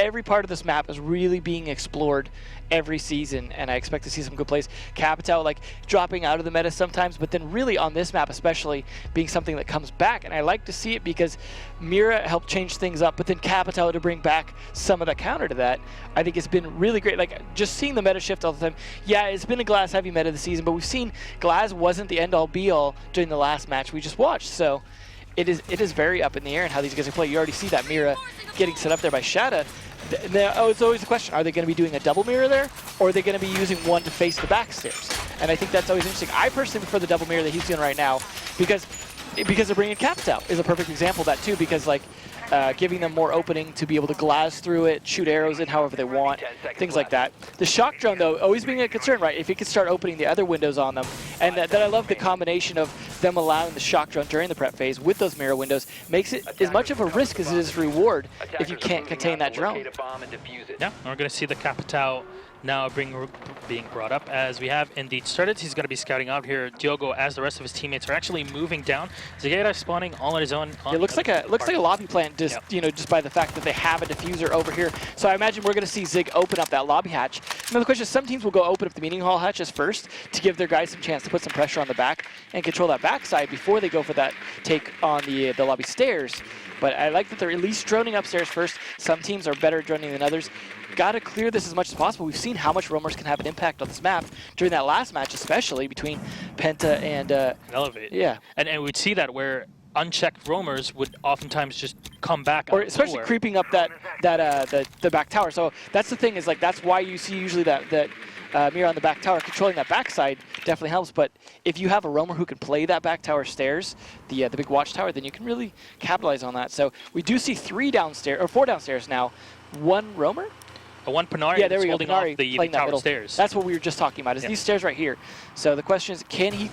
every part of this map is really being explored every season, and I expect to see some good plays. Capitao like dropping out of the meta sometimes, but then really on this map especially being something that comes back, and I like to see it because Mira helped change things up, but then Capitao to bring back some of the counter to that, I think it's been really great. Like just seeing the meta shift all the time. Yeah, it's been a glass heavy meta this season, but we've seen glass wasn't the end all be all during the last match we just watched, so it is very up in the air in how these guys are playing. You already see that Mira getting set up there by Shada. It's always the question, are they going to be doing a double mirror there, or are they going to be using one to face the back stairs? And I think that's always interesting. I personally prefer the double mirror that he's doing right now because they're bringing Capitao is a perfect example of that too, because like giving them more opening to be able to glass through it, shoot arrows in however they want, things like that. The shock drone though, always being a concern, right? If he could start opening the other windows on them, and that I love the combination of them allowing the shock drone during the prep phase with those mirror windows, makes it as much of a risk as it is a reward if you can't contain that drone. Yeah, we're going to see the Capitao now being brought up as we have indeed started. He's going to be scouting out here. Diogo, as the rest of his teammates are actually moving down. Zagata spawning all on his own. It looks like a lobby plant, just just by the fact that they have a diffuser over here. So I imagine we're going to see Zig open up that lobby hatch. Now the question is, some teams will go open up the meeting hall hatches first to give their guys some chance to put some pressure on the back and control that backside before they go for that take on the lobby stairs. But I like that they're at least droning upstairs first. Some teams are better at droning than others. Got to clear this as much as possible. We've seen how much roamers can have an impact on this map during that last match, especially between Penta and Elevate. Yeah, and we'd see that where unchecked roamers would oftentimes just come back, or especially creeping up the back tower. So that's the thing, is like that's why you see usually that Mira on the back tower controlling that backside definitely helps. But if you have a roamer who can play that back tower stairs, the big watchtower, then you can really capitalize on that. So we do see 4 downstairs now, 1 roamer. One Panari yeah, there we go. holding Panari off the tower middle stairs. That's what we were just talking about, is these stairs right here. So the question is, can he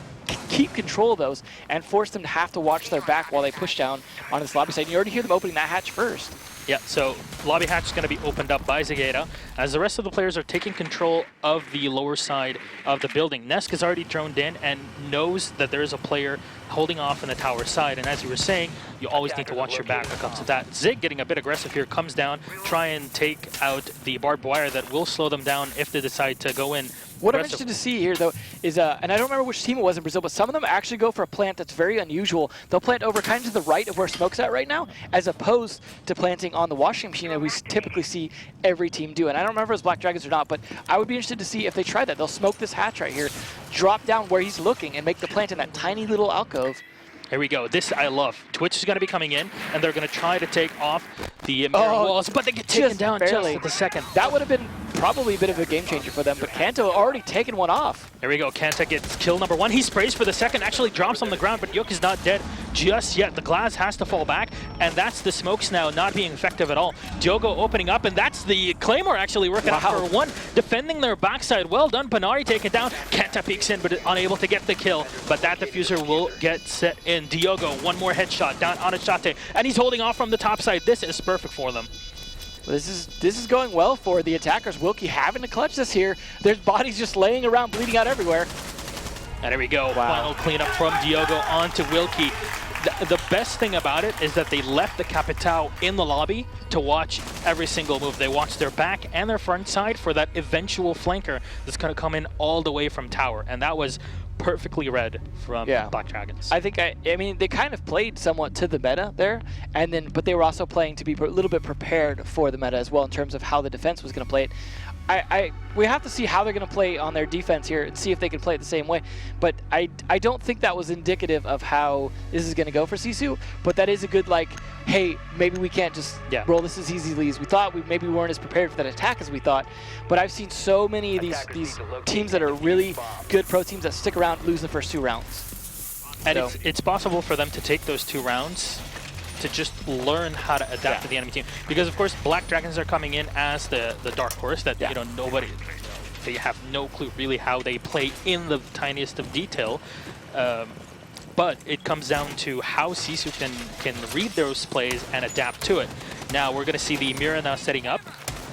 keep control of those and force them to have to watch their back while they push down on this lobby side? And you already hear them opening that hatch first. Yeah, so lobby hatch is going to be opened up by Zagata as the rest of the players are taking control of the lower side of the building. Nesk is already droned in and knows that there is a player holding off on the tower side, and as you were saying, you always need to watch your back when it comes to that. Zig getting a bit aggressive here, comes down, try and take out the barbed wire that will slow them down if they decide to go in. What I'm interested to see here, though, is, and I don't remember which team it was in Brazil, but some of them actually go for a plant that's very unusual. They'll plant over kind of to the right of where Smoke's at right now, as opposed to planting on the washing machine that we typically see every team do. And I don't remember if it's Black Dragons or not, but I would be interested to see if they try that. They'll smoke this hatch right here, drop down where he's looking, and make the plant in that tiny little alcove. Here we go. This I love. Twitch is going to be coming in, and they're going to try to take off the mirror walls, but they get taken down barely. Just at the second. That would have been probably a bit of a game changer for them, but Kanto already taken one off. There we go. Kanta gets kill number 1. He sprays for the second, actually drops on the ground, but Yook is not dead just yet. The glass has to fall back, and that's the smokes now not being effective at all. Diogo opening up, and that's the Claymore actually working out for 1, defending their backside. Well done. Panari taken down. Kanta peeks in, but unable to get the kill, but that diffuser will get set in. Diogo, 1 more headshot down on Achate, and he's holding off from the top side. This is perfect for them. Well, this is going well for the attackers. Wilkie having to clutch this here. There's bodies just laying around, bleeding out everywhere. And there we go. Wow. Final cleanup from Diogo onto Wilkie. The best thing about it is that they left the Capitao in the lobby to watch every single move. They watched their back and their front side for that eventual flanker that's going to come in all the way from tower. And that was perfectly read from Black Dragons. I think, I mean, they kind of played somewhat to the meta there, and then, but they were also playing to be a little bit prepared for the meta as well in terms of how the defense was going to play it. We have to see how they're going to play on their defense here and see if they can play it the same way. But I don't think that was indicative of how this is going to go for Sisu. But that is a good, like, hey, maybe we can't just roll this as easily as we thought. Maybe we weren't as prepared for that attack as we thought. But I've seen so many of these teams that are really good pro teams that stick around, lose the first 2 rounds. And so it's possible for them to take those 2 rounds to just learn how to adapt to the enemy team, because of course Black Dragons are coming in as the dark horse that you know they have no clue really how they play in the tiniest of detail, but it comes down to how Sisu can read those plays and adapt to it. Now we're going to see the Mira now setting up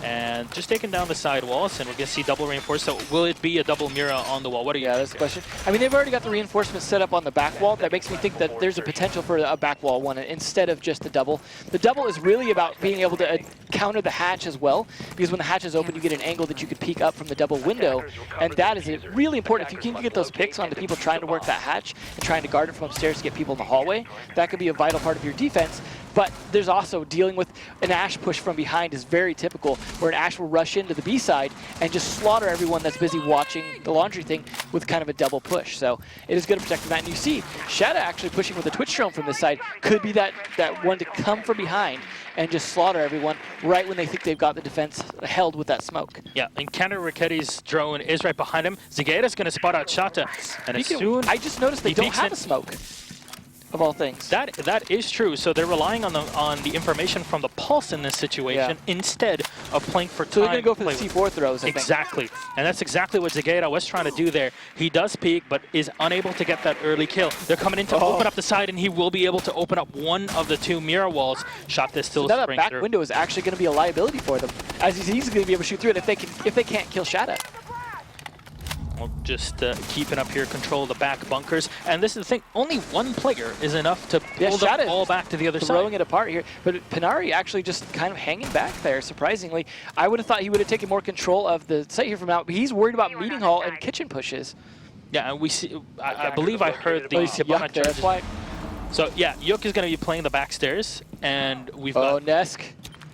and just taking down the side walls, and we're going to see double reinforced. So will it be a double Mira on the wall? What are you that's the question. I mean, they've already got the reinforcements set up on the back wall. That makes me think that there's a potential for a back wall one instead of just the double. The double is really about being able to counter the hatch as well, because when the hatch is open, you get an angle that you could peek up from the double window, and that is really important. If you can get those picks on the people trying to work that hatch and trying to guard it from upstairs to get people in the hallway, that could be a vital part of your defense. But there's also dealing with an Ashe push from behind is very typical, where an Ashe will rush into the B side and just slaughter everyone that's busy watching the laundry thing with kind of a double push. So it is good to protect from that. And you see, Shadow actually pushing with the Twitch drone from this side could be that one to come from behind and just slaughter everyone right when they think they've got the defense held with that smoke. Yeah, and Katowice's drone is right behind him. Zagaita's going to spot out Shata, and as soon I just noticed they don't have a smoke. Of all things. That is true. So they're relying on the information from the Pulse in this situation instead of playing for time. So they're going to go for the C4 throws, I think. Exactly. And that's exactly what Zagaita was trying to do there. He does peek, but is unable to get that early kill. They're coming in to open up the side, and he will be able to open up one of the two mirror walls. Shot this still that back window is actually going to be a liability for them, as he's going to be able to shoot through it if they can't kill Shadow. We'll just keeping up here, control the back bunkers. And this is the thing, only one player is enough to pull them all back to the other side. Throwing it apart here. But Panari actually just kind of hanging back there, surprisingly. I would have thought he would have taken more control of the site here from now, but he's worried about meeting hall and kitchen pushes. Yeah, and we see, I believe I heard the Yuck there, that's why. So yeah, Yuk is going to be playing the back stairs, and we've got... Nesk.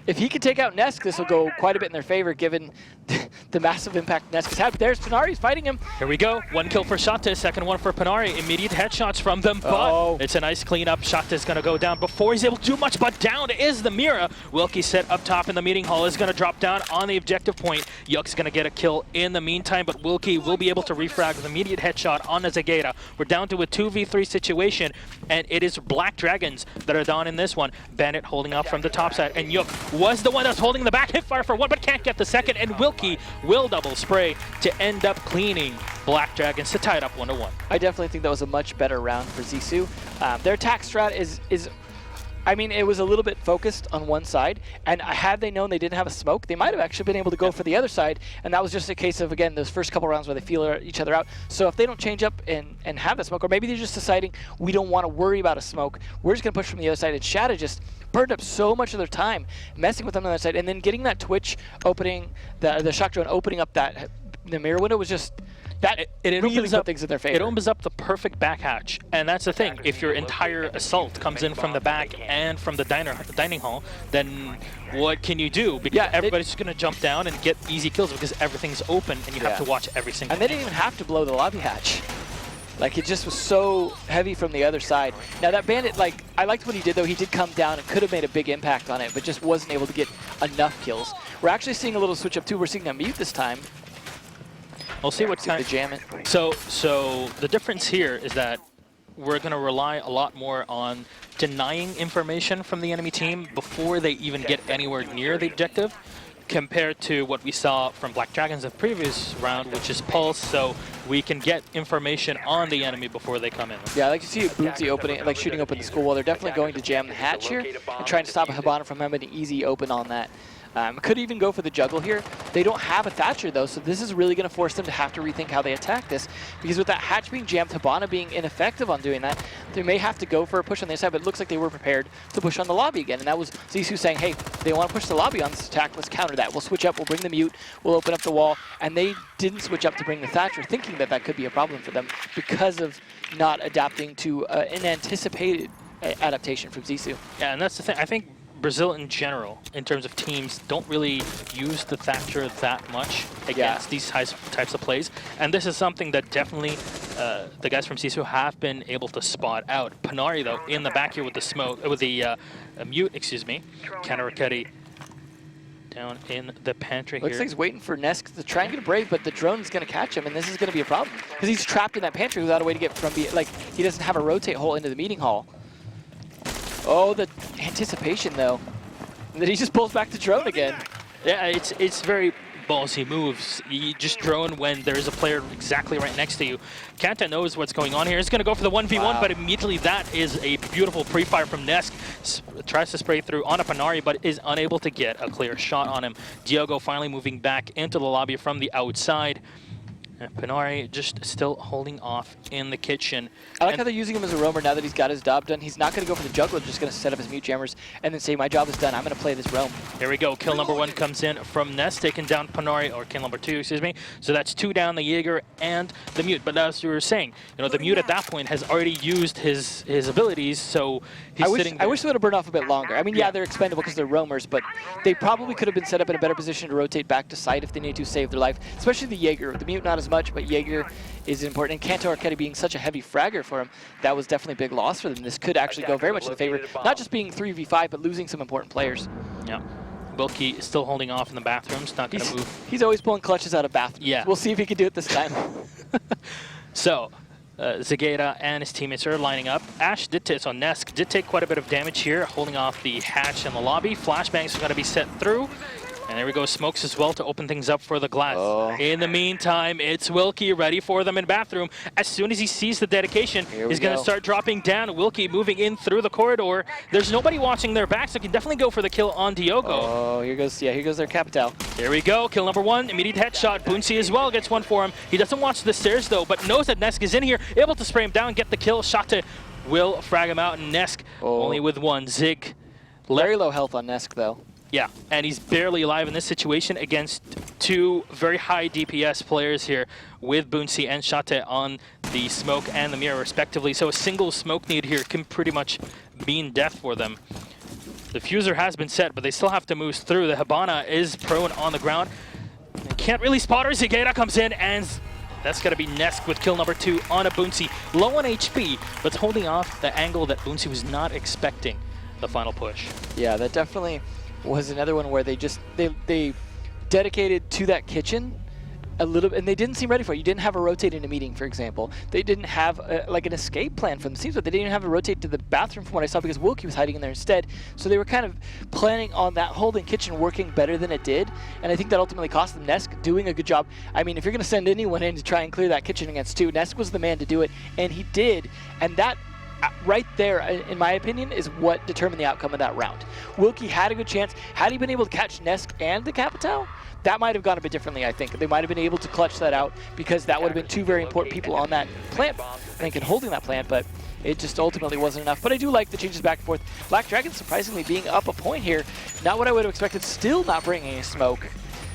If he can take out Nesk, this will go quite a bit in their favor, given the massive impact Nesk has had. But there's Panari fighting him. Here we go. One kill for Shata, second one for Panari. Immediate headshots from them, but it's a nice cleanup. Shata's going to go down before he's able to do much, but down is the Mira. Wilkie set up top in the meeting hall is going to drop down on the objective point. Yuk's going to get a kill in the meantime, but Wilkie will be able to refrag with immediate headshot on the Zagaita. We're down to a 2v3 situation, and it is Black Dragons that are down in this one. Bandit holding up from the top side, and Yuk was the one that's holding the back. Hip fire for one, but can't get the second, and Wilkie will double spray to end up cleaning Black Dragons to tie it up 1-1. I definitely think that was a much better round for Zissou. Their attack strat is I mean, it was a little bit focused on one side, and had they known they didn't have a smoke, they might have actually been able to go for the other side, and that was just a case of, again, those first couple rounds where they feel each other out. So if they don't change up and have the smoke, or maybe they're just deciding, we don't want to worry about a smoke, we're just going to push from the other side, and Shadow just burned up so much of their time messing with them on the other side, and then getting that Twitch opening, the shock drone opening up the mirror window was just... That it really opens up things in their favor. It opens up the perfect back hatch, and that's the thing. If your entire assault comes in from the back and from the dining hall, then what can you do? Because everybody's just going to jump down and get easy kills because everything's open, and you have to watch every single. And they didn't even have to blow the lobby hatch. Like, it just was so heavy from the other side. Now that Bandit, like, I liked what he did though. He did come down and could have made a big impact on it, but just wasn't able to get enough kills. We're actually seeing a little switch up too. We're seeing a mute this time. We'll see what kind. Jam it. So the difference here is that we're going to rely a lot more on denying information from the enemy team before they even get anywhere near the objective, compared to what we saw from Black Dragons the previous round, which is Pulse, so we can get information on the enemy before they come in. Yeah, I like to see Bootsy opening, like shooting open the school wall. They're definitely going to jam the hatch here and trying to stop Hibana from having an easy open on that. Could even go for the juggle here. They don't have a Thatcher though, so this is really going to force them to have to rethink how they attack this. Because with that hatch being jammed, Hibana being ineffective on doing that, they may have to go for a push on the side, but it looks like they were prepared to push on the lobby again. And that was Zissou saying, hey, they want to push the lobby on this attack, let's counter that. We'll switch up, we'll bring the mute, we'll open up the wall. And they didn't switch up to bring the Thatcher, thinking that that could be a problem for them because of not adapting to an anticipated adaptation from Zissou. Yeah, and that's the thing. I think Brazil in general, in terms of teams, don't really use the Thatcher that much against these types of plays. And this is something that definitely the guys from Zissou have been able to spot out. Panari, though, in the back here with the smoke, with the mute, excuse me. Katowice down in the pantry here. Looks like he's waiting for Nesk to try and get a break, but the drone's going to catch him, and this is going to be a problem. Because he's trapped in that pantry without a way to get from, like, he doesn't have a rotate hole into the meeting hall. Oh, the anticipation, though. And then he just pulls back the drone again. Yeah, it's very ballsy moves. You just drone when there's a player exactly right next to you. Kanta knows what's going on here. He's going to go for the 1v1, but immediately that is a beautiful pre-fire from Nesk. Tries to spray through on a Panari, but is unable to get a clear shot on him. Diogo finally moving back into the lobby from the outside. And Panari just still holding off in the kitchen. I like how they're using him as a roamer now that he's got his job done. He's not going to go for the juggler, just going to set up his mute jammers and then say, my job is done, I'm going to play this roam. Here we go. Kill number 1 comes in from Nest, taking down Panari, or kill number 2, excuse me. So that's 2 down, the Jaeger and the mute. But as you were saying, you know, the mute at that point has already used his abilities, so he's sitting there. I wish they would have burned off a bit longer. I mean, yeah, they're expendable because they're roamers, but they probably could have been set up in a better position to rotate back to site if they needed to save their life, especially the Jaeger. The mute not as much, but Jaeger is important. And Kanto Arquette being such a heavy fragger for him, that was definitely a big loss for them. This could actually go very much in favor, not just being 3v5, but losing some important players. Yeah. Wilkie is still holding off in the bathrooms, not going to move. He's always pulling clutches out of bathrooms. Yeah. We'll see if he can do it this time. So, Zagata and his teammates are lining up. Ash did take, so Nesk did take quite a bit of damage here, holding off the hatch in the lobby. Flashbangs are going to be set through. And there we go, smokes as well to open things up for the glass. In the meantime, it's Wilkie ready for them in bathroom. As soon as he sees the dedication, he's going to start dropping down. Wilkie moving in through the corridor. There's nobody watching their back, so can definitely go for the kill on Diogo. Oh, here goes their Capital. Here we go, kill number 1, immediate headshot. Boonsy as well gets one for him. He doesn't watch the stairs though, but knows that Nesk is in here, able to spray him down, get the kill. Shot will frag him out, and Nesk only with 1. Zig. Very low health on Nesk though. Yeah, and he's barely alive in this situation against 2 very high DPS players here with Boonsy and Shate on the smoke and the mirror respectively. So a single smoke need here can pretty much mean death for them. The fuser has been set, but they still have to move through. The Hibana is prone on the ground. Can't really spot her. Zigata comes in, and that's going to be Nesk with kill number 2 on a Boonsy. Low on HP, but it's holding off the angle that Boonsy was not expecting the final push. Yeah, that definitely was another one where they dedicated to that kitchen a little bit, and they didn't seem ready for it. You didn't have a rotate in a meeting, for example. They didn't have like an escape plan from the scenes, but they didn't even have a rotate to the bathroom from what I saw because Wilkie was hiding in there instead. So they were kind of planning on that holding kitchen working better than it did, and I think that ultimately cost them. Nesk doing a good job. I mean, if you're going to send anyone in to try and clear that kitchen against 2, Nesk was the man to do it, and he did, and that right there, in my opinion, is what determined the outcome of that round. Wilkie had a good chance. Had he been able to catch Nesk and the Capital, that might have gone a bit differently, I think. They might have been able to clutch that out because that would have been 2 very important people on that plant, I think, and holding that plant, but it just ultimately wasn't enough. But I do like the changes back and forth. Black Dragon surprisingly being up a point here. Not what I would have expected, still not bringing a smoke.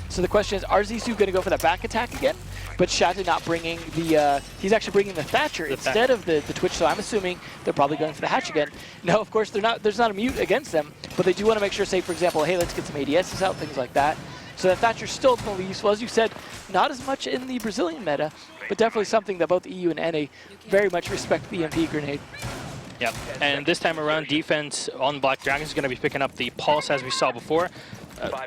So the question is, are Zissou going to go for that back attack again? But Shate not bringing the, he's actually bringing the Thatcher instead of the Twitch, so I'm assuming they're probably going for the Hatch again. No, of course, there's not a mute against them, but they do want to make sure, say, for example, hey, let's get some ADSs out, things like that. So that Thatcher's still ultimately useful. As you said, not as much in the Brazilian meta, but definitely something that both EU and NA very much respect the EMP grenade. Yep, and this time around, defense on Black Dragons is going to be picking up the Pulse as we saw before.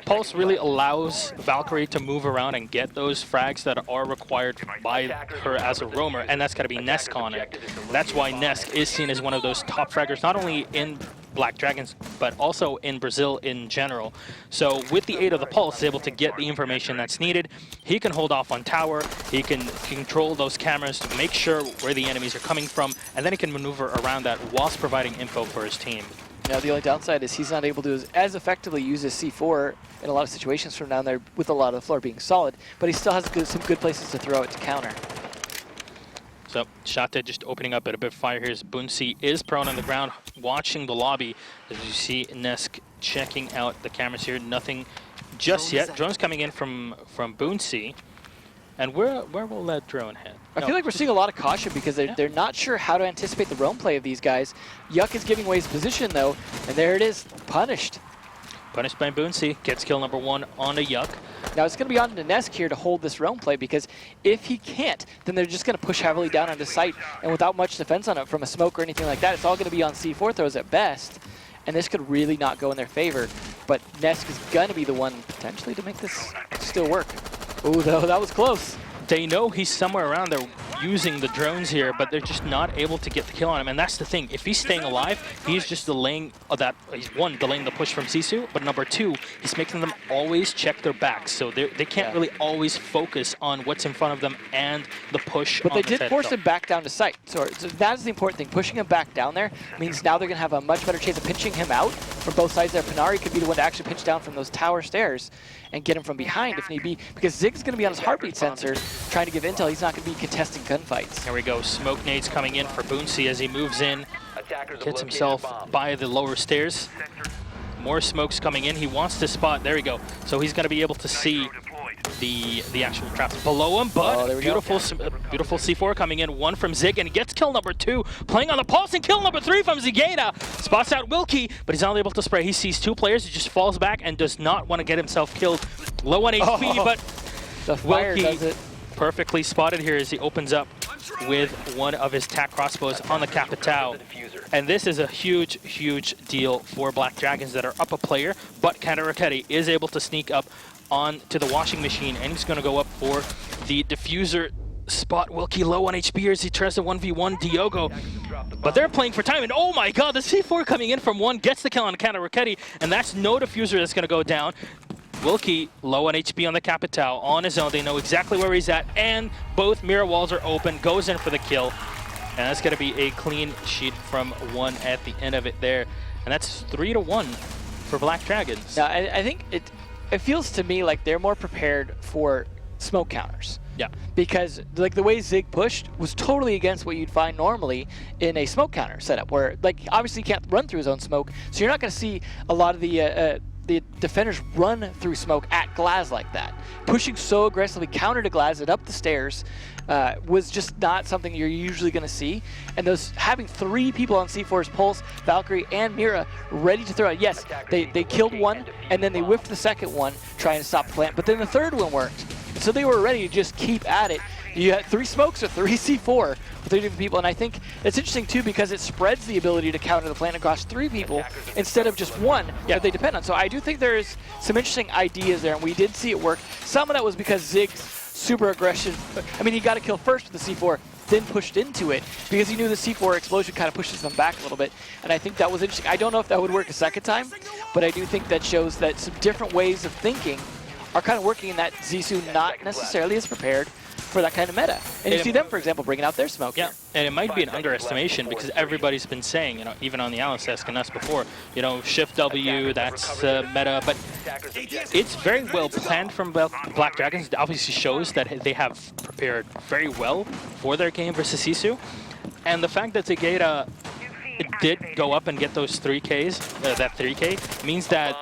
Pulse really allows Valkyrie to move around and get those frags that are required by her as a roamer, and that's got to be Nesk on it. That's why Nesk is seen as one of those top fraggers, not only in Black Dragons, but also in Brazil in general. So with the aid of the Pulse, he's able to get the information that's needed. He can hold off on tower, he can control those cameras to make sure where the enemies are coming from, and then he can maneuver around that whilst providing info for his team. Now, the only downside is he's not able to as effectively use his C4 in a lot of situations from down there with a lot of the floor being solid, but he still has some good places to throw it to counter. So, Shate just opening up at a bit of fire here as Boonsy is prone on the ground, watching the lobby. As you see Nesk checking out the cameras here, nothing just yet. Drone's coming in from Boonsy. And where will that drone head? I feel like we're seeing a lot of caution because they're not sure how to anticipate the roam play of these guys. Yuck is giving away his position though, and there it is, punished. Punished by Boonsy, gets kill number 1 on a Yuck. Now it's going to be on to Nesk here to hold this roam play because if he can't, then they're just going to push heavily down onto site, and without much defense on it from a smoke or anything like that, it's all going to be on C4 throws at best, and this could really not go in their favor. But Nesk is going to be the one potentially to make this still work. Ooh, though, that was close. They know he's somewhere around there using the drones here, but they're just not able to get the kill on him. And that's the thing. If he's staying alive, he's just delaying that. He's one, delaying the push from Zissou, but number 2, he's making them always check their backs. So they can't really always focus on what's in front of them and the push. But they did force him back down to sight. So that is the important thing. Pushing him back down there means now they're going to have a much better chance of pinching him out from both sides there. Panari could be the one to actually pitch down from those tower stairs and get him from behind if need be, because Zig's going to be on his heartbeat sensor trying to give intel. He's not going to be contesting gunfights. There we go. Smoke nades coming in for Boonsy as he moves in, gets himself by the lower stairs. More smokes coming in. He wants to spot. There we go. So he's going to be able to see the actual traps below him, but beautiful C4 coming in. One from Zig, and he gets kill number 2. Playing on the pulse, and kill number 3 from Zigeda. Spots out Wilkie, but he's not able to spray. He sees 2 players. He just falls back and does not want to get himself killed. Low on HP, but the fire Wilkie does it. Perfectly spotted here as he opens up with one of his tac crossbows on the Capitao. And this is a huge, huge deal for Black Dragons that are up a player, but Katowice is able to sneak up on to the washing machine, and he's going to go up for the diffuser spot. Wilkie low on HP as he tries to 1v1 Diogo, but they're playing for time, and oh my god, the C4 coming in from 1 gets the kill on Katowice, and that's no diffuser that's going to go down. Wilkie low on HP on the Capitao on his own. They know exactly where he's at, and both mirror walls are open, goes in for the kill, and that's going to be a clean sheet from 1 at the end of it there, and that's 3-1 for Black Dragons. Now, I think it feels to me like they're more prepared for smoke counters. Yeah. Because like the way Zig pushed was totally against what you'd find normally in a smoke counter setup, where like obviously he can't run through his own smoke, so you're not going to see a lot of the defenders run through smoke at Glaz like that. Pushing so aggressively counter to Glaz and up the stairs was just not something you're usually going to see. And those having 3 people on C4's Pulse, Valkyrie, and Mira ready to throw it. Yes, they killed one, and then they whiffed the second one trying to stop the plant, but then the third one worked. And so they were ready to just keep at it. You had 3 smokes or 3 C4 with 3 different people, and I think it's interesting too because it spreads the ability to counter the plant across 3 people instead of just 1 that they depend on. So I do think there's some interesting ideas there, and we did see it work. Some of that was because Zig's super aggression. I mean, he got a kill first with the C4, then pushed into it because he knew the C4 explosion kind of pushes them back a little bit, and I think that was interesting. I don't know if that would work a second time, but I do think that shows that some different ways of thinking are kind of working in that Zissou not necessarily as prepared for that kind of meta. And you see them, for example, bringing out their smoke. Yeah, and it might be an underestimation because everybody's been saying, you know, even on the Alice desk and us before, you know, Shift W, that's meta, but it's very well planned from Black Dragons. It obviously shows that they have prepared very well for their game versus Zissou. And the fact that Zigeda did go up and get those 3Ks, that 3K, means that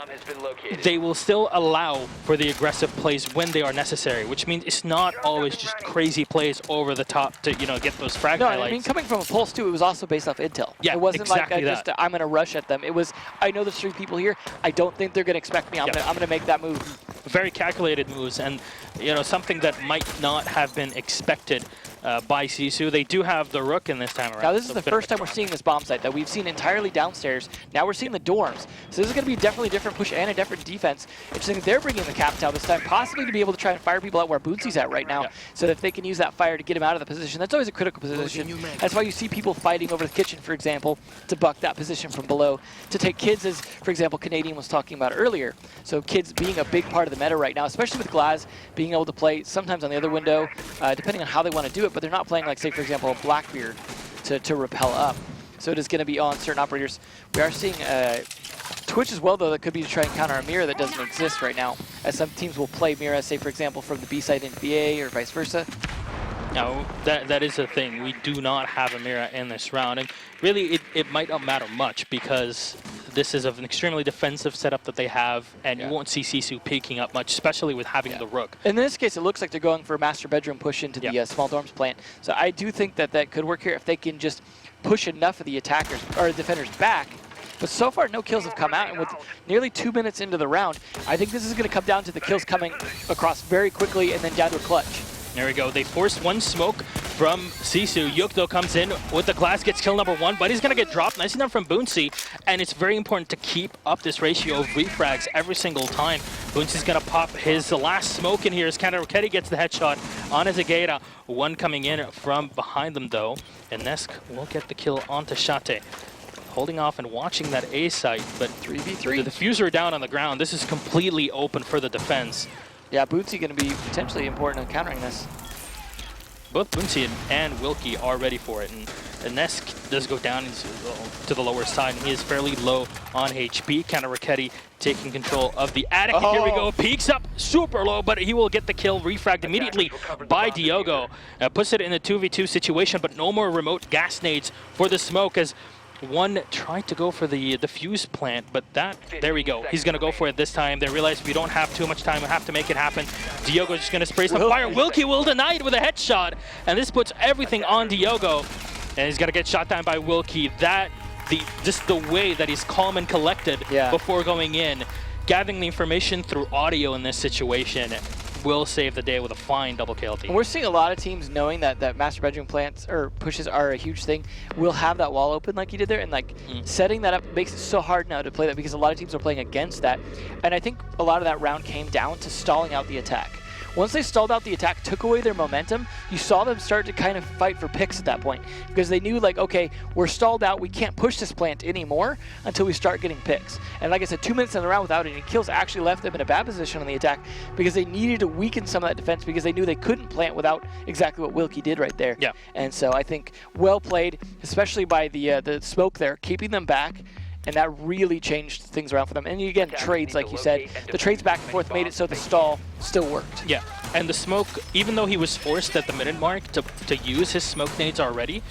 they will still allow for the aggressive plays when they are necessary, which means it's not always just crazy plays over the top to, you know, get those frag highlights. No, I mean, coming from a Pulse too, it was also based off intel. Yeah, it wasn't exactly like I'm going to rush at them. It was, I know there's 3 people here. I don't think they're going to expect me. I'm going to make that move. Very calculated moves, and you know, something that might not have been expected by Zissou. They do have the Rook in this time around. Now this is the first time we're seeing this bomb site that we've seen entirely downstairs. Now we're seeing the dorms. So this is going to be definitely a different push and a different defense. Interesting that they're bringing the Capitao this time, possibly to be able to try and fire people out where Bootsy's at right now, so that they can use that fire to get him out of the position. That's always a critical position. That's why you see people fighting over the kitchen, for example, to buck that position from below. To take kids, as, for example, Canadian was talking about earlier. So kids being a big part of the meta right now, especially with Glaz being able to play sometimes on the other window, depending on how they want to do it, but they're not playing like, say, for example, Blackbeard to repel up. So it is going to be on certain operators. We are seeing Twitch as well, though, that could be to try and counter a mirror that doesn't exist right now, as some teams will play Mira, say, for example, from the B side into BA or vice versa. No, that is the thing. We do not have a Mira in this round, and really it might not matter much because this is an extremely defensive setup that they have, and you won't see Zissou peeking up much, especially with having the Rook. In this case, it looks like they're going for a master bedroom push into the small dorms plant. So I do think that that could work here if they can just push enough of the attackers or defenders back. But so far, no kills have come out, and with nearly 2 minutes into the round, I think this is going to come down to the kills coming across very quickly and then down to a clutch. There we go. They forced 1 smoke from Zissou. Yukdo comes in with the glass, gets kill number 1, but he's going to get dropped. Nicely done from Boonsy, and it's very important to keep up this ratio of refrags every single time. Boonsy's going to pop his last smoke in here as Katowice gets the headshot on his Zigeda. 1 coming in from behind them, though, and Nesk will get the kill onto Shate. Holding off and watching that A site, but 3v3. The diffuser down on the ground. This is completely open for the defense. Yeah, Bootsy going to be potentially important in countering this. Both Boonsy and Wilkie are ready for it, and Nesk does go down to the lower side, and he is fairly low on HP. Katowice taking control of the attic. Oh. Here we go, peeks up, super low, but he will get the kill, refragged immediately by Diogo. Puts it in a 2v2 situation, but no more remote gas nades for the smoke as one tried to go for the defuse plant, but there we go. He's going to go for it this time. They realize we don't have too much time. We have to make it happen. Diogo's just going to spray some fire. Wilkie will deny it with a headshot, and this puts everything on Diogo, and he's going to get shot down by Wilkie. Just the way that he's calm and collected before going in, gathering the information through audio in this situation, will save the day with a fine double KLT. We're seeing a lot of teams knowing that master bedroom plants or pushes are a huge thing. We'll have that wall open like he did there, and like setting that up makes it so hard now to play that because a lot of teams are playing against that. And I think a lot of that round came down to stalling out the attack. Once they stalled out the attack, took away their momentum, you saw them start to kind of fight for picks at that point because they knew like, okay, we're stalled out, we can't push this plant anymore until we start getting picks. And like I said, 2 minutes in the round without any kills actually left them in a bad position on the attack because they needed to weaken some of that defense because they knew they couldn't plant without exactly what Wilkie did right there. Yeah. And so I think well played, especially by the smoke there, keeping them back. And that really changed things around for them. And again, trades, like you said, the trades back and forth made it so the stall still worked. Yeah, and the smoke, even though he was forced at the minute mark to use his smoke nades already,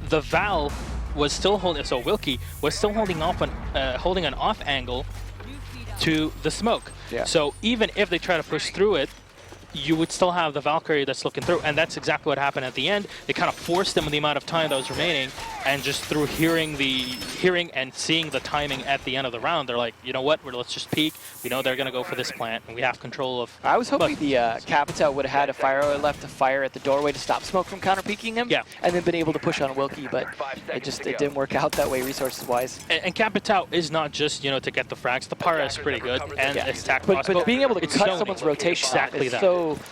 the Val was still holding, so Wilkie was still holding an off angle to the smoke. Yeah. So even if they try to push through it, you would still have the Valkyrie that's looking through, and that's exactly what happened at the end. They kind of forced them with the amount of time that was remaining, and just through hearing and seeing the timing at the end of the round, they're like, you know what, let's just peek. We know they're going to go for this plant, and we have control of... I was hoping the Capital would have had a fire or left a fire at the doorway to stop smoke from counter-peeking him, and then been able to push on Wilkie, but it didn't work out that way resources-wise. And Capital is not just, to get the frags. The Para is pretty good, and its attack crossbow. But being able to cut someone's rotation exactly is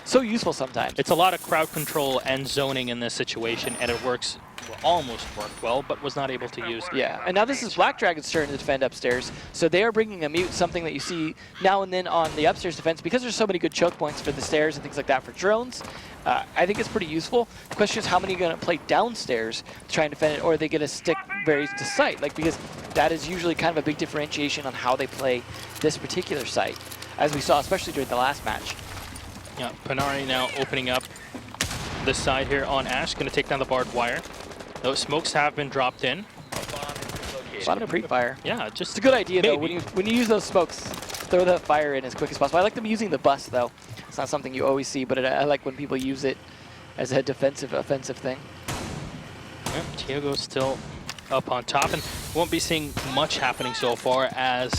so useful sometimes. It's a lot of crowd control and zoning in this situation, and it works, almost worked well, but was not able to use. Yeah, and now this is Black Dragon's turn to defend upstairs. So they are bringing a mute, something that you see now and then on the upstairs defense, because there's so many good choke points for the stairs and things like that for drones. I think it's pretty useful. The question is how many are going to play downstairs to try and defend it, or are they going to stick very to site? Because that is usually kind of a big differentiation on how they play this particular site, as we saw especially during the last match. Yeah, Panari now opening up this side here on Ash, going to take down the barbed wire. Those smokes have been dropped in. A lot of pre-fire. Yeah, just it's a good idea though. When you use those smokes, throw that fire in as quick as possible. I like them using the bus though. It's not something you always see, but I like when people use it as a defensive, offensive thing. Yeah, Diogo's still up on top, and won't be seeing much happening so far as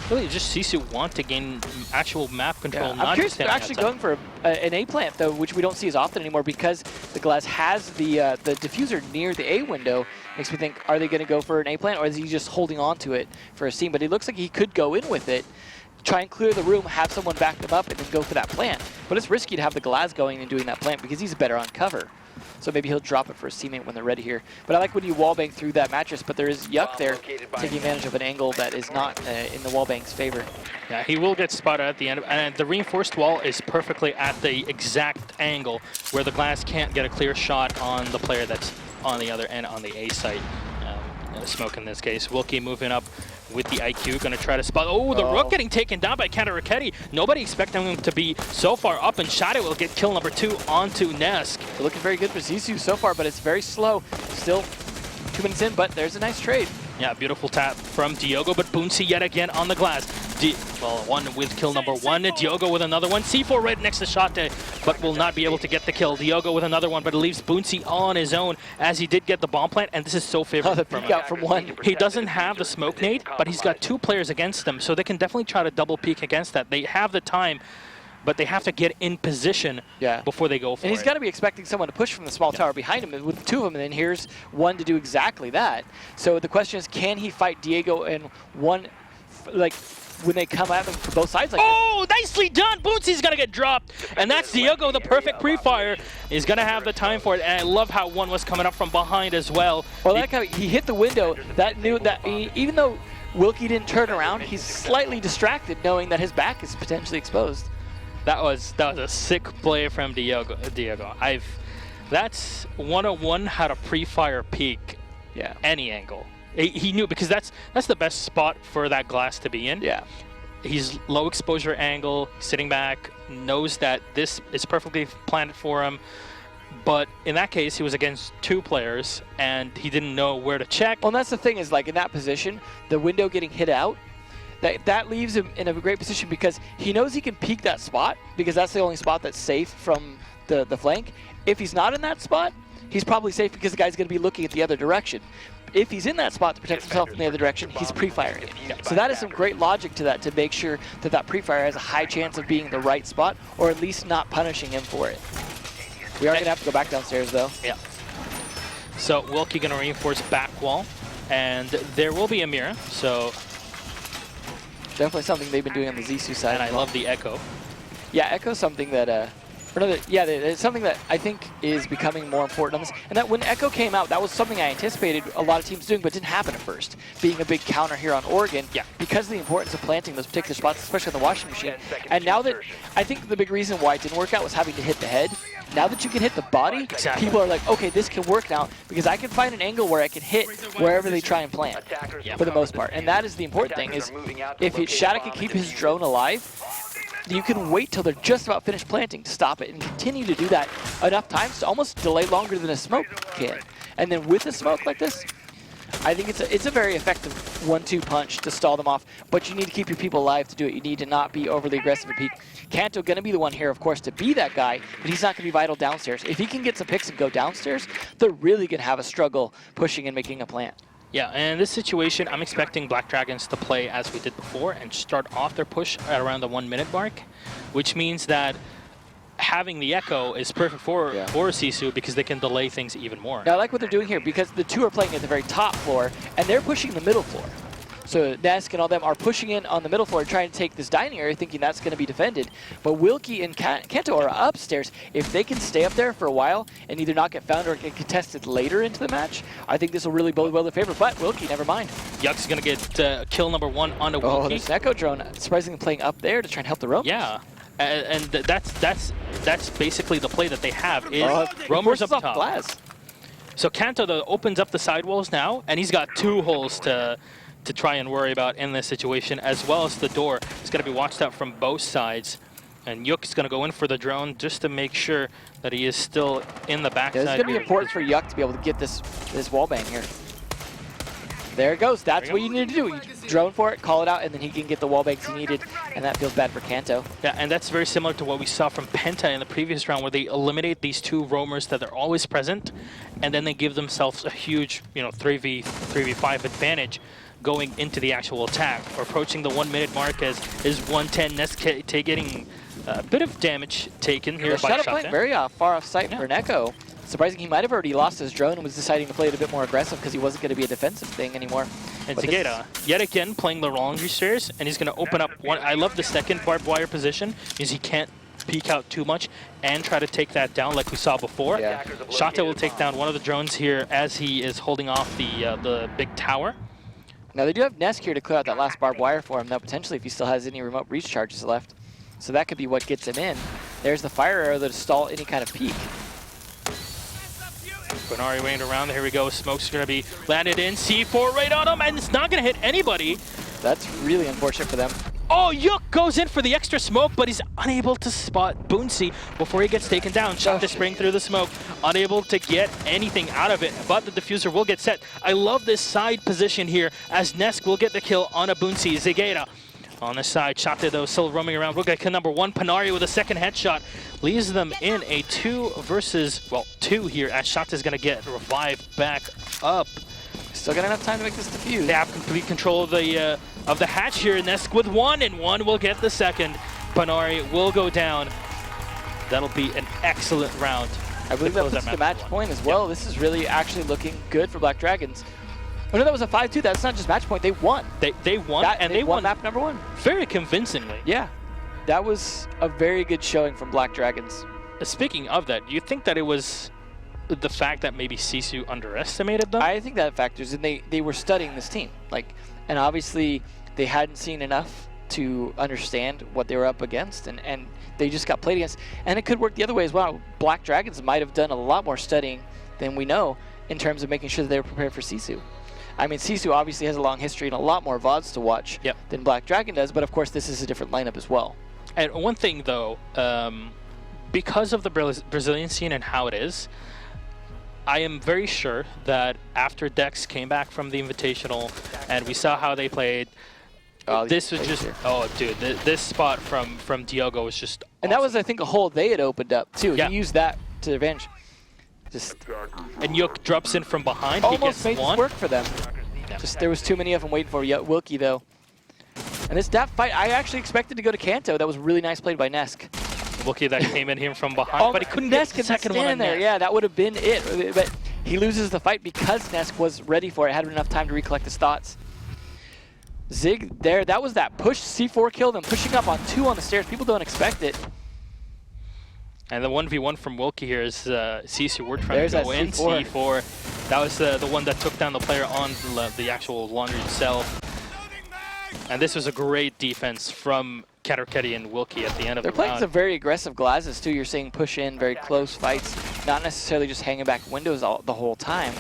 really just Sisu want to gain actual map control. Yeah, I'm curious if they're actually going for an A plant though, which we don't see as often anymore because the Glass has the diffuser near the A window. Makes me think, are they going to go for an A plant or is he just holding on to it for a scene? But it looks like he could go in with it, try and clear the room, have someone back them up, and then go for that plant. But it's risky to have the Glass going and doing that plant because he's better on cover. So maybe he'll drop it for his teammate when they're ready here. But I like when you wallbang through that mattress, but there is Yuck there taking advantage of an angle that is not in the wallbang's favor. Yeah, he will get spotted at the end, and the reinforced wall is perfectly at the exact angle where the Glass can't get a clear shot on the player that's on the other end on the A site. Smoke in this case. Wilkie moving up with the IQ, going to try to spot. Oh, the Rook getting taken down by Katowice. Nobody expecting him to be so far up, and Shadow will get kill number 2 onto Nesk. They're looking very good for Sisu so far, but it's very slow. Still 2 minutes in, but there's a nice trade. Yeah, beautiful tap from Diogo, but Boonsy yet again on the Glass. One with kill number 1, Diogo with another one. C4 right next to Shate, but will not be able to get the kill. Diogo with another one, but it leaves Boonsy on his own as he did get the bomb plant, and this is so favorable for him. From one. He doesn't have the smoke nade, but he's got 2 players against them, so they can definitely try to double peek against that. They have the time, but they have to get in position before they go for it. And he's got to be expecting someone to push from the small tower behind him with 2 of them, and then here's one to do exactly that. So the question is, can he fight Diego in one, like, when they come at him from both sides like this? Nicely done! Bootsy's gonna get dropped, and that's Diogo, the perfect pre-fire. He's gonna have the time for it, and I love how one was coming up from behind as well. Well, I like how he hit the window. Even though Wilkie didn't turn around, he's slightly distracted knowing that his back is potentially exposed. That was a sick play from Diego. That's 101 how to pre-fire peek. Yeah. any angle. He knew, because that's the best spot for that glass to be in. Yeah. He's low exposure angle, sitting back, knows that this is perfectly planted for him. But in that case, he was against 2 players, and he didn't know where to check. Well, and that's the thing is, like, in that position, the window getting hit out, that leaves him in a great position because he knows he can peek that spot because that's the only spot that's safe from the flank. If he's not in that spot, he's probably safe because the guy's going to be looking at the other direction. If he's in that spot to protect himself from the other direction, he's pre-firing it. So that is some great logic to that, to make sure that that pre-fire has a high chance of being the right spot, or at least not punishing him for it. We are going to have to go back downstairs, though. Yeah. So Wilkie going to reinforce back wall, and there will be a mirror. So definitely something they've been doing on the Zissou side. And I love the echo. Yeah, echo's something that it's something that I think is becoming more important on this. And that when Echo came out, that was something I anticipated a lot of teams doing, but didn't happen at first. Being a big counter here on Oregon, because of the importance of planting those particular spots, especially on the washing machine. And now that, I think the big reason why it didn't work out was having to hit the head. Now that you can hit the body, people are like, okay, this can work now, because I can find an angle where I can hit wherever they try and plant, for the most part. And that is the important thing, is if Shadow can keep his drone alive, you can wait till they're just about finished planting to stop it and continue to do that enough times to almost delay longer than a smoke can. And then with a smoke like this, I think it's a very effective 1-2 punch to stall them off, but you need to keep your people alive to do it. You need to not be overly aggressive at peak. Kanto going to be the one here, of course, to be that guy, but he's not going to be vital downstairs. If he can get some picks and go downstairs, they're really going to have a struggle pushing and making a plant. Yeah, and in this situation, I'm expecting Black Dragons to play as we did before and start off their push at around the 1 minute mark, which means that having the echo is perfect for Zissou because they can delay things even more. Now, I like what they're doing here because the 2 are playing at the very top floor and they're pushing the middle floor. So Nesk and all them are pushing in on the middle floor, trying to take this dining area, thinking that's going to be defended. But Wilkie and Kanto are upstairs. If they can stay up there for a while and either not get found or get contested later into the match, I think this will really bode well in their favor. But Wilkie, never mind. Yuck's going to get kill number 1 on a Wilkie. Oh, there's an Echo drone surprisingly playing up there to try and help the roamers. Yeah. And that's basically the play that they have, is roamers up top. Glass. So Kanto though opens up the sidewalls now, and he's got 2 holes to try and worry about in this situation, as well as the door. It's going to be watched out from both sides. And Yuk is going to go in for the drone just to make sure that he is still in the backside. Yeah, it's going to be important for Yuk to be able to get this wallbang here. There it goes. That's what you need to do. You drone for it, call it out, and then he can get the wallbangs he needed, and that feels bad for Kanto. Yeah, and that's very similar to what we saw from Penta in the previous round, where they eliminate these 2 roamers that are always present, and then they give themselves a huge, 3v5 advantage going into the actual attack. We're approaching the 1 minute mark as is 110. Nesk getting a bit of damage taken here by Shadow playing very far off sight for an Echo. Surprising, he might have already lost his drone and was deciding to play it a bit more aggressive because he wasn't going to be a defensive thing anymore. And Zageta, yet again, playing the laundry stairs, and he's going to open up one. I love the second barbed wire position because he can't peek out too much and try to take that down like we saw before. Yeah. Shata will take down one of the drones here as he is holding off the big tower. Now they do have Nesk here to clear out that last barbed wire for him. Now potentially if he still has any remote breach charges left. So that could be what gets him in. There's the fire arrow to stall any kind of peek. Benari winged around. Here we go. Smoke's going to be landed in. C4 right on him, and it's not going to hit anybody. That's really unfortunate for them. Oh, Yuk goes in for the extra smoke, but he's unable to spot Boonsy before he gets taken down. Shot to spring through the smoke, unable to get anything out of it, but the diffuser will get set. I love this side position here as Nesk will get the kill on a Boonsy. Zageta on the side. Shata though still roaming around. We'll get kill number 1. Panari with a second headshot leaves them in a 2 here as Shata's going to get revived back up. Still got enough time to make this defuse. They have complete control of the hatch here. Nesk with 1, and 1 will get the second. Panari will go down. That'll be an excellent round. I believe that puts the match point as well. This is really actually looking good for Black Dragons. Oh no, that was a 5-2. That's not just match point. They won. They won, and they won map number 1 very convincingly. Yeah, that was a very good showing from Black Dragons. Speaking of that, do you think that it was the fact that maybe Zissou underestimated them? I think that factors in. They were studying this team, and obviously they hadn't seen enough to understand what they were up against, and they just got played against. And it could work the other way as well. Black Dragons might have done a lot more studying than we know, in terms of making sure that they were prepared for Sisu. I mean, Sisu obviously has a long history and a lot more VODs to watch than Black Dragon does, but of course this is a different lineup as well. And one thing though, because of the Brazilian scene and how it is, I am very sure that after Dex came back from the Invitational and we saw how they played, this was just, dude, this spot from Diogo was just awesome. And that was, I think, a hole they had opened up too. Yeah. He used that to advantage. Just and Yook drops in from behind. Almost he gets made one. this work for them. Yeah. Just there was too many of them waiting for Wilkie though. And this that fight, I actually expected to go to Kanto. That was really nice played by Nesk. Wilkie that came in here from behind, but he couldn't get the second one in there. Yeah, that would have been it. But he loses the fight because Nesk was ready for it, had enough time to recollect his thoughts. Zig there, that was that push C4 kill, then pushing up on 2 on the stairs. People don't expect it. And the 1v1 from Wilkie here is Sisu. We're trying to go in. C4. That was the one that took down the player on the actual laundry itself. And this was a great defense from Katarketi and Wilkie at the end of the round. They're playing some very aggressive glazes too. You're seeing push in, very close fights, not necessarily just hanging back windows the whole time.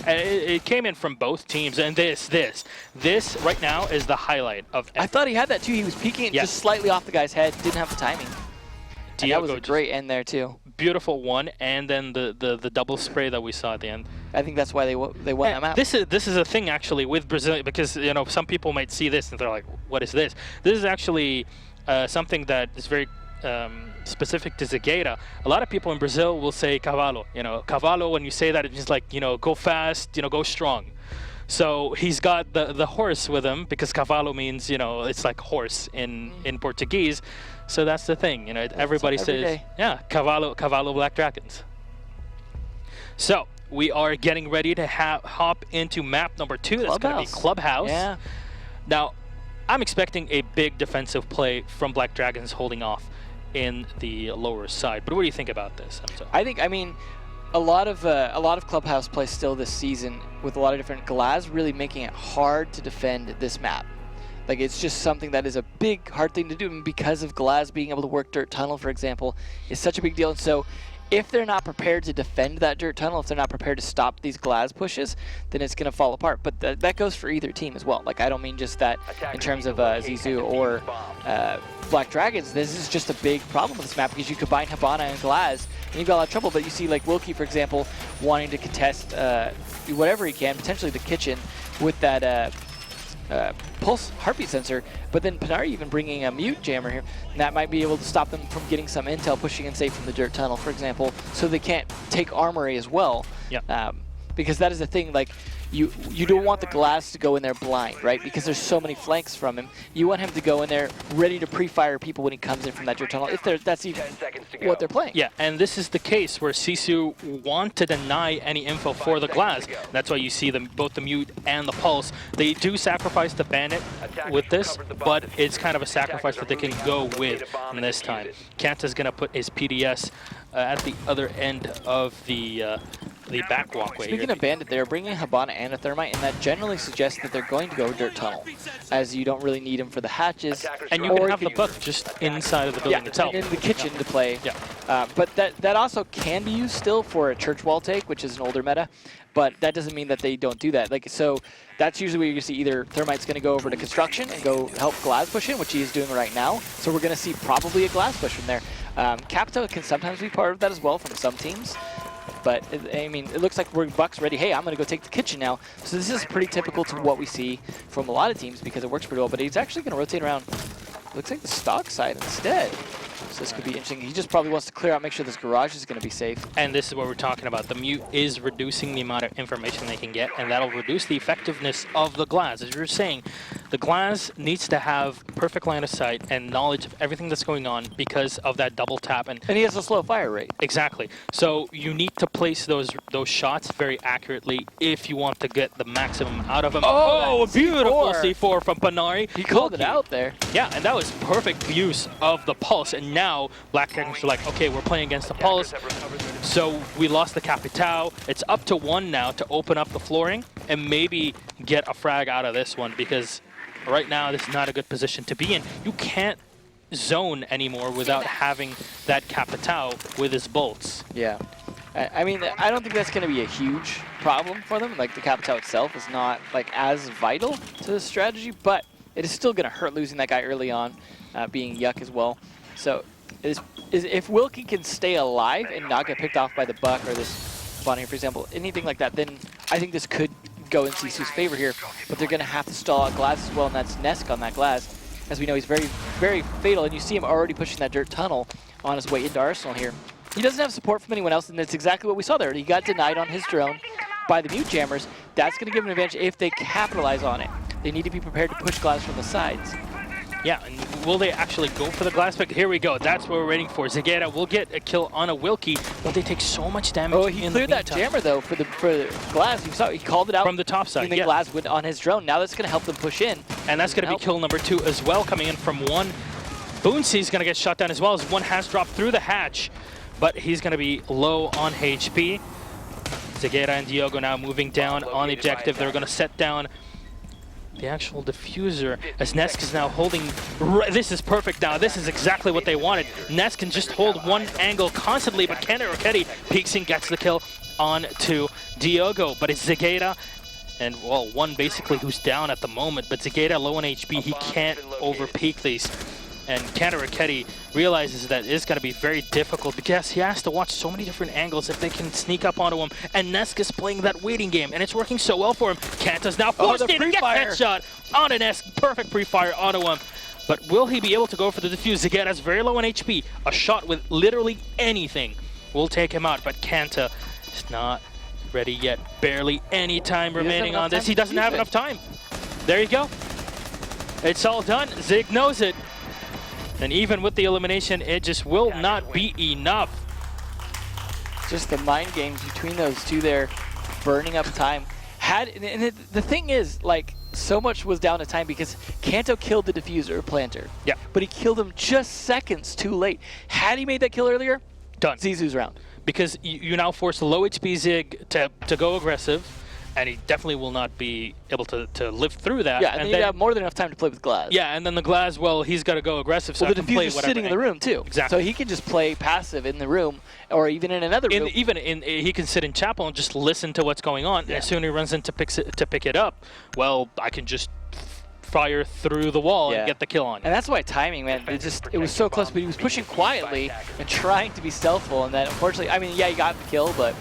And it came in from both teams, and this right now is the highlight of. I thought he had that too. He was peeking it just slightly off the guy's head, didn't have the timing. And that was a great end there too. Beautiful one, and then the double spray that we saw at the end. I think that's why they won that map. This is a thing actually with Brazil, because some people might see this and they're like, what is this? This is actually something that is very specific to Zagaeta. A lot of people in Brazil will say cavalo. Cavalo, when you say that, it's just like, go fast, go strong. So he's got the horse with him, because cavalo means, it's like horse in Portuguese. So that's the thing, everybody says, yeah, cavalo Black Dragons. So we are getting ready to hop into map number 2. That's going to be Clubhouse. Yeah. Now, I'm expecting a big defensive play from Black Dragons holding off in the lower side. But what do you think about this? I mean, a lot of Clubhouse play still this season with a lot of different Glaz really making it hard to defend this map. Like, it's just something that is a big, hard thing to do, and because of Glaz being able to work Dirt Tunnel, for example, is such a big deal. And so if they're not prepared to defend that Dirt Tunnel, if they're not prepared to stop these Glaz pushes, then it's going to fall apart. But that goes for either team as well. Like, I don't mean just that in terms of Zizou or Black Dragons. This is just a big problem with this map, because you combine Hibana and Glaz, and you've got a lot of trouble. But you see, like, Wilkie, for example, wanting to contest whatever he can, potentially the kitchen, with that pulse heartbeat sensor, but then Panari even bringing a mute jammer here, and that might be able to stop them from getting some intel pushing in safe from the Dirt Tunnel, for example, so they can't take armory as well. Yeah. Because that is the thing, like, you don't want the Glaz to go in there blind, right? Because there's so many flanks from him. You want him to go in there ready to pre-fire people when he comes in from that Dirt Tunnel, if that's even what they're playing. Yeah, and this is the case where Sisu want to deny any info for the Glaz. That's why you see them, both the mute and the pulse. They do sacrifice the bandit with this, but it's kind of a sacrifice that they can go with this time. Kanta's going to put his PDS at the other end of the back walkway. Speaking of bandit, they're bringing Hibana and a thermite, and that generally suggests that they're going to go Dirt Tunnel, as you don't really need them for the hatches. And you can have the buff just inside of the building itself. In the kitchen to play. Yeah. But that also can be used still for a church wall take, which is an older meta, but that doesn't mean that they don't do that. Like, so that's usually where you're going to see either Thermite's going to go over to construction and go help Glaz push in, which he is doing right now. So we're going to see probably a Glaz push from there. Capito can sometimes be part of that as well from some teams. But, I mean, it looks like we're Buck's ready. Hey, I'm going to go take the kitchen now. So this is pretty typical to what we see from a lot of teams because it works pretty well. But he's actually going to rotate around, looks like the stock side instead. So this could be interesting. He just probably wants to clear out, make sure this garage is going to be safe. And this is what we're talking about. The mute is reducing the amount of information they can get, and that'll reduce the effectiveness of the Glaz. As you were saying, the Glaz needs to have perfect line of sight and knowledge of everything that's going on because of that double tap. And he has a slow fire rate. Exactly. So you need to place those shots very accurately if you want to get the maximum out of them. Oh, a beautiful C4 from Panari. He called it out there. Yeah, and that was perfect use of the pulse. And now Black Dragons are like, okay, we're playing against the pulse. So we lost the Capitao. It's up to 1 now to open up the flooring and maybe get a frag out of this one, because right now this is not a good position to be in. You can't zone anymore without having that Capitao with his bolts. Yeah. I mean, I don't think that's going to be a huge problem for them. Like, the Capitao itself is not, like, as vital to the strategy, but it is still going to hurt losing that guy early on, being Yuck as well. So, if Wilkie can stay alive and not get picked off by the Buck or this spawn here, for example, anything like that, then I think this could go in Sisu's favor here. But they're going to have to stall out Glass as well, and that's Nesk on that Glass. As we know, he's very, very fatal, and you see him already pushing that dirt tunnel on his way into Arsenal here. He doesn't have support from anyone else, and that's exactly what we saw there. He got denied on his drone by the Mute Jammers. That's going to give him an advantage if they capitalize on it. They need to be prepared to push Glass from the sides. Yeah, and will they actually go for the Glass pick? Here we go. That's what we're waiting for. Zegera will get a kill on a Wilkie, but they take so much damage. Oh, he cleared that jammer though for the Glass. You saw he called it out from the top side. And then Glass went on his drone. Now that's going to help them push in. And that's going to be kill number 2 as well, coming in from one. Boonsy's going to get shot down as well, as one has dropped through the hatch, but he's going to be low on HP. Zegera and Diogo now moving down on the objective. They're going to set down the actual diffuser, as Nesk is now holding. This is perfect now. This is exactly what they wanted. Nesk can just hold one angle constantly, but Katowice peeks and gets the kill on to Diogo. But it's Zegera, and well, one basically who's down at the moment, but Zegera low on HP, he can't over-peek these. And Katowice realizes that it's going to be very difficult because he has to watch so many different angles if they can sneak up onto him. And Nesk is playing that waiting game, and it's working so well for him. Kanta's now forced in to get headshot on an Nesk. Perfect pre-fire onto him. But will he be able to go for the defuse? Zegera's very low on HP. A shot with literally anything will take him out, but Kanta is not ready yet. Barely any time remaining on this. He doesn't have enough time. There you go. It's all done. Zig knows it. And even with the elimination, it just will not be enough. Just the mind games between those two there, burning up time. The thing is, like, so much was down to time because Kanto killed the diffuser planter. Yeah. But he killed him just seconds too late. Had he made that kill earlier, done. Zizou's round. Because you now force the low HP Zig to go aggressive, and he definitely will not be able to live through that. Yeah, and then you have more than enough time to play with Glass. Yeah, and then the Glass, well, he's got to go aggressive, so well, the diffuser's sitting in the room, too. Exactly. So he can just play passive in the room, or even in another room. He can sit in chapel and just listen to what's going on, and as soon as he runs in to pick it up, well, I can just fire through the wall and get the kill on. And that's why timing, man, it was so close, but he was pushing quietly and trying to be stealthful, and then unfortunately, I mean, yeah, he got the kill, but...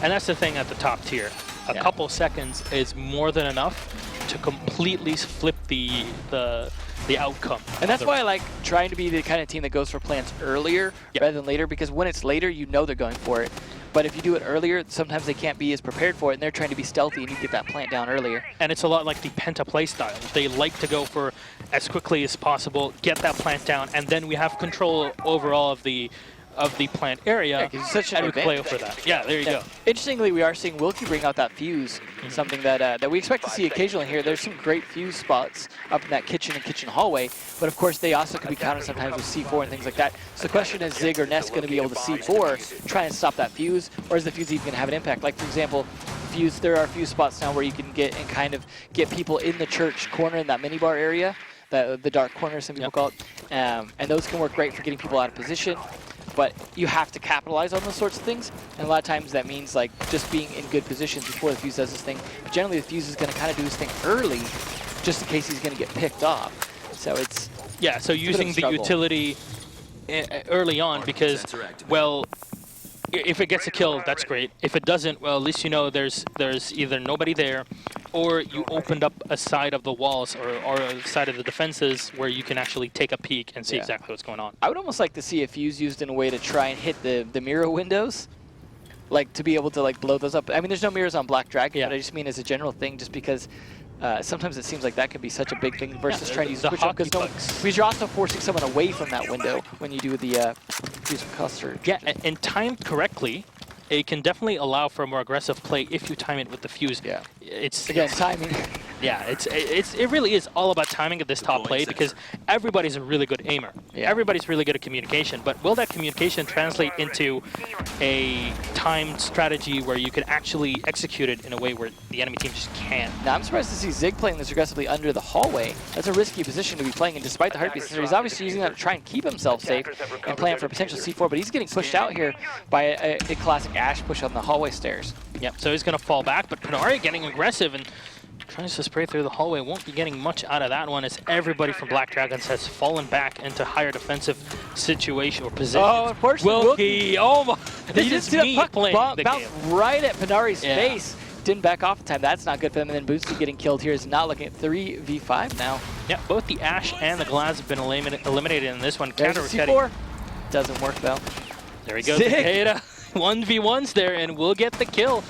And that's the thing at the top tier. A couple seconds is more than enough to completely flip the outcome. And that's why I like trying to be the kind of team that goes for plants earlier rather than later, because when it's later, you know they're going for it. But if you do it earlier, sometimes they can't be as prepared for it, and they're trying to be stealthy, and you get that plant down earlier. And it's a lot like the Penta play style. They like to go for as quickly as possible, get that plant down, and then we have control overall of the plant area, and we play over that. Yeah, there you go. Interestingly, we are seeing Wilkie bring out that fuse, something that we expect to see occasionally here. There's some great fuse spots up in that kitchen and kitchen hallway, but of course they also can be countered sometimes with C4 and things like that. So the question is, Zig or Ness going to be able to C4, try and stop that fuse, or is the fuse even going to have an impact? Like, for example, fuse. There are fuse spots now where you can get and kind of get people in the church corner in that minibar area, the dark corner, some people call it, and those can work great for getting people out of position. But you have to capitalize on those sorts of things, and a lot of times that means like just being in good positions before the fuse does this thing. But generally the fuse is going to kind of do this thing early, just in case he's going to get picked off. So it's so using the utility early on, because well, if it gets a kill, that's great. If it doesn't, well, at least you know there's either nobody there, or you opened up a side of the walls or a side of the defenses where you can actually take a peek and see exactly what's going on. I would almost like to see a fuse used in a way to try and hit the mirror windows, like to be able to like blow those up. I mean, there's no mirrors on Black Dragon, but I just mean as a general thing, just because sometimes it seems like that could be such a big thing versus trying to use the switch up, because you're also forcing someone away from that window when you do the fuse cluster. Yeah, and timed correctly, it can definitely allow for a more aggressive play if you time it with the fuse. Yeah. It's again timing. Yeah, it really is all about timing at this top plate because everybody's a really good aimer. Yeah. Everybody's really good at communication, but will that communication translate into a timed strategy where you can actually execute it in a way where the enemy team just can't? Now, I'm surprised to see Zig playing this aggressively under the hallway. That's a risky position to be playing in despite the heartbeats. He's obviously using that to try and keep himself safe and playing for a potential C4, but he's getting pushed out here by a classic Ash push on the hallway stairs. Yep, so he's going to fall back, but Panari getting aggressive and tries to spray through the hallway. Won't be getting much out of that one as everybody from Black Dragons has fallen back into higher defensive situation or position. Oh, unfortunately, Wilkie, oh my, you this just is see me that puck playing the bounce game. right at Panari's face. Didn't back off in time. That's not good for them. And then Bootsy getting killed here is not looking at 3v5 now. Yeah, both the Ash and the Glass have been eliminated in this one. There's Counter C4. Doesn't work though. There he goes. Sick. Takeda 1v1s there and will get the kill.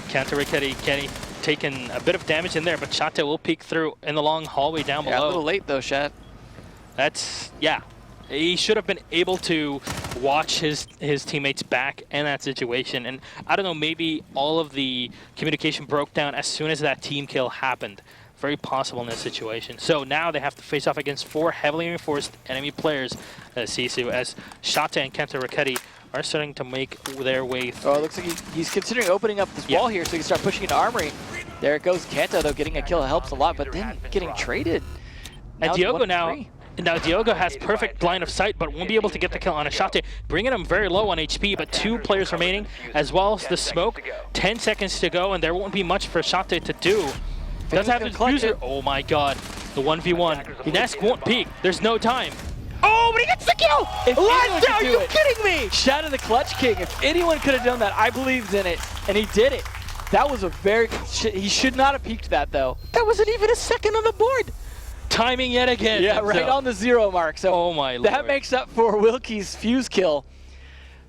Counter Rickety Kenny taking a bit of damage in there, but Shate will peek through in the long hallway down below. A little late though, Shat. That's, yeah. He should have been able to watch his teammates back in that situation. And I don't know, maybe all of the communication broke down as soon as that team kill happened. Very possible in this situation. So now they have to face off against 4 heavily reinforced enemy players, Sisu, as Shate and Kenta Rickety are starting to make their way through. Oh, it looks like he's considering opening up this wall here so he can start pushing into Armory. There it goes. Kenta, though, getting a kill helps a lot, but then getting traded. And Diogo now Diogo has perfect line of sight, but won't be able to get the kill on Ashate, bringing him very low on HP, but 2 players remaining, as well as the smoke. 10 seconds to go, and there won't be much for Ashate to do. Does have his user. Oh my god, the 1v1. Nesk won't peek. There's no time. Oh, but he gets the kill! Are you kidding me? Shadow the Clutch King. If anyone could have done that, I believed in it, and he did it. That was a very good he should not have peeked that, though. That wasn't even a second on the board. Timing yet again. Yeah, right on the 0 mark. So oh my lord. That makes up for Wilkie's fuse kill.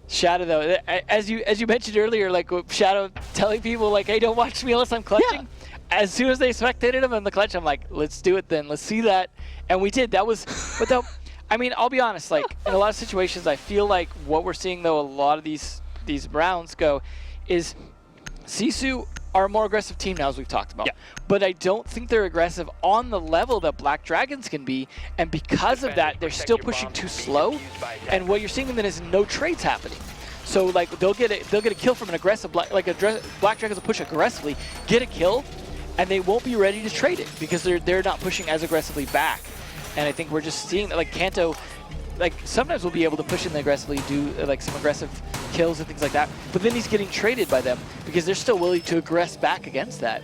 Shadow, though, as you mentioned earlier, like Shadow telling people, like, hey, don't watch me unless I'm clutching. Yeah. As soon as they spectated him in the clutch, I'm like, let's do it then. Let's see that. And we did. That was, but though, I mean, I'll be honest, like, in a lot of situations, I feel like what we're seeing, though, a lot of these rounds go is Sisu are a more aggressive team now, as we've talked about. Yeah. But I don't think they're aggressive on the level that Black Dragons can be, and because of that, they're still pushing too slow, and what you're seeing then is no trades happening. So, like, they'll get a kill from an aggressive, Black Dragons will push aggressively, get a kill, and they won't be ready to trade it because they're not pushing as aggressively back. And I think we're just seeing that, like, Kanto, like, sometimes we'll be able to push in aggressively, do like some aggressive kills and things like that, but then he's getting traded by them because they're still willing to aggress back against that.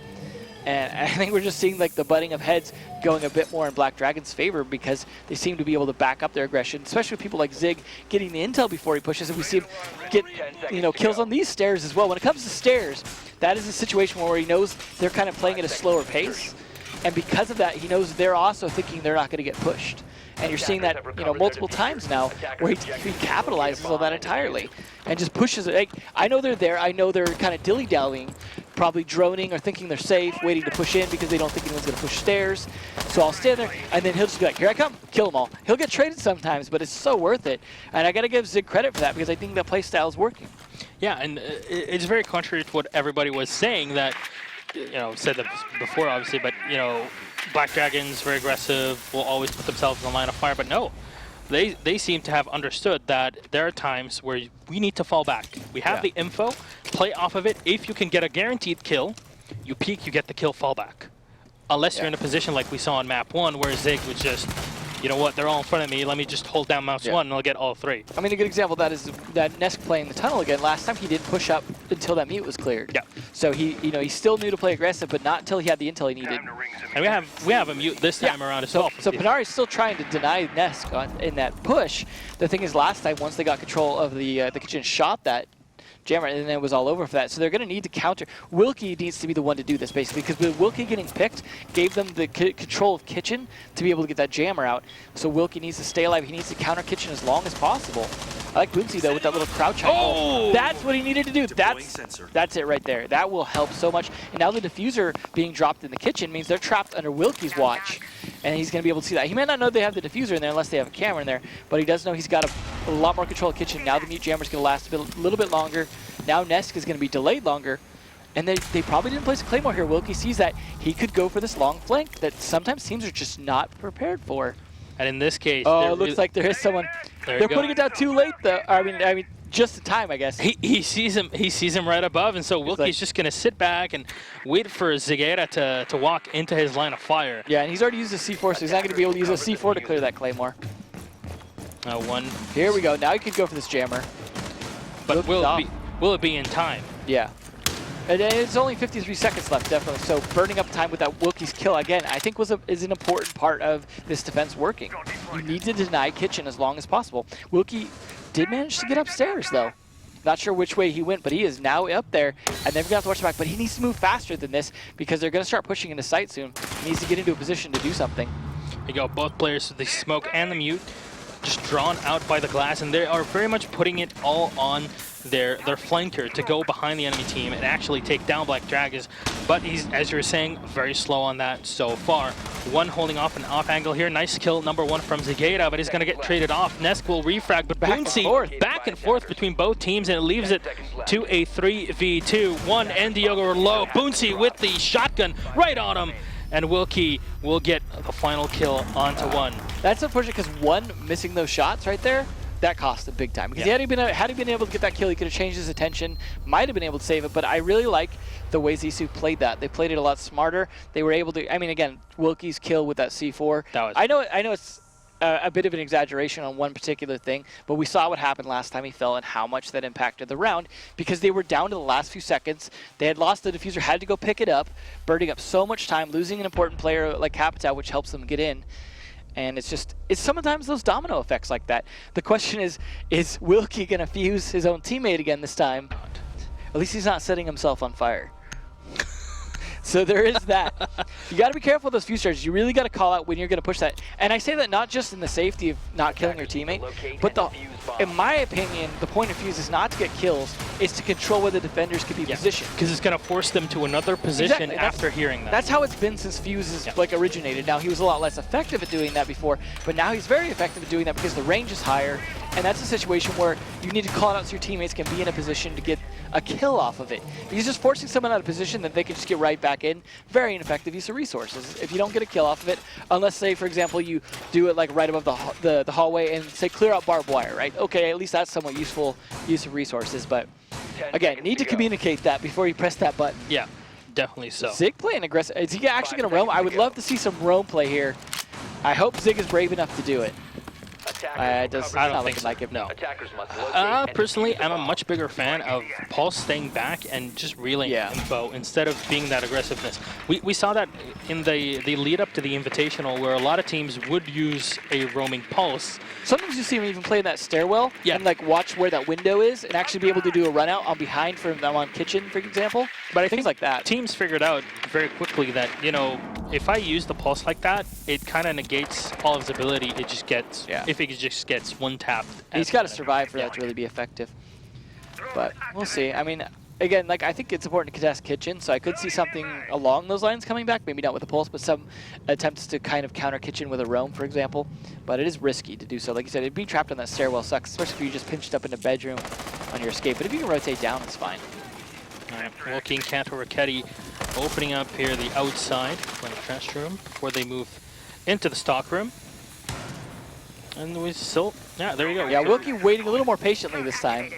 And I think we're just seeing, like, the butting of heads going a bit more in Black Dragon's favor because they seem to be able to back up their aggression, especially with people like Zig getting the intel before he pushes, and we see him get, you know, kills on these stairs as well. When it comes to stairs, that is a situation where he knows they're kind of playing at a slower pace, and because of that, he knows they're also thinking they're not going to get pushed. And you're seeing that, you know, multiple times now where he capitalizes on that entirely and just pushes it. Like, I know they're there. I know they're kind of dilly-dallying, probably droning or thinking they're safe, waiting to push in because they don't think anyone's going to push stairs. So I'll stand there, and then he'll just be like, here I come, kill them all. He'll get traded sometimes, but it's so worth it. And I got to give Zig credit for that because I think that play style is working. Yeah, and it's very contrary to what everybody was saying that, you know, said that before, obviously, but, you know, Black Dragons, very aggressive, will always put themselves in the line of fire, but no. They seem to have understood that there are times where we need to fall back. We have the info, play off of it. If you can get a guaranteed kill, you peek, you get the kill, fall back. Unless you're in a position like we saw on map 1 where Zig was just, you know what, they're all in front of me, let me just hold down mouse 1 and I'll get all 3. I mean, a good example of that is that Nesk playing the tunnel again. Last time he didn't push up until that mute was cleared. Yeah. So he, you know, he still knew to play aggressive, but not until he had the intel he needed. And we have a mute this time around as well. So Panari's still trying to deny Nesk in that push. The thing is, last time, once they got control of the kitchen, shot that jammer, and then it was all over for that. So they're going to need to counter. Wilkie needs to be the one to do this, basically, because with Wilkie getting picked gave them the control of kitchen to be able to get that jammer out. So Wilkie needs to stay alive. He needs to counter kitchen as long as possible. I like Bootsy, though, with that little crouch. Oh! That's what he needed to do. That's it right there. That will help so much. And now the diffuser being dropped in the kitchen means they're trapped under Wilkie's watch, and he's going to be able to see that. He may not know they have the diffuser in there unless they have a camera in there, but he does know he's got a lot more control of kitchen. Now the mute jammer is going to last a little bit longer. Now Nesk is going to be delayed longer, And they probably didn't place a Claymore here. Wilkie sees that he could go for this long flank that sometimes teams are just not prepared for. And in this case, oh, it looks like there is someone. They're putting it down too late, though. I mean, just in time, I guess. He sees him. He sees him right above, and so Wilkie's just gonna sit back and wait for Zigueira to walk into his line of fire. Yeah, and he's already used a C4, so he's not gonna be able to use a C4 to clear that Claymore. One. Here we go. Now he could go for this jammer. But will it be in time? Yeah. And it's only 53 seconds left, definitely. So burning up time with that Wilkie's kill, again, I think is an important part of this defense working. You need to deny Kitchen as long as possible. Wilkie did manage to get upstairs, though. Not sure which way he went, but he is now up there, and they're going to have to watch the back. But he needs to move faster than this because they're going to start pushing into sight soon. He needs to get into a position to do something. Here you go, both players with the smoke and the mute just drawn out by the glass, and they are very much putting it all on their flanker to go behind the enemy team and actually take down Black Dragons. But he's, as you were saying, very slow on that so far. One holding off an off angle here. Nice kill, number one from Zigueira, but he's going to get traded off. Nesk will refrag, but Boonsy back and forth between both teams, and it leaves it to a 3v2. One and Diogo are low. Boonsy with the shotgun right on him, and Wilkie will get the final kill onto one. That's unfortunate because one missing those shots right there, that cost him big time. Because had he been able to get that kill, he could have changed his attention, might have been able to save it, but I really like the way Zissou played that. They played it a lot smarter. They were able to, I mean, again, Wilkie's kill with that C4. I know it's a bit of an exaggeration on one particular thing, but we saw what happened last time he fell and how much that impacted the round because they were down to the last few seconds. They had lost the diffuser, had to go pick it up, burning up so much time, losing an important player like Katowice, which helps them get in. And it's sometimes those domino effects like that. The question is Wilkie going to fuse his own teammate again this time? At least he's not setting himself on fire. So there is that. You got to be careful with those fuse charges. You really got to call out when you're going to push that. And I say that not just in the safety of not killing your teammate, but in my opinion, the point of fuse is not to get kills, it's to control where the defenders could be positioned. Because it's going to force them to another position after hearing that. That's how it's been since fuse is like originated. Now he was a lot less effective at doing that before, but now he's very effective at doing that because the range is higher, and that's a situation where you need to call it out so your teammates can be in a position to get a kill off of it. Because just forcing someone out of position that they can just get right back in, very ineffective use of resources. If you don't get a kill off of it, unless, say, for example, you do it like right above the hallway and say clear out barbed wire, right? Okay, at least that's somewhat useful use of resources, but again, need to communicate that before you press that button. Yeah, definitely so. Zig playing aggressive. Is he actually going to roam? I would love to see some roam play here. I hope Zig is brave enough to do it. I don't think so. Like it. No. Personally, I'm a much bigger fan of Paul staying back and just reeling info instead of being that aggressiveness. We saw that in the lead up to the Invitational, where a lot of teams would use a roaming pulse. Sometimes you see him even play that stairwell and like watch where that window is and actually be able to do a run out on behind from them on kitchen, for example. But I think like that. Teams figured out very quickly that, you know, if I use the pulse like that, it kind of negates all of his ability. It just gets, if it just gets one tapped. He's got to survive for that to really be effective. But we'll see. I mean, again, like I think it's important to contest kitchen, so I could see something along those lines coming back. Maybe not with a pulse, but some attempts to kind of counter kitchen with a roam, for example. But it is risky to do so. Like you said, being trapped on that stairwell sucks, especially if you just pinched up in a bedroom on your escape. But if you can rotate down, it's fine. All right, Wilkie and Kanto Raketti opening up here the outside from the trash room before they move into the stock room. And we still, there you go. Yeah, Wilkie waiting a little more patiently this time.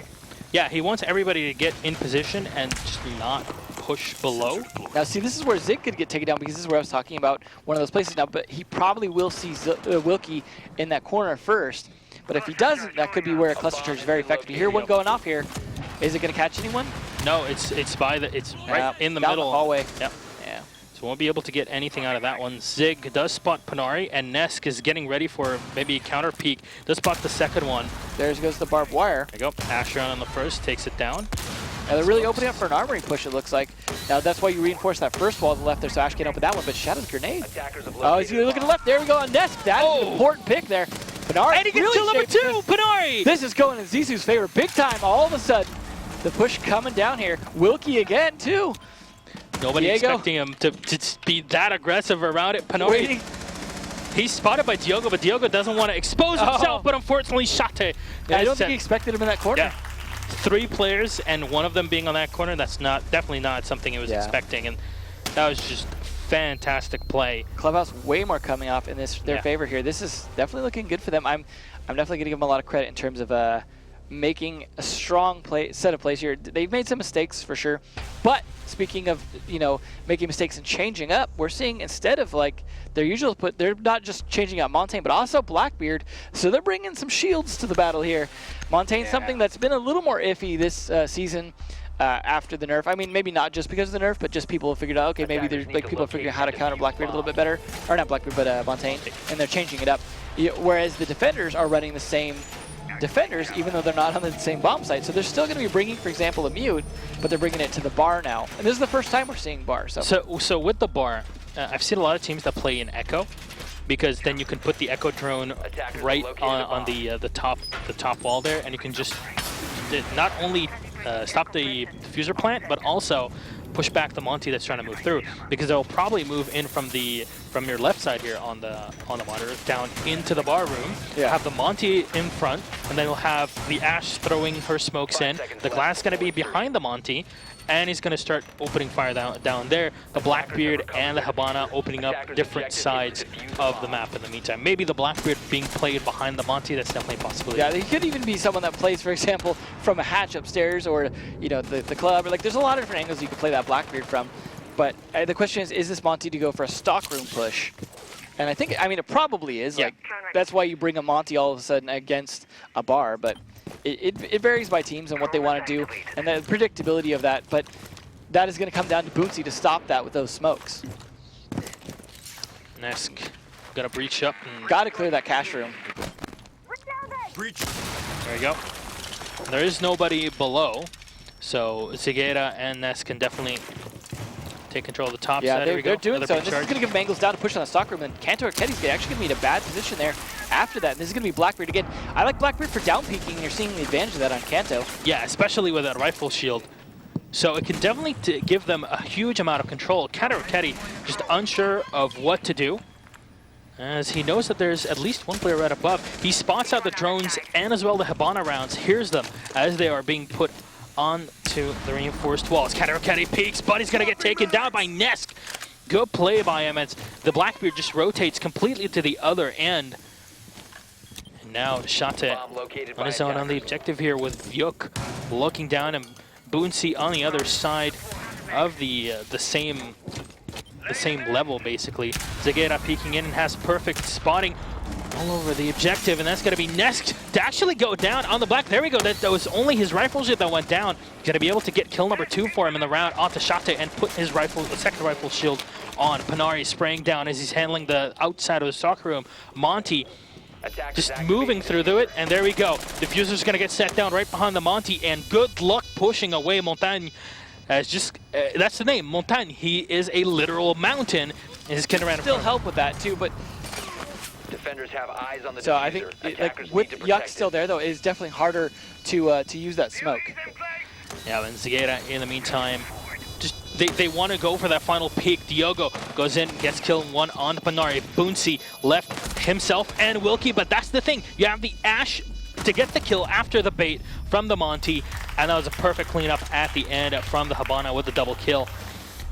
Yeah, he wants everybody to get in position and just not push below. Now, see, this is where Zig could get taken down because this is where I was talking about one of those places now, but he probably will see Wilkie in that corner first. But if he doesn't, that could be where a cluster charge is very effective. You hear one going off here. Is it going to catch anyone? No, it's right in the down middle. The hallway. Yep. So won't be able to get anything out of that one. Zig does spot Panari, and Nesk is getting ready for maybe a counter peek. Does spot the second one. There goes the barbed wire. There you go. Asheron on the first takes it down. Now they're really opening up for an armory push, it looks like. Now that's why you reinforce that first wall to the left there, so Ash can't open that one, but Shadow's grenade. Oh, he's going to look at the left. There we go on Nesk. That is an important pick there. Panari. And he gets to number 2, Panari! This is going in Zissou's favor big time all of a sudden. The push coming down here. Wilkie again, too. Nobody expecting him to be that aggressive around it. Panori, he's spotted by Diogo, but Diogo doesn't want to expose himself, but unfortunately shot it. I don't think he expected him in that corner. Yeah. 3 players and one of them being on that corner, that's definitely not something he was expecting, and that was just fantastic play. Clubhouse way more coming off in their favor here. This is definitely looking good for them. I'm definitely going to give them a lot of credit in terms of making a strong set of plays here. They've made some mistakes for sure, but speaking of making mistakes and changing up, we're seeing instead of like their usual they're not just changing out Montaigne, but also Blackbeard. So they're bringing some shields to the battle here. Montaigne's something that's been a little more iffy this season. After the nerf, I mean, maybe not just because of the nerf, but just people have figured out, okay, maybe there's like people are figuring out how to counter Blackbeard a little bit better, or not Blackbeard, but Montaigne, and they're changing it up. Whereas the defenders are running the same defenders, even though they're not on the same bomb site. So they're still going to be bringing, for example, a mute, but they're bringing it to the bar now. And this is the first time we're seeing bar. So with the bar, I've seen a lot of teams that play in Echo, because then you can put the Echo drone right on the top wall there, and you can just not only stop the diffuser plant, but also push back the Monty that's trying to move through, because they'll probably move in from your left side here on the monitor down into the bar room. Have the Monty in front, and then we'll have the Ashe throwing her smokes in. The Glass is going to be behind the Monty, and he's going to start opening fire down there. The Blackbeard and the Habana opening up different sides of the map in the meantime. Maybe the Blackbeard being played behind the Monty, that's definitely a possibility. Yeah, he could even be someone that plays, for example, from a hatch upstairs, or the club, or like there's a lot of different angles you can play that Blackbeard from. But the question is this Monty to go for a stockroom push? And I think, it probably is. Like, that's why you bring a Monty all of a sudden against a bar, but it varies by teams and what they want to do and the predictability of that, but that is going to come down to Bootsy to stop that with those smokes. Nesk got to breach up. Got to clear that cache room. Breach. There you go. There is nobody below, so Zigeta and Nesk can definitely take control of the top side. They're doing so. And this is going to give Mangles down to push on the stockroom, and Kanto or Keddy's actually going to be in a bad position there after that. And this is going to be Blackbeard again. I like Blackbeard for down peeking, and you're seeing the advantage of that on Kanto. Yeah, especially with that rifle shield. So it can definitely give them a huge amount of control. Kanto or Keddy just unsure of what to do, as he knows that there's at least one player right above. He spots out the drones and as well the Habana rounds, hears them as they are being put onto the reinforced walls. Katowice peeks, but he's going to get taken down by Nesk. Good play by him as the Blackbeard just rotates completely to the other end. And now Shate on his own on the objective here with Vyuk looking down, and Boonsey on the other side of the same level basically. Zagera peeking in and has perfect spotting all over the objective, and that's going to be Nesk to actually go down on the Black. There we go. That was only his rifle shield that went down. Going to be able to get kill number 2 for him in the round onto Shate and put his second rifle shield on. Panari spraying down as he's handling the outside of the soccer room. Monty just moving through it, and there we go. Diffuser's going to get set down right behind the Monty, and good luck pushing away Montagne. As that's the name, Montagne. He is a literal mountain. His still help with that too, but defenders have eyes on the so I think with Yuck still there though, it's definitely harder to use that smoke. Yeah, and Zagera in the meantime, just they want to go for that final peek. Diogo goes in, gets killed 1 on Panari. Boonsey left himself and Wilkie, but that's the thing. You have the Ashe to get the kill after the bait from the Monty, and that was a perfect cleanup at the end from the Habana with the double kill.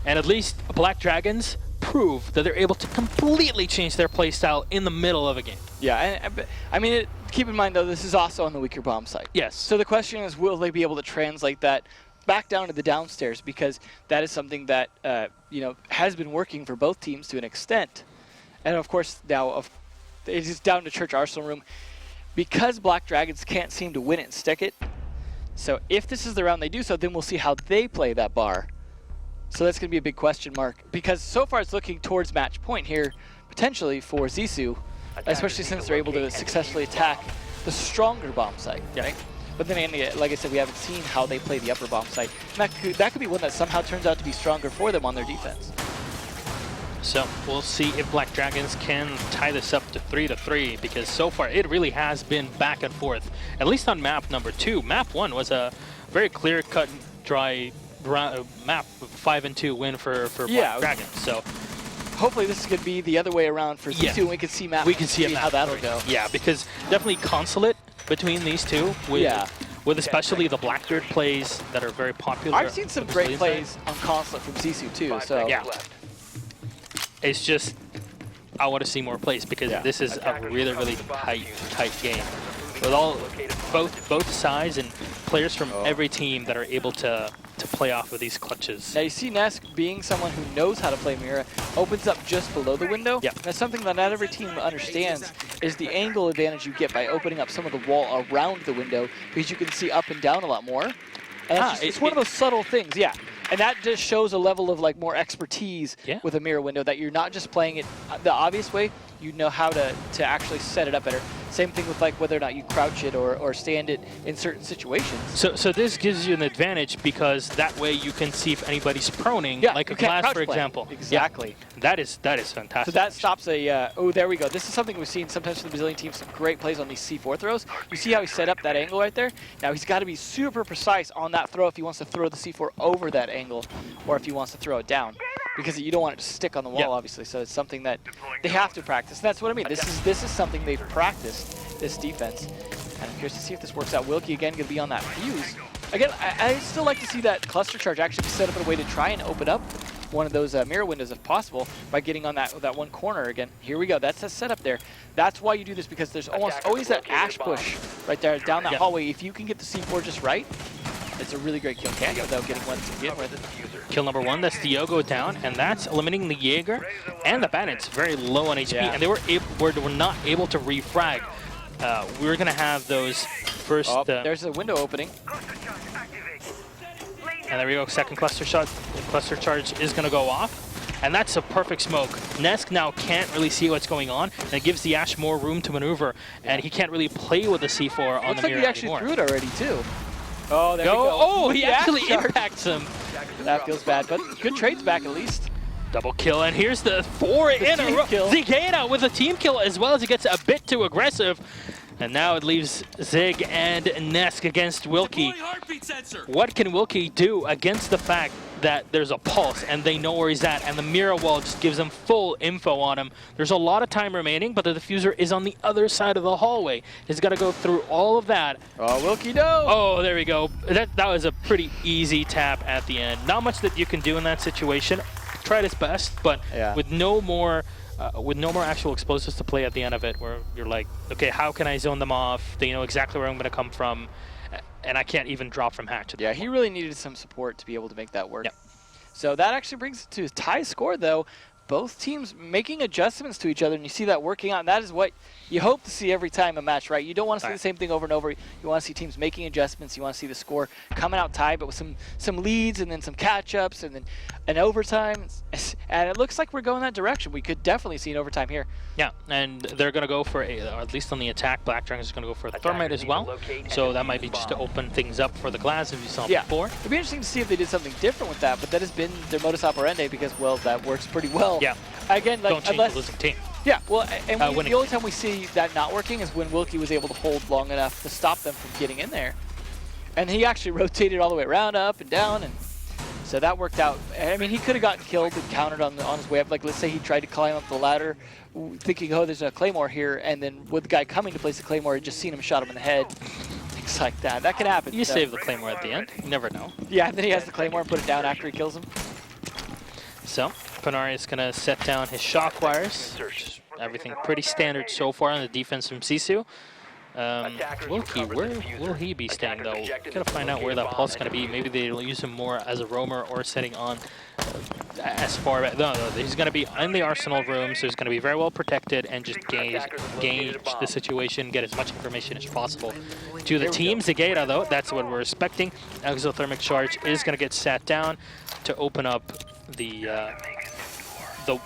And at least Black Dragons prove that they're able to completely change their playstyle in the middle of a game. Yeah, and keep in mind though, this is also on the weaker bomb site. Yes. So the question is, will they be able to translate that back down to the downstairs, because that is something that has been working for both teams to an extent. And of course now it is down to Church Arsenal Room, because Black Dragons can't seem to win it and stick it. So if this is the round they do so, then we'll see how they play that bar. So that's going to be a big question mark, because so far it's looking towards match point here, potentially for Zissou, especially since they're able to successfully attack the stronger bomb site, right? But then, like I said, we haven't seen how they play the upper bomb site. And that could be one that somehow turns out to be stronger for them on their defense. So we'll see if Black Dragons can tie this up to 3-3, because so far it really has been back and forth, at least on map number 2. Map 1 was a very clear-cut, dry map 5-2 win for Black Dragons. So hopefully this is going to be the other way around for Zissou, and we can see how that'll go. Yeah, because definitely Consulate between these two with especially the Blackbeard plays that are very popular. I've seen some great plays on Consulate from Sisu too. So yeah, it's just I want to see more plays because this is a really tight game with both sides and players from every team that are able to play off of these clutches. Now you see Nesk being someone who knows how to play Mira, opens up just below the window. Yeah. That's something that not every team understands, is the angle advantage you get by opening up some of the wall around the window, because you can see up and down a lot more. And it's one of those subtle things, yeah. And that just shows a level of like more expertise with a mirror window, that you're not just playing it the obvious way, you know how to actually set it up better. Same thing with like whether or not you crouch it or stand it in certain situations. So this gives you an advantage because that way you can see if anybody's proning, like a glass, for example. Exactly. Yeah. That is fantastic. So that stops a, oh, there we go. This is something we've seen sometimes from the Brazilian team, some great plays on these C4 throws. You see how he set up that angle right there? Now he's got to be super precise on that throw if he wants to throw the C4 over that angle or if he wants to throw it down. Because you don't want it to stick on the wall, obviously. So it's something that they have to practice. And that's what I mean. This is something they've practiced, this defense. And I'm curious to see if this works out. Wilkie, again, going to be on that fuse. Again, I still like to see that cluster charge actually be set up in a way to try and open up one of those mirror windows if possible by getting on that one corner again. Here we go. That's a setup there. That's why you do this, because there's almost always that ash bush right there down that hallway. If you can get the C4 just right, it's a really great kill can without getting one to begin with. Kill number one, that's Diogo down, and that's eliminating the Jaeger and the Bandits very low on HP, and they were not able to refrag. We're gonna have those first. There's a window opening. And there we go, second cluster shot. The cluster charge is gonna go off. And that's a perfect smoke. Nesk now can't really see what's going on, and it gives the Ash more room to maneuver, and he can't really play with the C4 on the mirror anymore. Looks like he actually threw it already too. Oh, there we go. Oh, he actually impacts him. That feels bad, but good trades back at least. Double kill, and here's the 4 in a row. Zigana with a team kill as well, as he gets a bit too aggressive. And now it leaves Zig and Nesk against Wilkie. What can Wilkie do against the fact that there's a pulse and they know where he's at, and the mirror wall just gives them full info on him? There's a lot of time remaining, but the diffuser is on the other side of the hallway. He's got to go through all of that. Oh, Wilkie, no! Oh, there we go. That was a pretty easy tap at the end. Not much that you can do in that situation. Tried his best, but with no more actual explosives to play at the end of it, where you're like, okay, how can I zone them off? They know exactly where I'm going to come from, and I can't even drop from hatch. Yeah, he really needed some support to be able to make that work. Yep. So that actually brings it to a tie score, though. Both teams making adjustments to each other, and you see that working out, and that is what you hope to see every time a match, right? You don't want to see the same thing over and over. You want to see teams making adjustments. You want to see the score coming out tied, but with some leads and then some catch-ups and then an overtime. And it looks like we're going that direction. We could definitely see an overtime here. Yeah, and they're going to go for, or at least on the attack, Black Dragons is going to go for a Thermite as well. So that might be just to open things up for the glass, as you saw before. It'd be interesting to see if they did something different with that, but that has been their modus operandi because, well, that works pretty well. Yeah. Again, like, don't change the losing team. Yeah, well, and the only time we see that not working is when Wilkie was able to hold long enough to stop them from getting in there. And he actually rotated all the way around, up and down, and so that worked out. I mean, he could have gotten killed and countered on his way up. Like, let's say he tried to climb up the ladder thinking, oh, there's a Claymore here, and then with the guy coming to place the Claymore, he'd just seen him, shot him in the head. Things like that. That can happen. You save the Claymore at the end. You never know. Yeah, and then he has the Claymore and put it down after he kills him. So, Panari is going to set down his shock wires. Everything pretty standard so far on the defense from Sisu. Wilkie, where will he be staying though? Gotta find out where that pulse is gonna be. Maybe they'll use him more as a roamer or setting on as far back. No, he's gonna be in the arsenal room, so he's gonna be very well protected and just gauge the situation, get as much information as possible. To the team, Zigata though, that's what we're expecting. Exothermic charge is gonna get sat down to open up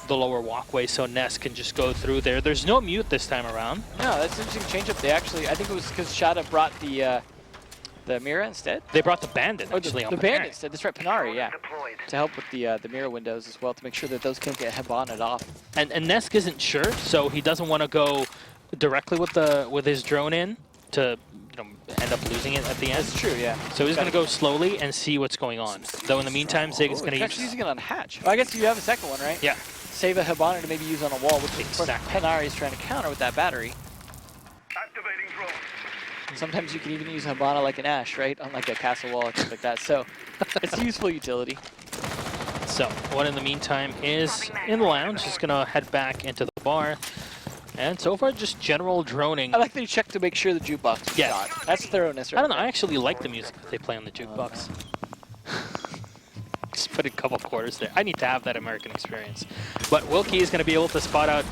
the lower walkway, so Ness can just go through there. There's no mute this time around. No, that's an interesting change up. They actually, I think it was because Shada brought the Mira instead. They brought the Bandit actually. The Bandit instead. That's right, Panari, yeah, to help with the Mira windows as well, to make sure that those can't get Hebonned off. And Nesk isn't sure, so he doesn't want to go directly with his drone in to end up losing it at the end. That's true, yeah. So he's going to go slowly and see what's going on. Though in the meantime, Zig is going to use... actually using it on Hatch. Well, I guess you have a second one, right? Yeah. Save a Hebonned to maybe use on a wall, which Panari is trying to counter with that battery. Sometimes you can even use Habana like an Ash, right? On like a castle wall or things like that. So it's a useful utility. So one in the meantime is in the lounge. Just gonna head back into the bar. And so far, just general droning. I like that you check to make sure the jukebox is shot. That's thoroughness, right? I don't know. I actually like the music that they play on the jukebox. Just put a couple quarters there. I need to have that American experience. But Wilkie is going to be able to spot out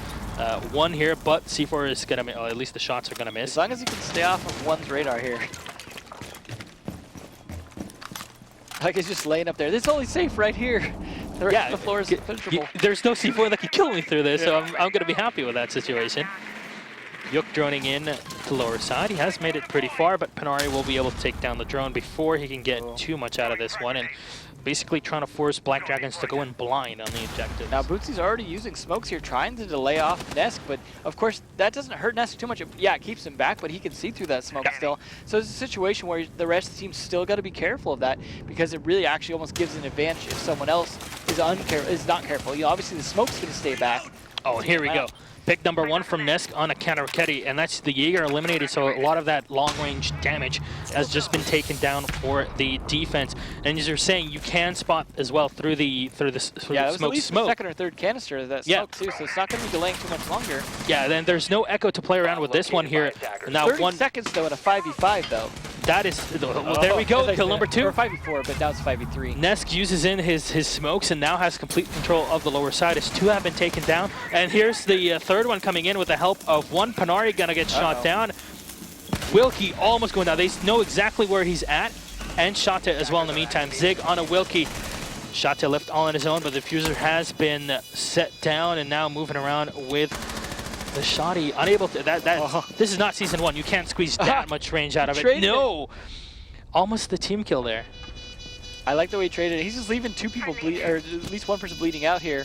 one here, but C4 is going to, at least the shots are going to miss. As long as he can stay off of one's radar here. Like he's just laying up there. This is only safe right here. The rest of the floor is impenetrable. There's no C4 that can kill me through this, so I'm going to be happy with that situation. Yuk droning in to lower side. He has made it pretty far, but Panari will be able to take down the drone before he can get too much out of this one. And basically trying to force Black Dragons to go in blind on the objectives. Now Bootsy's already using smokes here, trying to delay off Nesk, but of course that doesn't hurt Nesk too much. It keeps him back, but he can see through that smoke still. So it's a situation where the rest of the team's still got to be careful of that, because it really actually almost gives an advantage if someone else is not careful. You know, obviously the smoke's going to stay back. Oh, here we go. Pick number 1 from Nesk on a counter Ketty, and that's the Jaeger eliminated, so a lot of that long-range damage has just been taken down for the defense. And as you're saying, you can spot as well through the that was at least the second or third canister of that smoke too, so it's not going to be delaying too much longer. Yeah, then there's no echo to play around with this one here. Now 30 seconds though in a 5v5 though. That is, there we go, kill number 2. Or 5v4, but now it's 5v3. Nesk uses in his smokes and now has complete control of the lower side as 2 have been taken down. And here's the third one coming in with the help of 1. Panari gonna get shot down. Wilkie almost going down. They know exactly where he's at. And Shata as well in the meantime. Zig on a Wilkie. Shata left all on his own, but the diffuser has been set down and now moving around with the Shotty, unable to, this is not season 1. You can't squeeze that much range out of it. No! Almost the team kill there. I like the way he traded it. He's just leaving 2 people bleed, or at least 1 person bleeding out here.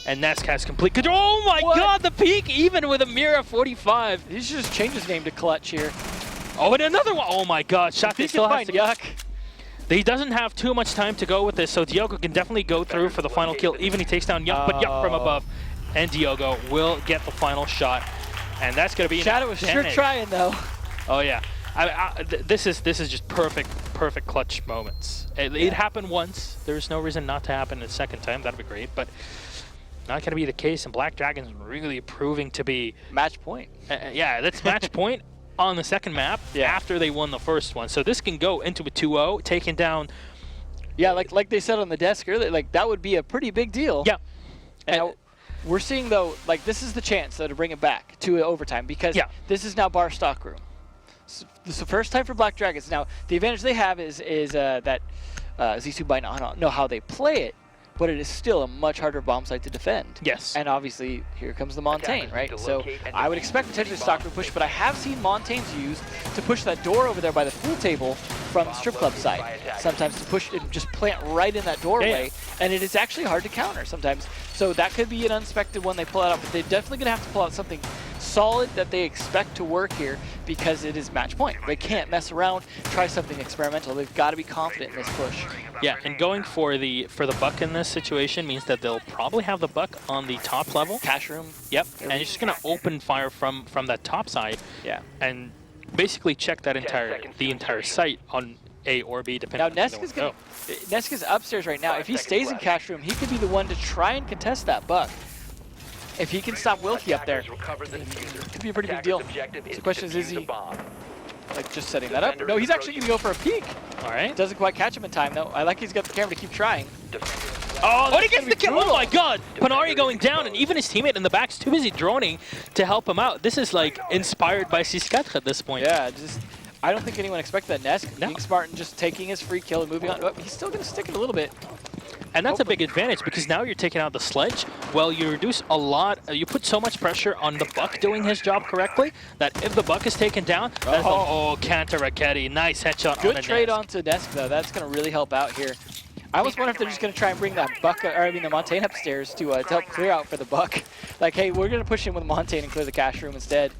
And Nesk has complete control. Oh my god, the peak, even with a Mira 45. He should just change his name to Clutch here. Oh, and another one. Oh my god, Shotty still has to Yuck. He doesn't have too much time to go with this, so Diogo can definitely go through for the final kill. Even he takes down Yuck, but Yuck from above. And Diogo will get the final shot, and that's going to be Shadow was sure trying though. Oh yeah, this is just perfect clutch moments. It happened once. There's no reason not to happen a second time. That'd be great, but not going to be the case. And Black Dragons really proving to be match point. Yeah, that's match point on the second map after they won the first one. So this can go into a 2-0, taking down. Yeah, like they said on the desk earlier, like that would be a pretty big deal. Yeah. And we're seeing, though, like this is the chance, though, to bring it back to overtime, because this is now bar stock room. So this is the first time for Black Dragons. Now, the advantage they have is that Zissou might not know how they play it, but it is still a much harder bomb site to defend. Yes. And obviously, here comes the Montaigne, right? So I would expect potentially stock room push, but I have seen Montaignes used to push that door over there by the pool table from the strip club side. Sometimes to push and just plant right in that doorway, and it is actually hard to counter sometimes. So that could be an unexpected one they pull out, but they're definitely going to have to pull out something solid that they expect to work here, because it is match point. They can't mess around, try something experimental. They've got to be confident in this push. Yeah, and going for the buck in this situation means that they'll probably have the buck on the top level. Cash room. Yep, and you're just going to open fire from that top side. Yeah. And basically check that entire site on A or B, depending now, on Nesk is upstairs right now. If he stays in cash room, he could be the one to try and contest that buck. If he can stop Wilkie up there, it could be a pretty big deal. So the question is he like just setting that up? No, he's actually going to go for a peek. All right. Doesn't quite catch him in time, though. I like he's got the camera to keep trying. Oh, he gets the kill! Oh my god! Panari going down, and even his teammate in the back's too busy droning to help him out. This is like inspired by C4 at this point. Yeah, I don't think anyone expected that. Nesk being smart and just taking his free kill and moving on. Oh, he's still going to stick it a little bit. And that's a big advantage, because now you're taking out the sledge. Well, you reduce a lot. You put so much pressure on the buck doing his job correctly that if the buck is taken down, that's Cantor Raketti. Nice headshot. Good trade onto Nesk, though. That's going to really help out here. I almost wonder if they're just going to try and bring that buck, the Montaigne upstairs to help clear out for the buck. Like, hey, we're going to push in with Montaigne and clear the cash room instead.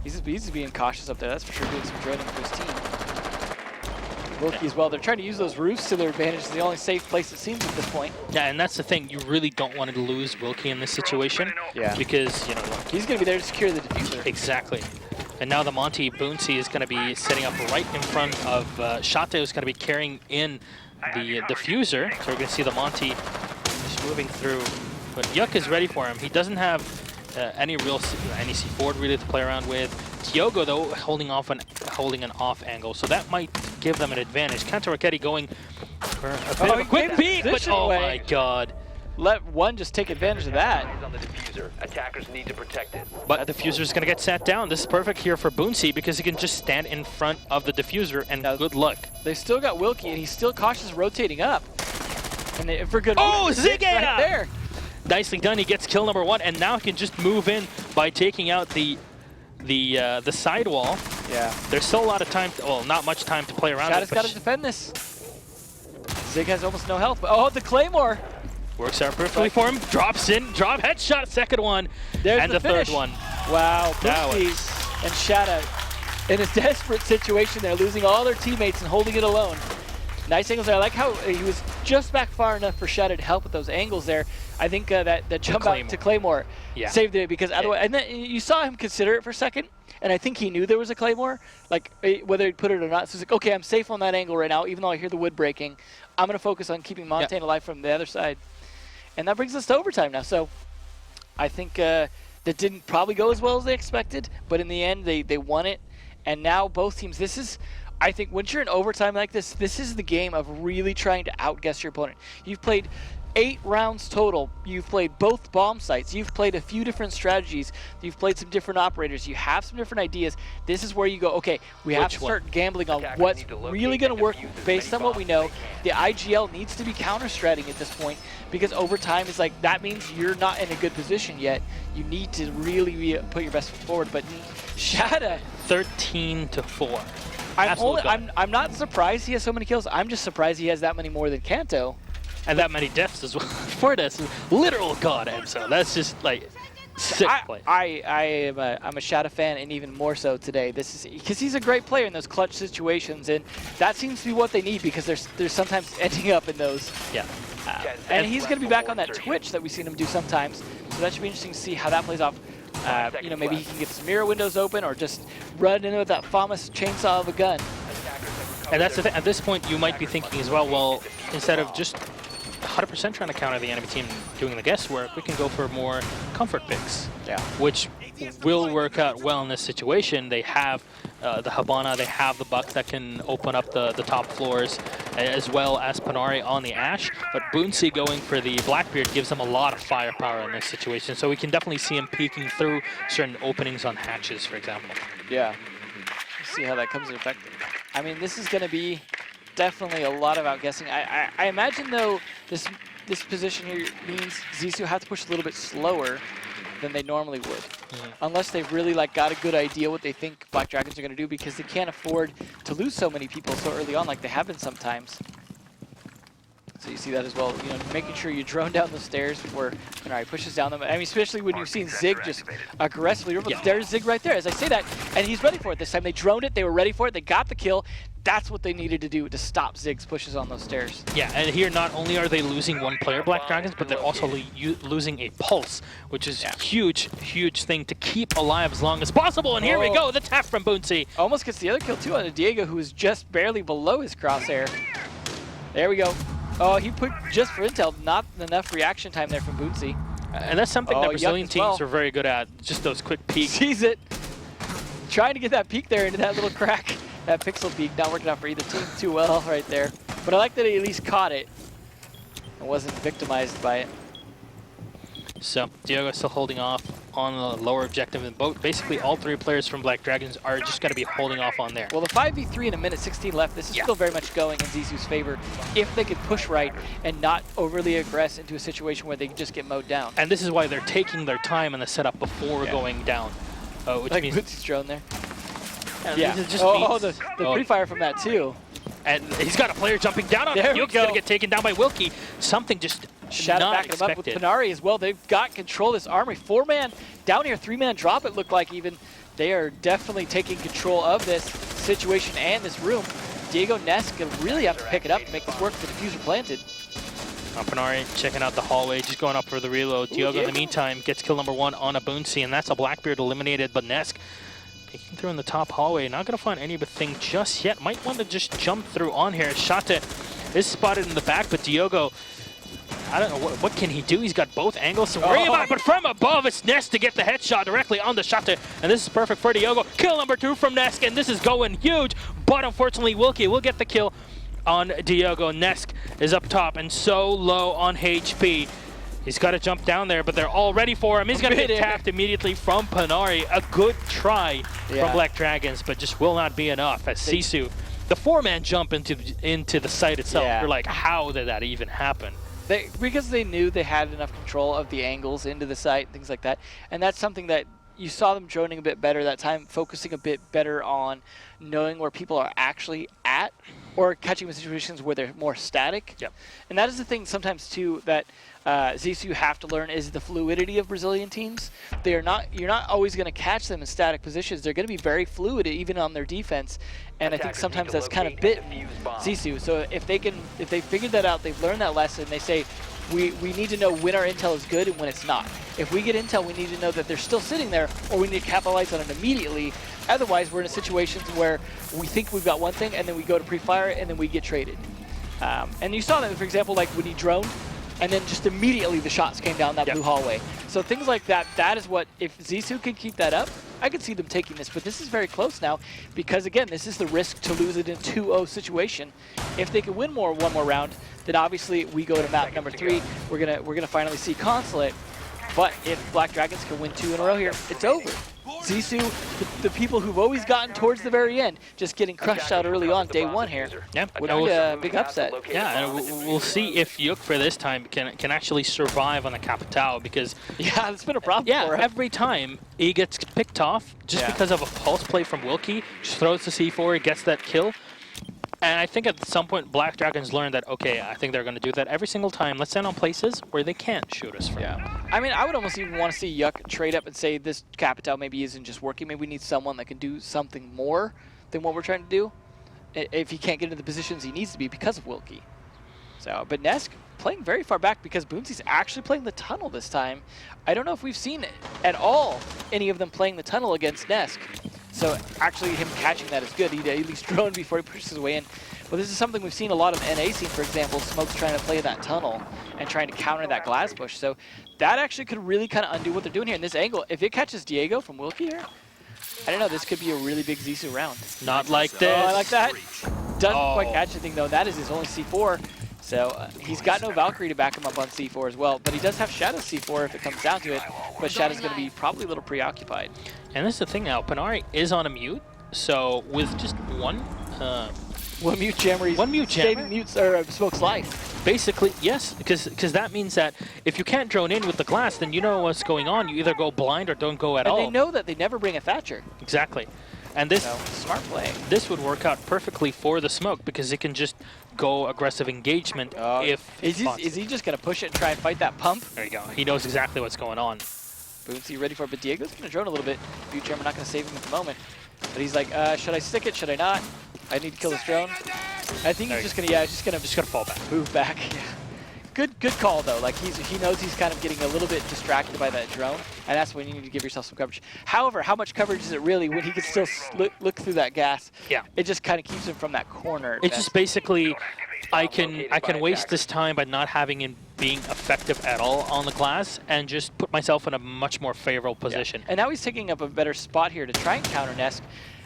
He's being cautious up there. That's for sure, doing some trading for his team. Wilkie as well. They're trying to use those roofs to their advantage. It's the only safe place it seems at this point. Yeah, and that's the thing. You really don't want to lose Wilkie in this situation. Yeah. Because, he's going to be there to secure the diffuser. Exactly. And now the Monty Boonsy is going to be setting up right in front of Shate, who's going to be carrying in the diffuser. So we're going to see the Monty just moving through. But Yuk is ready for him. He doesn't have any C4 really to play around with. Tiogo, though, holding an off angle. So that might give them an advantage. Kanto going for a bit of a quick peek, but oh my god. Let one just take advantage of that. On the diffuser. Attackers need to protect it. But the diffuser's going to get sat down. This is perfect here for Boonsy because he can just stand in front of the diffuser and good luck. They still got Wilkie, and he's still cautious rotating up. And for good reason. Zig right there. Nicely done. He gets kill number 1, and now he can just move in by taking out the sidewall. Yeah. There's still a lot of time. Well, not much time to play around. Shada's got to defend this. Zig has almost no health. But, oh, the Claymore. Works out perfectly for him. Drops in. Drop headshot. Second one. There's and the third one. Wow. Boosty and Shada in a desperate situation. They're losing all their teammates and holding it alone. Nice angles there. I like how he was just back far enough for Shada to help with those angles there. I think that jump out to Claymore saved it because otherwise, and then you saw him consider it for a second, and I think he knew there was a Claymore, like whether he'd put it or not. So he's like, okay, I'm safe on that angle right now, even though I hear the wood breaking. I'm going to focus on keeping Montaigne alive from the other side. And that brings us to overtime now. So I think that didn't probably go as well as they expected, but in the end, they won it. And now both teams, this is, I think, once you're in overtime like this, this is the game of really trying to outguess your opponent. You've played 8 rounds total. You've played both bomb sites. You've played a few different strategies. You've played some different operators. You have some different ideas. This is where you go, okay, we have to start gambling on what's really going to work based on what we know. The IGL needs to be counter-stratting at this point because overtime is like, that means you're not in a good position yet. You need to really put your best foot forward. But Shada, 13-4. I'm not surprised he has so many kills. I'm just surprised he has that many more than Kanto. And that many deaths as well. 4 deaths is literal god, and so that's just like sick play. I'm a Shada fan, and even more so today. This is because he's a great player in those clutch situations, and that seems to be what they need because they're sometimes ending up in those. Yeah. And he's going to be back on that Twitch that we've seen him do sometimes, so that should be interesting to see how that plays off. You know, maybe he can get some mirror windows open or just run into that famous chainsaw of a gun. And that's the thing. At this point, you might be thinking as well, instead of just 100% trying to counter the enemy team doing the guesswork, we can go for more comfort picks, which will work out well in this situation. They have the Habana, they have the Buck that can open up the top floors, as well as Panari on the Ash, but Boonsy going for the Blackbeard gives them a lot of firepower in this situation, so we can definitely see him peeking through certain openings on hatches, for example. Yeah. Let's see how that comes into effect. I mean, this is going to be definitely a lot of outguessing. I imagine, though, this position here means Zissou have to push a little bit slower than they normally would, unless they've really got a good idea what they think Black Dragons are going to do, because they can't afford to lose so many people so early on like they have been sometimes. So you see that as well, you know, making sure you drone down the stairs before he pushes down them. I mean, especially when you've seen Zig just aggressively. There's Zig right there, as I say that, and he's ready for it this time. They droned it, they were ready for it, they got the kill. That's what they needed to do to stop Zig's pushes on those stairs. Yeah, and here not only are they losing one player, Black Dragons, but they're also losing a pulse, which is a huge, huge thing to keep alive as long as possible. And here we go, the tap from Boonsy. Almost gets the other kill too on Diego, who is just barely below his crosshair. There we go. Oh, he put just for intel, not enough reaction time there from Boonsy. And that's something that Brazilian teams are very good at, just those quick peeks. Sees it. Trying to get that peek there into that little crack. That pixel peek not working out for either team too well right there. But I like that he at least caught it and wasn't victimized by it. So Diogo still holding off on the lower objective, and basically all 3 players from Black Dragons are just going to be holding off on there. Well, the 5v3 in a minute 16 left, this is still very much going in Zissou's favor if they could push right and not overly aggress into a situation where they can just get mowed down. And this is why they're taking their time in the setup before going down. Which means Bootsy's drone there. The pre-fire from that too. And he's got a player jumping down on him. He's going to get taken down by Wilkie. Something just Shadow backing him up with Panari as well. They've got control of this armory. 4-man down here, 3-man drop it looked like even. They are definitely taking control of this situation and this room. Diego Ness going to really have to pick it up to make this work with the diffuser planted. Panari checking out the hallway, just going up for the reload. Diogo in the meantime gets kill number 1 on a Boonsy, and that's a Blackbeard eliminated, but Nesk through in the top hallway. Not going to find anything just yet. Might want to just jump through on here. Shata is spotted in the back, but Diogo, I don't know, what can he do? He's got both angles to worry about, but from above, it's Nesk to get the headshot directly on the Shata, and this is perfect for Diogo. Kill number 2 from Nesk, and this is going huge, but unfortunately, Wilkie will get the kill on Diogo. Nesk is up top and so low on HP. He's got to jump down there, but they're all ready for him. He's going to get attacked immediately from Panari. A good try from Black Dragons, but just will not be enough as Sisu, the 4-man jump into the site itself. You're like, how did that even happen? Because they knew they had enough control of the angles into the site, things like that. And that's something that you saw them droning a bit better that time, focusing a bit better on knowing where people are actually at or catching them in situations where they're more static. Yep. And that is the thing sometimes, too, that Zissou have to learn is the fluidity of Brazilian teams. You're not always going to catch them in static positions. They're going to be very fluid, even on their defense. And I think sometimes that's kind of bit Zissou. So if they figured that out, they've learned that lesson. They say, we need to know when our intel is good and when it's not. If we get intel, we need to know that they're still sitting there, or we need to capitalize on it immediately. Otherwise, we're in situations where we think we've got one thing, and then we go to pre-fire, and then we get traded. And you saw that, for example, like when he droned, and then just immediately the shots came down that blue hallway. So things like that, that is what, if Zissou can keep that up, I could see them taking this. But this is very close now, because again, this is the risk to lose it in 2-0 situation. If they can win one more round, then obviously we go to map number 3. We're gonna finally see Consulate. But if Black Dragons can win 2 in a row here, it's over. Zissou, the people who've always gotten towards the very end, just getting crushed out early on day 1 here. Yeah, would be a big upset. Yeah, and we'll see if Yuk for this time can actually survive on the Capitao, because it's been a problem for him. Every time he gets picked off just because of a pulse play from Wilkie, just throws the C4, he gets that kill. And I think at some point, Black Dragons learned that, okay, I think they're going to do that every single time. Let's stand on places where they can't shoot us from. I mean, I would almost even want to see Yuk trade up and say this Capitao maybe isn't just working. Maybe we need someone that can do something more than what we're trying to do if he can't get into the positions he needs to be because of Wilkie. So, but Nesk playing very far back because Boonsy's actually playing the tunnel this time. I don't know if we've seen at all any of them playing the tunnel against Nesk. So actually him catching that is good. He'd at least drone before he pushes his way in. But this is something we've seen a lot of NA scene, for example, Smoke's trying to play that tunnel and trying to counter that glass push. So that actually could really kind of undo what they're doing here in this angle. If it catches Diego from Wilkie here, I don't know, this could be a really big Zissou round. Not like this. Oh, I like that. Doesn't quite catch anything though. That is his only C4. So he's got no Valkyrie to back him up on C4 as well, but he does have Shadow's C4 if it comes down to it, but Shadow's going to be probably a little preoccupied. And this is the thing now, Panari is on a mute, so with just one mute jammer, saving mutes or Smoke's life. Basically, yes, because that means that if you can't drone in with the glass, then you know what's going on. You either go blind or don't go at all. And they know that they never bring a Thatcher. Exactly. And this smart play. This would work out perfectly for the Smoke because it can just go aggressive engagement if is he just gonna push it and try and fight that pump? There you go. He knows exactly what's going on. Boonsy ready for it, but Diego's gonna drone a little bit. Mute Jammer not gonna save him at the moment. But he's like, should I stick it? Should I not? I need to kill this drone. I think he's just gonna fall back. Move back. Yeah. Good call though. Like he knows he's kind of getting a little bit distracted by that drone, and that's when you need to give yourself some coverage. However, how much coverage is it really when he can still look through that gas? Yeah. It just kind of keeps him from that corner. It's just basically, I can waste this time by not having him being effective at all on the glass and just put myself in a much more favorable position. And now he's taking up a better spot here to try and counter Nesk.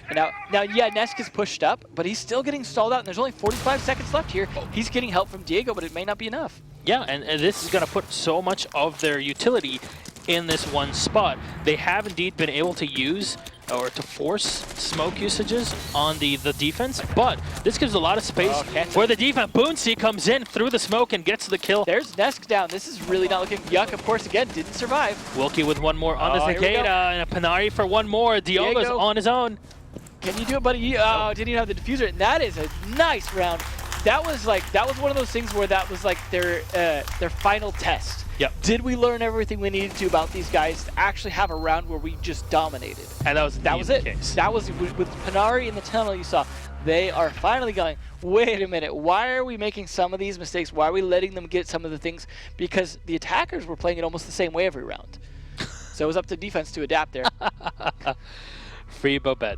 And now, yeah, Nesk is pushed up, but he's still getting stalled out, and there's only 45 seconds left here. He's getting help from Diego, but it may not be enough. Yeah, and this is going to put so much of their utility in this one spot. They have indeed been able to use or to force smoke usages on the defense, but this gives a lot of space for the defense. Boonsy comes in through the smoke and gets the kill. There's Nesk down. This is really not looking. Yuk, of course, again, didn't survive. Wilkie with one more on the Cicada, and a Panari for one more. Diogo's on his own. Can you do it, buddy? Oh, didn't even have the diffuser. And that is a nice round. That was one of those things where that was like their final test. Yep. Did we learn everything we needed to about these guys to actually have a round where we just dominated? And that was it. Case. That was with Panari in the tunnel. You saw they are finally going, wait a minute, why are we making some of these mistakes? Why are we letting them get some of the things? Because the attackers were playing it almost the same way every round. So it was up to defense to adapt there. Free Bobette.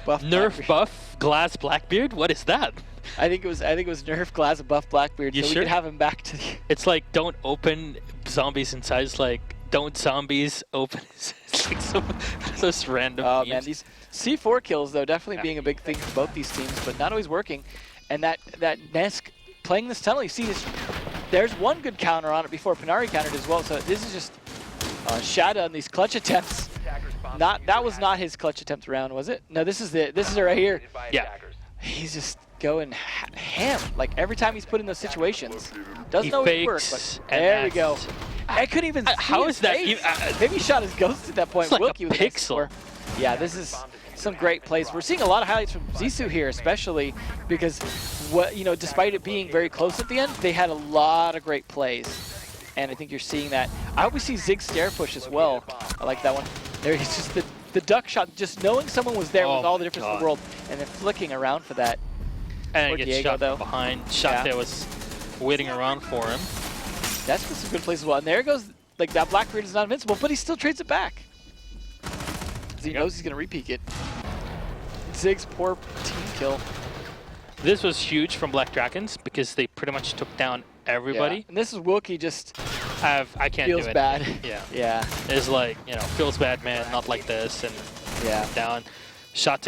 Buff Nerf Blackbeard. buff Glass Blackbeard? What is that? I think it was Nerf Glass and Buff Blackbeard, You so sure? we could have him back to the. It's like don't open zombies inside. It's like don't zombies open. It's like so random. Oh memes. man, these C4 kills though definitely being a big thing for both these teams, but not always working. And that Nesk playing this tunnel, you see this. There's one good counter on it before Panari countered as well. So this is just Shadow on these clutch attempts. That was not his clutch attempt round, was it? No, this is it. This is it right here. Yeah. He's just going ham. Like every time he's put in those situations, doesn't He always work. fakes, But and there we that's- go. I couldn't even see how his is that face. even- Maybe he shot his ghost at that point. It's like a Wilkie with pixel. S4. Yeah, this is some great plays. We're seeing a lot of highlights from Zissou here, especially because despite it being very close at the end, they had a lot of great plays. And I think you're seeing that. I hope we see Zig stair push as well. I like that one. There he's just the duck shot, just knowing someone was there was all the difference in the world, and then flicking around for that. And Poor he gets Diego, shot though. from behind. Shot there was waiting around for him. That's been some good plays as well. And there goes, like that Blackbeard is not invincible, but he still trades it back. 'Cause he knows he's gonna repeak it. Zig's poor team kill. This was huge from Black Dragons because they pretty much took down everybody. Yeah. And this is Wilkie just I can't feels do it. bad. Yeah. Yeah. It's like, feels bad, man, not like this, and Yeah. down. Shot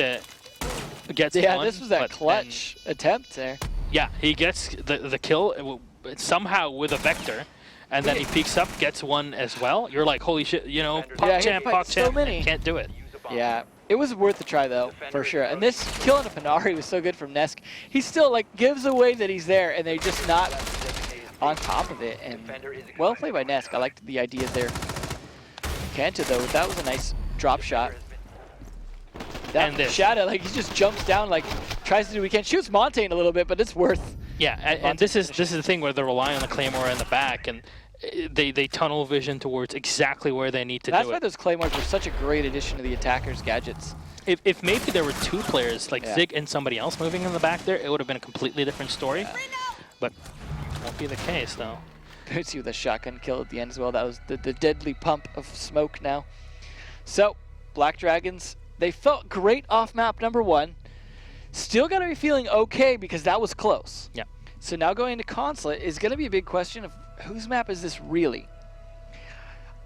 gets Yeah, one, this was that but clutch attempt there. then, yeah, he gets the kill somehow with a vector, and then he peeks up, gets one as well. You're like, holy shit, Yeah, he played so many. and can't do it. Yeah. It was worth a try though, for sure. And this kill on a Panari was so good from Nesk. He still like gives away that he's there, and they're just not on top of it. And well played by Nesk. I liked the idea there. Kanta though, that was a nice drop shot. That And this. Shadow, like he just jumps down, like tries to do what he can. Shoots Montaigne a little bit, but it's worth. Yeah, and this is the thing where they're relying on the Claymore in the back, and they tunnel vision towards exactly where they need to That's do why it. those Claymores were such a great addition to the attackers' gadgets. If maybe there were two players, like Yeah. Zig and somebody else moving in the back there, it would have been a completely different story. But won't be the case, though. Bootsy with a shotgun kill at the end as well. That was the deadly pump of smoke now. So, Black Dragons, they felt great off map number 1. Still got to be feeling okay because that was close. Yeah. So now going into Consulate is going to be a big question of whose map is this really?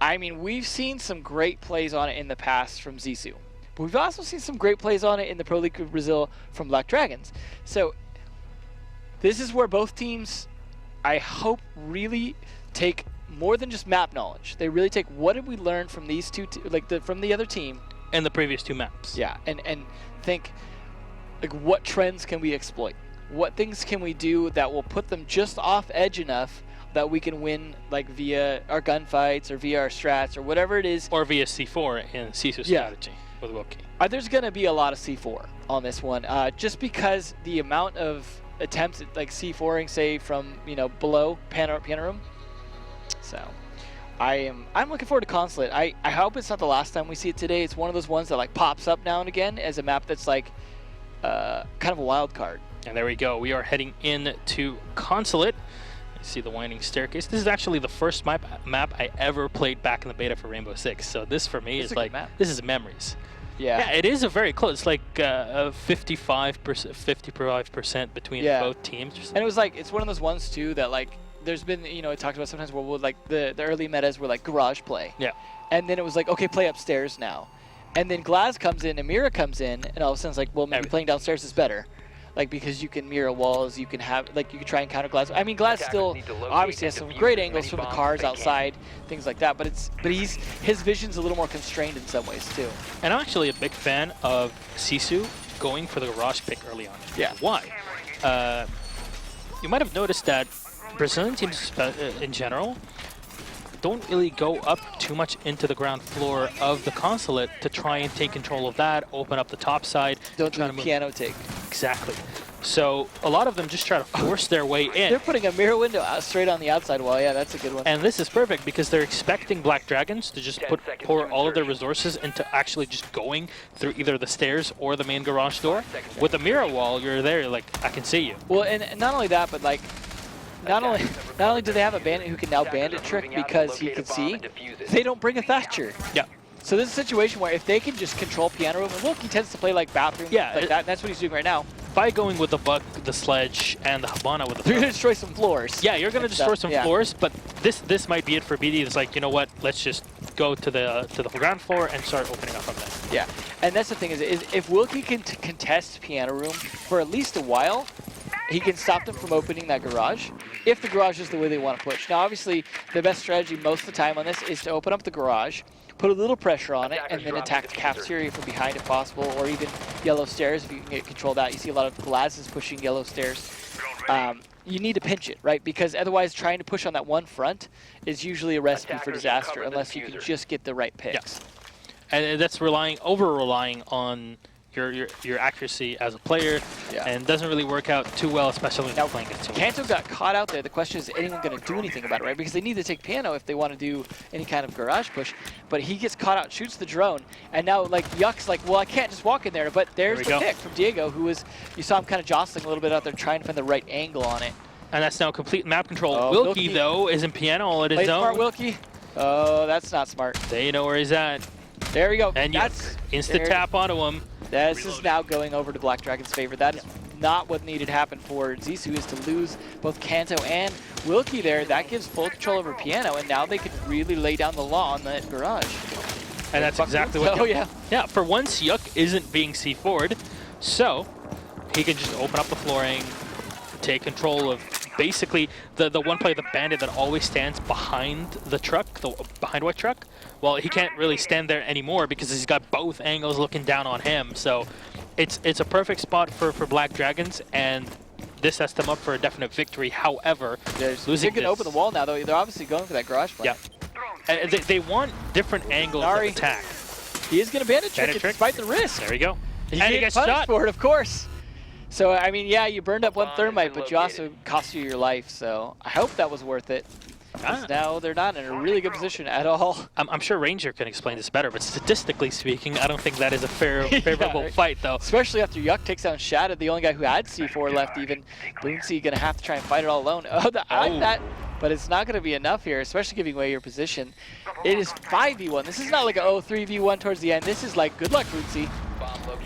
I mean, we've seen some great plays on it in the past from Zissou. But we've also seen some great plays on it in the Pro League of Brazil from Black Dragons. So this is where both teams, I hope, really take more than just map knowledge. They really take what did we learn from these two, from the other team. And the previous two maps. Yeah, and think, like, what trends can we exploit? What things can we do that will put them just off edge enough that we can win, like via our gunfights or via our strats or whatever it is. Or via C4 in Zissou's strategy with Wilkie. There's going to be a lot of C4 on this one, just because the amount of attempts at like C4ing, say from below Panoram. So I'm looking forward to Consulate. I hope it's not the last time we see it today. It's one of those ones that like pops up now and again as a map that's like kind of a wild card. And there we go. We are heading into Consulate. You see the winding staircase. This is actually the first map I ever played back in the beta for Rainbow Six. So this for me is like, this is memories. Yeah, it is a very close. It's like 55% between both teams. And it was like, it's one of those ones too that like, there's been, it talked about sometimes where we'll like the early metas were like garage play. Yeah. And then it was like, okay, play upstairs now. And then Glaz comes in and Mira comes in, and all of a sudden it's like, well, maybe playing downstairs is better. Like, because you can mirror walls, you can have, like, you can try and counter Glaz. I mean, Glaz still obviously has some great angles from the cars outside, things like that, but his vision's a little more constrained in some ways, too. And I'm actually a big fan of Zissou going for the garage pick early on. Yeah. Why? You might have noticed that Brazilian teams in general don't really go up too much into the ground floor of the Consulate to try and take control of that, open up the top side. Don't try to piano take. Exactly. So a lot of them just try to force their way in. They're putting a mirror window out straight on the outside wall. Yeah, that's a good one. And this is perfect because they're expecting Black Dragons to just pour all of their resources into actually just going through either the stairs or the main garage door. With a mirror wall, you're there, like, I can see you. Well, and not only that, but like, not only do they have a bandit who can now bandit trick because he can see, they don't bring a Thatcher. Yeah. So this is a situation where if they can just control Piano Room, and Wilkie tends to play like bathroom, Yeah, like that. That's what he's doing right now. By going with the Buck, the Sledge, and the Habana with the They're gonna destroy some floors. yeah, you're gonna destroy some yeah. floors, but this might be it for BD. It's like, you know what? Let's just go to the ground floor and start opening up from there. Yeah, and that's the thing is if Wilkie can contest Piano Room for at least a while, he can stop them from opening that garage, if the garage is the way they want to push. Now, obviously, the best strategy most of the time on this is to open up the garage, put a little pressure on it, and then attack the cafeteria from behind if possible, or even yellow stairs if you can get control of that. You see a lot of glasses pushing yellow stairs. You need to pinch it, right? Because otherwise, trying to push on that one front is usually a recipe for disaster unless you can just get the right picks. Yeah. And that's over-relying on your accuracy as a player, and doesn't really work out too well, especially when you're playing against someone. Kanto got caught out there. The question is anyone going to do anything about it, right? Because they need to take Piano if they want to do any kind of garage push. But he gets caught out, shoots the drone, and now like Yuck's like, well, I can't just walk in there. But there's the pick from Diego, who was, you saw him kind of jostling a little bit out there, trying to find the right angle on it. And that's now complete map control. Wilkie, though, is in Piano all at his own. Smart, Wilkie. Oh, that's not smart. They know where he's at. There we go. And that's insta-tap onto him. This is now going over to Black Dragon's favor. That is not what needed to happen for Zissou, is to lose both Kanto and Wilkie there. That gives full control over Piano, and now they can really lay down the law on that garage. And that's exactly what... Oh, yeah. Yeah, for once, Yuck isn't being C4'd, so he can just open up the flooring, take control of basically the one player, the Bandit, that always stands behind the truck, behind White Truck. Well, he can't really stand there anymore because he's got both angles looking down on him. So it's a perfect spot for Black Dragons, and this sets them up for a definite victory. However, losing they can open the wall now, though. They're obviously going for that garage plan. Yeah. And they want different angles of attack. He is going to bandit trick despite the risk. There we go. And he gets shot for it, of course. So, I mean, yeah, you burned up one thermite, but you also cost you your life. So I hope that was worth it. Now they're not in a really good position at all. I'm sure Ranger can explain this better, but statistically speaking, I don't think that is a favorable fight, though. Especially after Yuck takes down Shadow, the only guy who had C4 left even. Boonsy going to have to try and fight it all alone. I like that, but it's not going to be enough here, especially giving away your position. It is 5v1. This is not like a 3v1 towards the end. This is like, good luck, Boonsy.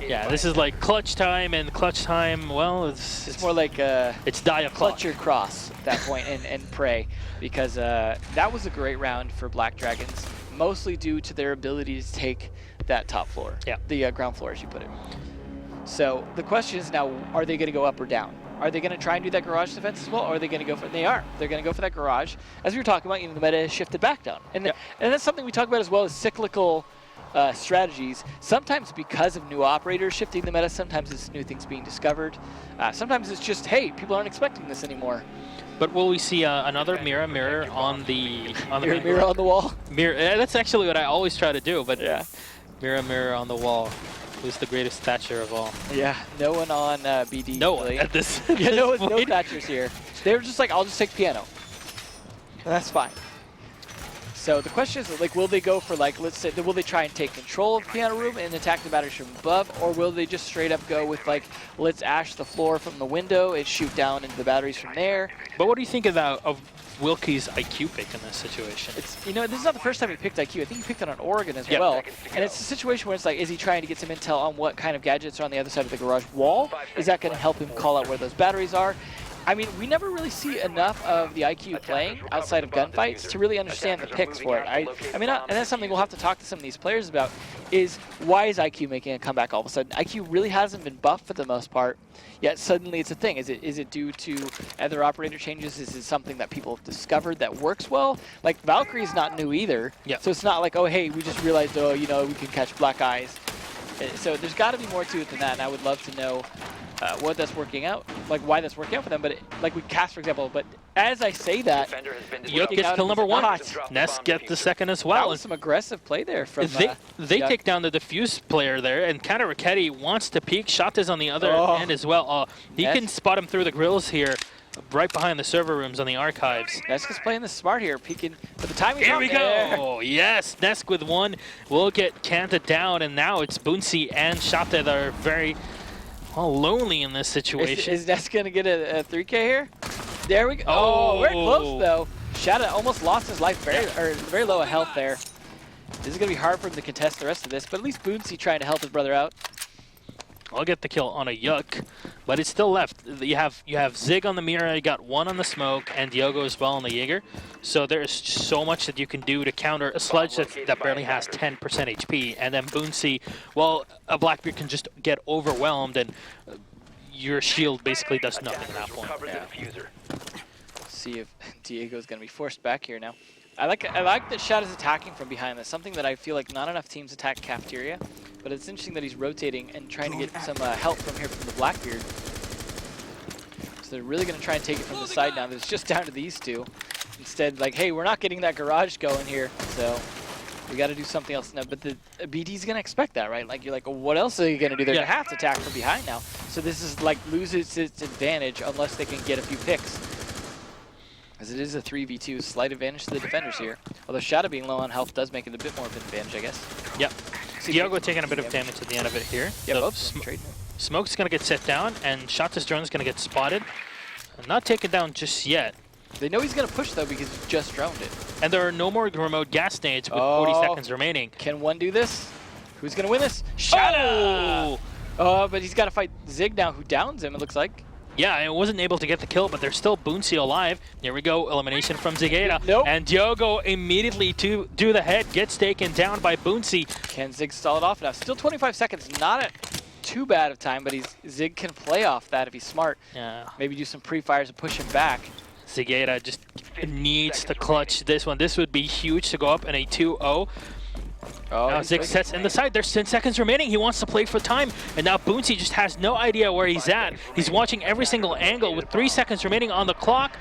Yeah, this is like clutch time, and clutch time, well, it's more like it's die of clutch your cross at that point and pray, because that was a great round for Black Dragons, mostly due to their ability to take that top floor, the ground floor as you put it. So the question is now, are they going to go up or down? Are they going to try and do that garage defense as well, or are they going to go for? They're going to go for that garage. As we were talking about, the meta has shifted back down, and that's something we talk about as well as cyclical strategies. Sometimes because of new operators shifting the meta, sometimes it's new things being discovered. Sometimes it's just, hey, people aren't expecting this anymore. But will we see another mirror on the mirror on the wall? Mirror. That's actually what I always try to do. But mirror on the wall. Who's the greatest Thatcher of all? Yeah, no one on BD. No one at this. No Thatchers here. They were just like, I'll just take Piano. And that's fine. So the question is, like, will they go for, like, let's say, will they try and take control of Piano Room and attack the batteries from above, or will they just straight up go with, like, let's ash the floor from the window and shoot down into the batteries from there? But what do you think of Wilkie's IQ pick in this situation? It's, this is not the first time he picked IQ. I think he picked it on Oregon as well. And it's a situation where it's like, is he trying to get some intel on what kind of gadgets are on the other side of the garage wall? Is that going to help him call out where those batteries are? I mean, we never really see enough of the IQ playing outside of gunfights to really understand the picks for it. I mean, and that's something we'll have to talk to some of these players about, is why is IQ making a comeback all of a sudden? IQ really hasn't been buffed for the most part, yet suddenly it's a thing. Is it due to other operator changes? Is it something that people have discovered that works well? Like, Valkyrie's not new either, so it's not like, oh, hey, we just realized, we can catch black eyes. So there's got to be more to it than that, and I would love to know what that's working out, like why that's working out for them. But like with Cass, for example, but as I say that, Yuck gets kill number one. Ness gets the second as well. That was some aggressive play there from they take down the diffuse player there, and Kata Raketti wants to peek. Shot is on the other end as well. He can spot him through the grills here, right behind the server rooms on the archives. Nesk is playing this smart here, peeking, but the timing. Here we go. Oh, yes, Nesk with one will get Kanta down, and now it's Boonsy and Shata that are very lonely in this situation. Is Nesk going to get a 3K here? There we go. Oh, very close though. Shata almost lost his life, very low health there. This is going to be hard for him to contest the rest of this, but at least Boonsy trying to help his brother out. I'll get the kill on a Yuck, but it's still left. You have Zig on the Mira, you got one on the Smoke, and Diogo as well on the Jaeger. So there's so much that you can do to counter a Sludge that barely has 10% HP, and then Boonsy, well, a Blackbeard can just get overwhelmed, and your shield basically does nothing at that point. See if Diego's going to be forced back here now. I like that Shad is attacking from behind. That's something that I feel like not enough teams attack Cafeteria, but it's interesting that he's rotating and trying to get some help from here from the Blackbeard. So they're really going to try and take it from the side now. It's just down to these two. Instead, like, hey, we're not getting that garage going here, so we got to do something else now. But the BD's going to expect that, right? Like, you're like, well, what else are you going to do? They're going to have to attack from behind now. So this is like loses its advantage unless they can get a few picks. As it is a 3v2, slight advantage to the defenders here. Although Shadow being low on health does make it a bit more of an advantage, I guess. Yep. Diogo taking a bit of damage at the end of it here. Yeah, both Smoke's going to get set down, and Shota's drone is going to get spotted. Not taken down just yet. They know he's going to push, though, because he just droned it. And there are no more remote gas nades with 40 seconds remaining. Can one do this? Who's going to win this? Shadow! Oh, but he's got to fight Zig now, who downs him, it looks like. Yeah, I wasn't able to get the kill, but there's still Boonsy alive. Here we go, elimination from Zigeta. Nope. And Diogo immediately to the head, gets taken down by Boonsy. Can Zig stall it off now? Still 25 seconds, not too bad of time, but Zig can play off that if he's smart. Yeah. Maybe do some pre-fires and push him back. Zigeta just needs to clutch this one. This would be huge to go up in a 2-0. Oh, now Zig sets in the side. There's 10 seconds remaining. He wants to play for time. And now Boonsy just has no idea where he's at. He's watching every single angle with 3 seconds remaining on the clock.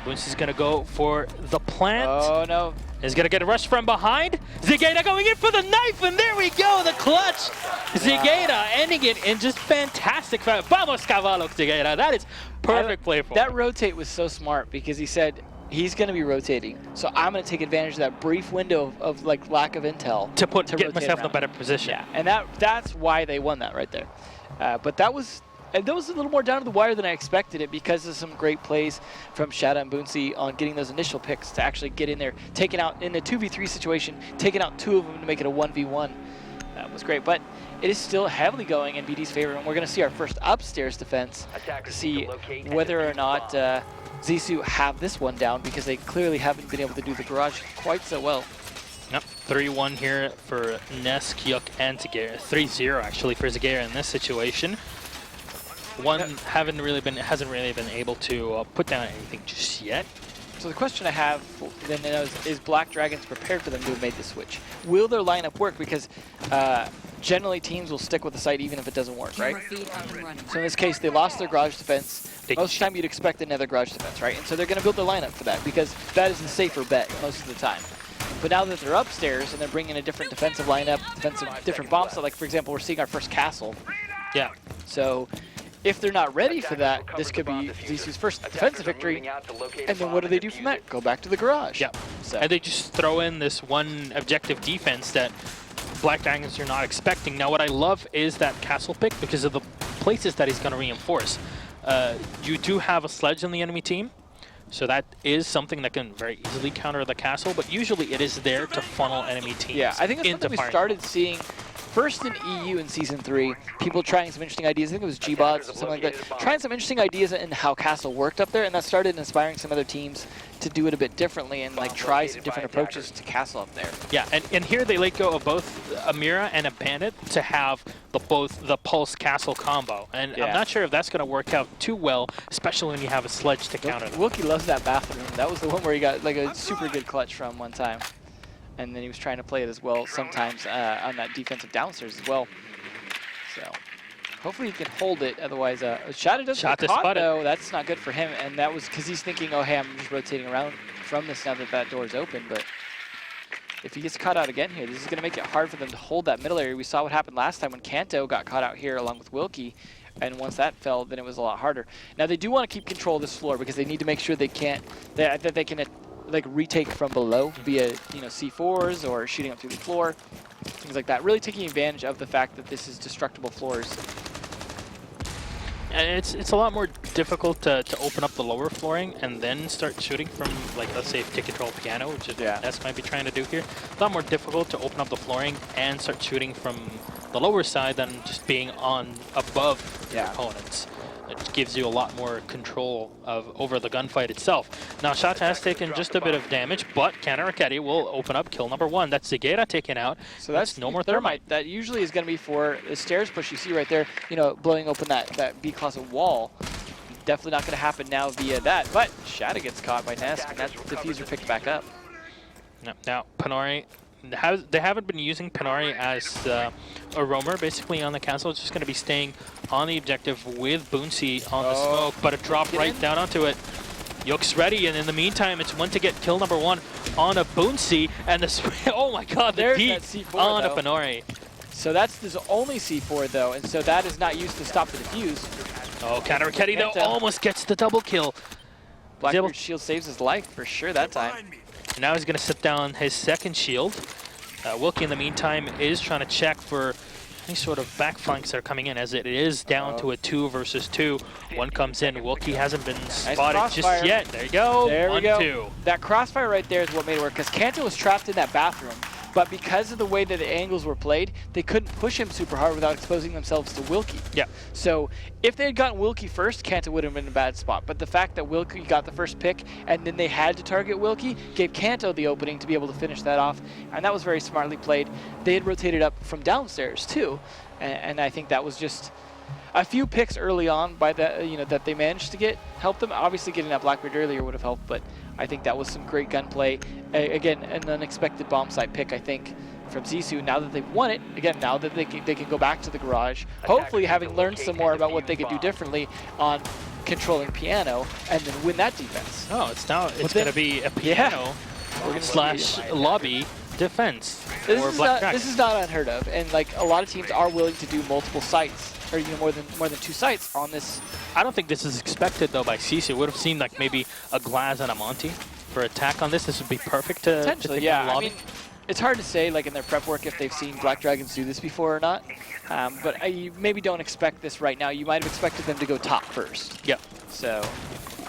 Boonsy's going to go for the plant. Oh, no. He's going to get a rush from behind. Zigeta going in for the knife, and there we go, the clutch. Zigeta ending it in just fantastic fashion. Vamos, Cavallo, Zigeta. That is perfect play for him. That rotate was so smart because he said, he's going to be rotating, so I'm going to take advantage of that brief window of like lack of intel to get myself in a better position. Yeah, and that's why they won that right there. But that was a little more down to the wire than I expected it because of some great plays from Shadow and Boonsy on getting those initial picks to actually get in there, taking out in a 2v3 situation, taking out 2 of them to make it a 1v1. That was great, but it is still heavily going in BD's favor, and we're going to see our first upstairs defense to see whether or not Zissou have this one down because they clearly haven't been able to do the garage quite so well. Yep, 3-1 here for Nesk, Yuck, and Zagera. 3-0 actually for Zagera in this situation. One hasn't really been able to put down anything just yet. So the question I have then is Black Dragons prepared for them to have made the switch? Will their lineup work? Because generally teams will stick with the site even if it doesn't work, right? So in this case, they lost their garage defense. Most of the time you'd expect another garage defense, right? And so they're going to build their lineup for that because that is the safer bet most of the time. But now that they're upstairs and they're bringing a different defensive lineup, different bombs, so like for example, we're seeing our first castle. Yeah. So if they're not ready for that, this could be Zissou's first defensive victory. And then what do they do from that? Go back to the garage. Yeah. So. And they just throw in this one objective defense that Black Dragons are not expecting. Now what I love is that castle pick because of the places that he's going to reinforce. You do have a sledge on the enemy team, so that is something that can very easily counter the castle, but usually it is there to funnel enemy teams. Yeah, I think that's something we started seeing first in EU in Season 3, people trying some interesting ideas. I think it was G-Bots or something like that. Trying some interesting ideas in how Castle worked up there, and that started inspiring some other teams to do it a bit differently and like try some different approaches to Castle up there. Yeah, and here they let go of both a Mira and a Bandit to have both the Pulse Castle combo. And I'm not sure if that's going to work out too well, especially when you have a sledge to counter them. Wilkie loves that bathroom. That was the one where he got like a super good clutch from one time. And then he was trying to play it as well sometimes on that defensive downstairs as well. So hopefully he can hold it. Otherwise, Shadow doesn't get caught though. That's not good for him. And that was because he's thinking, oh, hey, I'm just rotating around from this now that that door is open. But if he gets caught out again here, this is going to make it hard for them to hold that middle area. We saw what happened last time when Kanto got caught out here along with Wilkie. And once that fell, then it was a lot harder. Now they do want to keep control of this floor because they need to make sure they can't, that they can like retake from below via C4s or shooting up through the floor, things like that. Really taking advantage of the fact that this is destructible floors. And it's a lot more difficult to open up the lower flooring and then start shooting from, like, let's say take control piano, which is what Ness might be trying to do here. It's a lot more difficult to open up the flooring and start shooting from the lower side than just being on above your opponents. It gives you a lot more control over the gunfight itself. Now, Shata has taken just a bit of damage, but Kanaraketi will open up kill number 1. That's Zagera taken out. So that's no more thermite. That usually is going to be for the stairs push you see right there, you know, blowing open that B closet wall. Definitely not going to happen now via that, but Shata gets caught by Nest, and that diffuser picked back up. Now, Panori, they haven't been using Panori as a roamer basically on the castle. It's just going to be staying on the objective with Boonsy on the smoke, but a drop right down onto it. Yoke's ready, and in the meantime, it's one to get kill number 1 on a Boonsy, and the oh my god, the deep on a Panori. So that's his only C4 though, and so that is not used to stop the defuse. Oh, Kanaraketi though almost gets the double kill. Blackbeard's shield saves his life for sure that time. Now he's going to sit down his second shield. Wilkie, in the meantime, is trying to check for any sort of back flanks that are coming in, as it is down to a 2 versus 2. One comes in. Wilkie hasn't been spotted just yet. There you go. There we go. 1-2. That crossfire right there is what made it work, because Kanto was trapped in that bathroom. But because of the way that the angles were played, they couldn't push him super hard without exposing themselves to Wilkie. Yeah. So if they had gotten Wilkie first, Kanto would have been in a bad spot. But the fact that Wilkie got the first pick and then they had to target Wilkie gave Kanto the opening to be able to finish that off. And that was very smartly played. They had rotated up from downstairs too. And I think that was just a few picks early on by the, you know, that they managed to get helped them. Obviously getting that Blackbeard earlier would have helped, but I think that was some great gunplay. Again, an unexpected bomb site pick, I think, from Zissou. Now that they've won it, again, now that they can go back to the garage, hopefully having learned some more about what they could do differently on controlling piano, and then win that defense. Oh, it's going to be a piano slash lobby defense. This is not unheard of, and like a lot of teams are willing to do multiple sites, or you know, more than 2 sites on this. I don't think this is expected though by Zissou. Would have seen like maybe a Glaz and a Monty for attack on this. This would be perfect to potentially, yeah. I mean, it's hard to say like in their prep work if they've seen Black Dragons do this before or not. But you maybe don't expect this right now. You might have expected them to go top first. Yep. So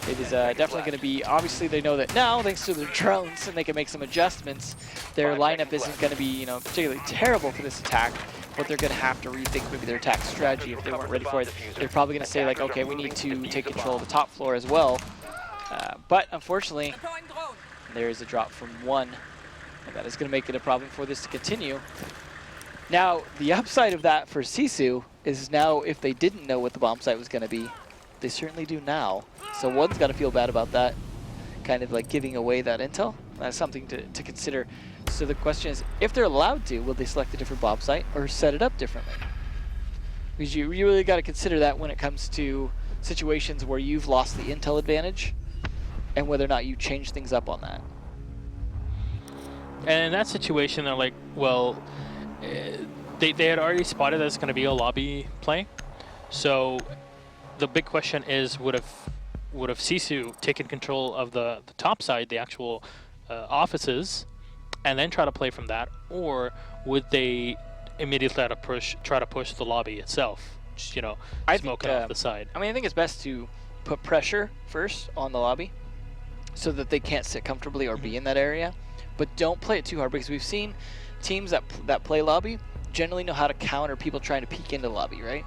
it is definitely going to be, obviously they know that now, thanks to their drones, and they can make some adjustments, their lineup isn't going to be, you know, particularly terrible for this attack, but they're going to have to rethink maybe their attack strategy if they weren't ready for it. They're probably going to say like, okay, we need to take control of the top floor as well. But unfortunately, there is a drop from 1, and that is going to make it a problem for this to continue. Now, the upside of that for Zissou is now if they didn't know what the bomb site was going to be, they certainly do now. So one's got to feel bad about that, kind of like giving away that intel. That's something to consider. So the question is, if they're allowed to, will they select a different bomb site or set it up differently? Because you really got to consider that when it comes to situations where you've lost the intel advantage and whether or not you change things up on that. And in that situation, they're like, well, they had already spotted that it's going to be a lobby play. So the big question is, would have Zissou taken control of the top side, the actual offices, and then try to play from that, or would they immediately try to push the lobby itself, just, you know, smoke it off the side? I mean, I think it's best to put pressure first on the lobby so that they can't sit comfortably or be in that area, but don't play it too hard, because we've seen teams that play lobby generally know how to counter people trying to peek into lobby, right?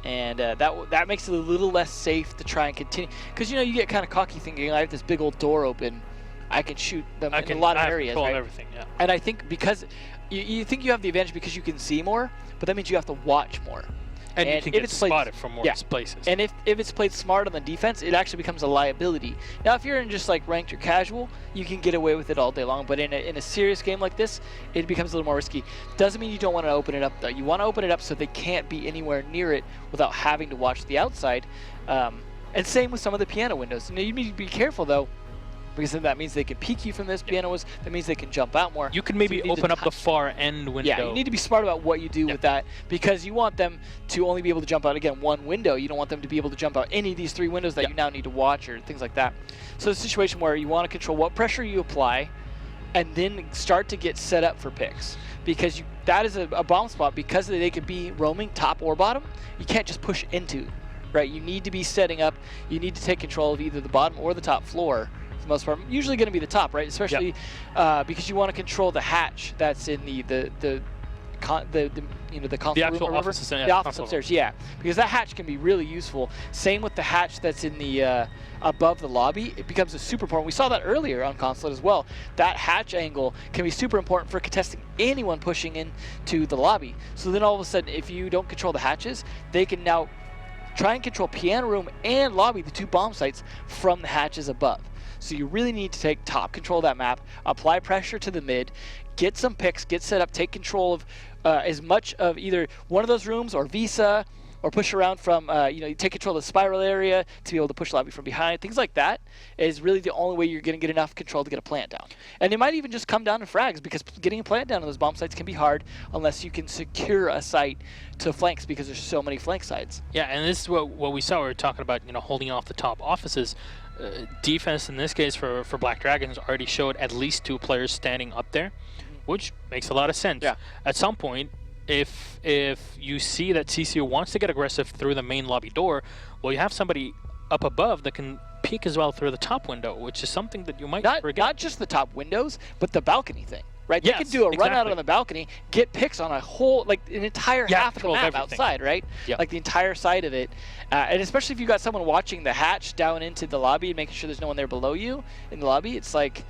And that makes it a little less safe to try and continue, because you know you get kind of cocky thinking, I have this big old door open, I can shoot them in a lot of areas, right? Everything, yeah. And I think because you think you have the advantage because you can see more, but that means you have to watch more. And you can get spotted from more places. And if it's played smart on the defense, it actually becomes a liability. Now, if you're in just like ranked or casual, you can get away with it all day long. But in a serious game like this, it becomes a little more risky. Doesn't mean you don't want to open it up, though. You want to open it up so they can't be anywhere near it without having to watch the outside. And same with some of the piano windows. Now, you need to be careful, though, because then that means they can peek you from this pianos. That means they can jump out more. You can maybe open up the far end window. Yeah, you need to be smart about what you do with that, because you want them to only be able to jump out, again, one window. You don't want them to be able to jump out any of these 3 windows that you now need to watch or things like that. So it's a situation where you want to control what pressure you apply and then start to get set up for picks, because that is a bomb spot, because they could be roaming top or bottom. You can't just push into right? You need to be setting up. You need to take control of either the bottom or the top floor. For the most part, usually going to be the top, right? Especially because you want to control the hatch that's in the console The room actual or whatever. office, yeah, the office console upstairs, yeah, because that hatch can be really useful. Same with the hatch that's in the above the lobby. It becomes a super important. We saw that earlier on Consulate as well. That hatch angle can be super important for contesting anyone pushing into the lobby. So then all of a sudden, if you don't control the hatches, they can now try and control piano room and lobby, the two bomb sites, from the hatches above. So you really need to take top control of that map, apply pressure to the mid, get some picks, get set up, take control of as much of either one of those rooms or Visa, or push around from, you take control of the spiral area to be able to push lobby from behind. Things like that is really the only way you're going to get enough control to get a plant down. And it might even just come down to frags, because getting a plant down on those bomb sites can be hard unless you can secure a site to flanks, because there's so many flank sides. Yeah, and this is what we saw. We were talking about, holding off the top offices. Defense in this case for Black Dragons already showed at least 2 players standing up there, which makes a lot of sense. Yeah. At some point, if you see that CCU wants to get aggressive through the main lobby door, well, you have somebody up above that can peek as well through the top window, which is something that you might forget. Not just the top windows, but the balcony thing. Right, yes, they can do a run out exactly. on the balcony, get picks on a whole, like an entire half of the map everything. outside, right? Yep. Like the entire side of it, and especially if you got someone watching the hatch down into the lobby and making sure there's no one there below you in the lobby. It's like,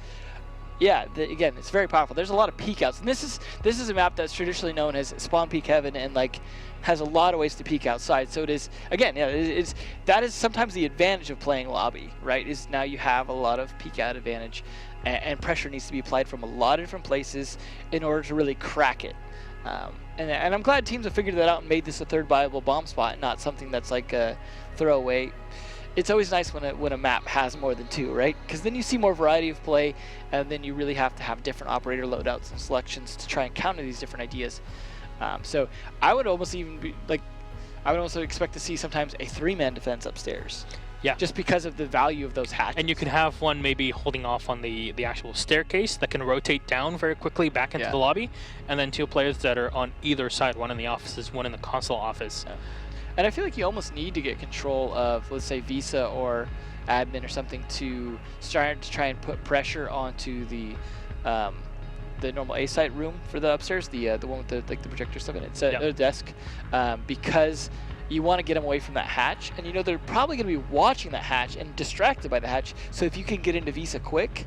yeah, again, it's very powerful. There's a lot of peek outs, and this is a map that's traditionally known as spawn peek heaven, and like has a lot of ways to peek outside. So it is, again, yeah, that is sometimes the advantage of playing lobby, right? Is now you have a lot of peek out advantage. And pressure needs to be applied from a lot of different places in order to really crack it. And I'm glad teams have figured that out and made this a third viable bomb spot, not something that's like a throwaway. It's always nice when a map has more than 2, right? Because then you see more variety of play, and then you really have to have different operator loadouts and selections to try and counter these different ideas. So I would almost even be like, I would also expect to see sometimes a 3-man defense upstairs. Yeah. Just because of the value of those hatches. And you can have one maybe holding off on the actual staircase that can rotate down very quickly back into the lobby, and then 2 players that are on either side, one in the offices, one in the console office. Yeah. And I feel like you almost need to get control of, let's say, Visa or admin or something to start to try and put pressure onto the normal A site room for the upstairs, the one with the projector stuff in it, the desk, because you want to get them away from that hatch, and they're probably going to be watching that hatch and distracted by the hatch. So if you can get into Visa quick,